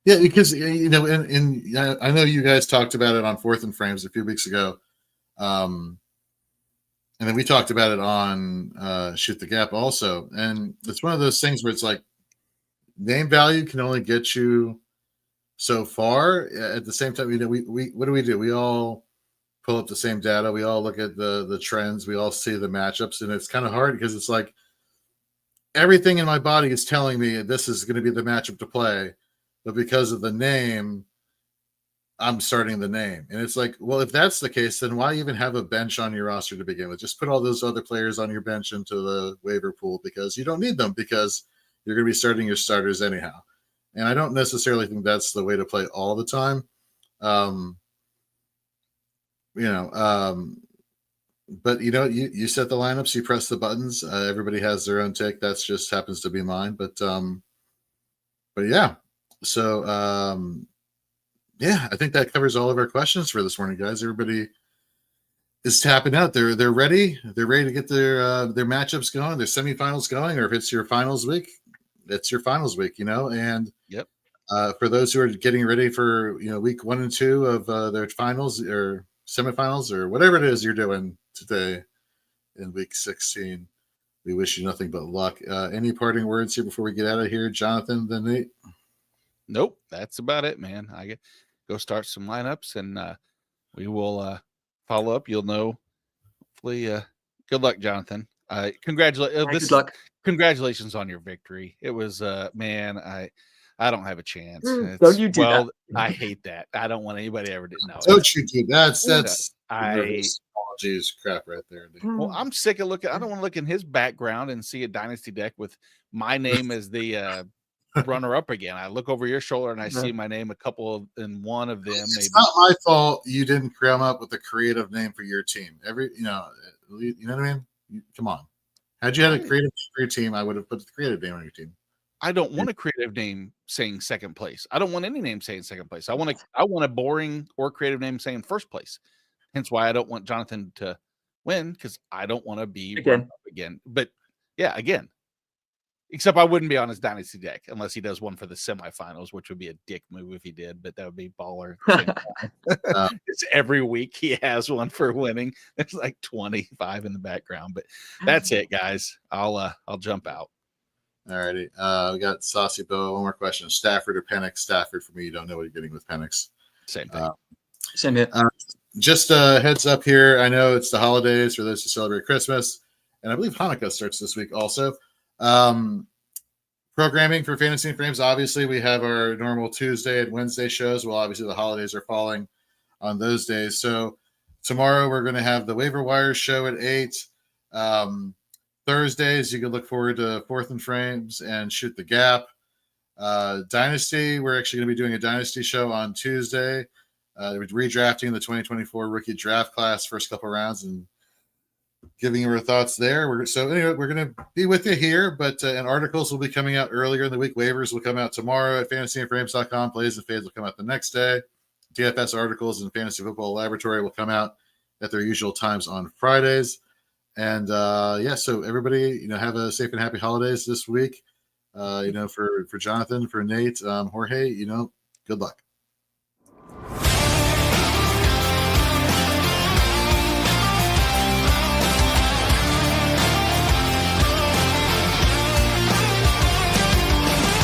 Yeah, because I know you guys talked about it on Fourth and Frames a few weeks ago. And then we talked about it on Shoot the Gap also. And it's one of those things where it's like name value can only get you so far. At the same time, we what do? We all pull up the same data. We all look at the trends. We all see the matchups. And it's kind of hard because it's like everything in my body is telling me this is going to be the matchup to play. But because of the name, I'm starting the name. And it's like, well, if that's the case, then why even have a bench on your roster to begin with? Just put all those other players on your bench into the waiver pool because you don't need them because you're going to be starting your starters anyhow. And I don't necessarily think that's the way to play all the time. But you set the lineups, you press the buttons. Everybody has their own take. That just happens to be mine. But yeah. So, yeah, I think that covers all of our questions for this morning, guys. Everybody is tapping out. They're ready. They're ready to get their matchups going, their semifinals going, or if it's your finals week, it's your finals week, And yep. For those who are getting ready for week 1 and 2 of their finals or semifinals or whatever it is you're doing today in week 16, we wish you nothing but luck. Any parting words here before we get out of here, Jonathan, then Nate? Nope, that's about it, man. I go start some lineups, and we will follow up. You'll know. Hopefully, good luck, Jonathan. Congratulations on your victory. It was, man. I don't have a chance. Don't you do that. I hate that. I don't want anybody ever to know. Don't you do that's I reverse apologies crap right there, dude. well, I'm sick of looking. I don't want to look in his background and see a dynasty deck with my name as the runner up again. I look over your shoulder and I see my name in one of them. It's Maybe not my fault you didn't come up with a creative name for your team. You know what I mean? Come on. Had you had a creative name for your team, I would have put the creative name on your team. I don't want a creative name saying second place. I don't want any name saying second place. I want a boring or creative name saying first place. Hence why I don't want Jonathan to win, because I don't want to be run up again. But yeah, again. Except I wouldn't be on his dynasty deck unless he does one for the semifinals, which would be a dick move if he did, but that would be baller. It's every week he has one for winning. There's like 25 in the background, but that's it, guys. I'll jump out. All righty. We got Saucy Bo. One more question. Stafford or Penix? Stafford for me. You don't know what you're getting with Penix. Same thing. Same here. Just a heads up here. I know it's the holidays for those who celebrate Christmas, and I believe Hanukkah starts this week also. Programming for Fantasy and Frames. Obviously, we have our normal Tuesday and Wednesday shows. Well, obviously, the holidays are falling on those days. So tomorrow we're going to have the Waiver Wire show at 8. Thursdays, you can look forward to Fourth and Frames and Shoot the Gap. Dynasty, we're actually going to be doing a Dynasty show on Tuesday. We're redrafting the 2024 rookie draft class, first couple rounds, and giving you our thoughts there. We're going to be with you here, but and articles will be coming out earlier in the week. Waivers will come out tomorrow at fantasyandframes.com. Plays and fades will come out the next day. DFS articles and Fantasy Football Laboratory will come out at their usual times on Fridays. And so everybody, have a safe and happy holidays this week. For Jonathan, for Nate, Jorge, good luck.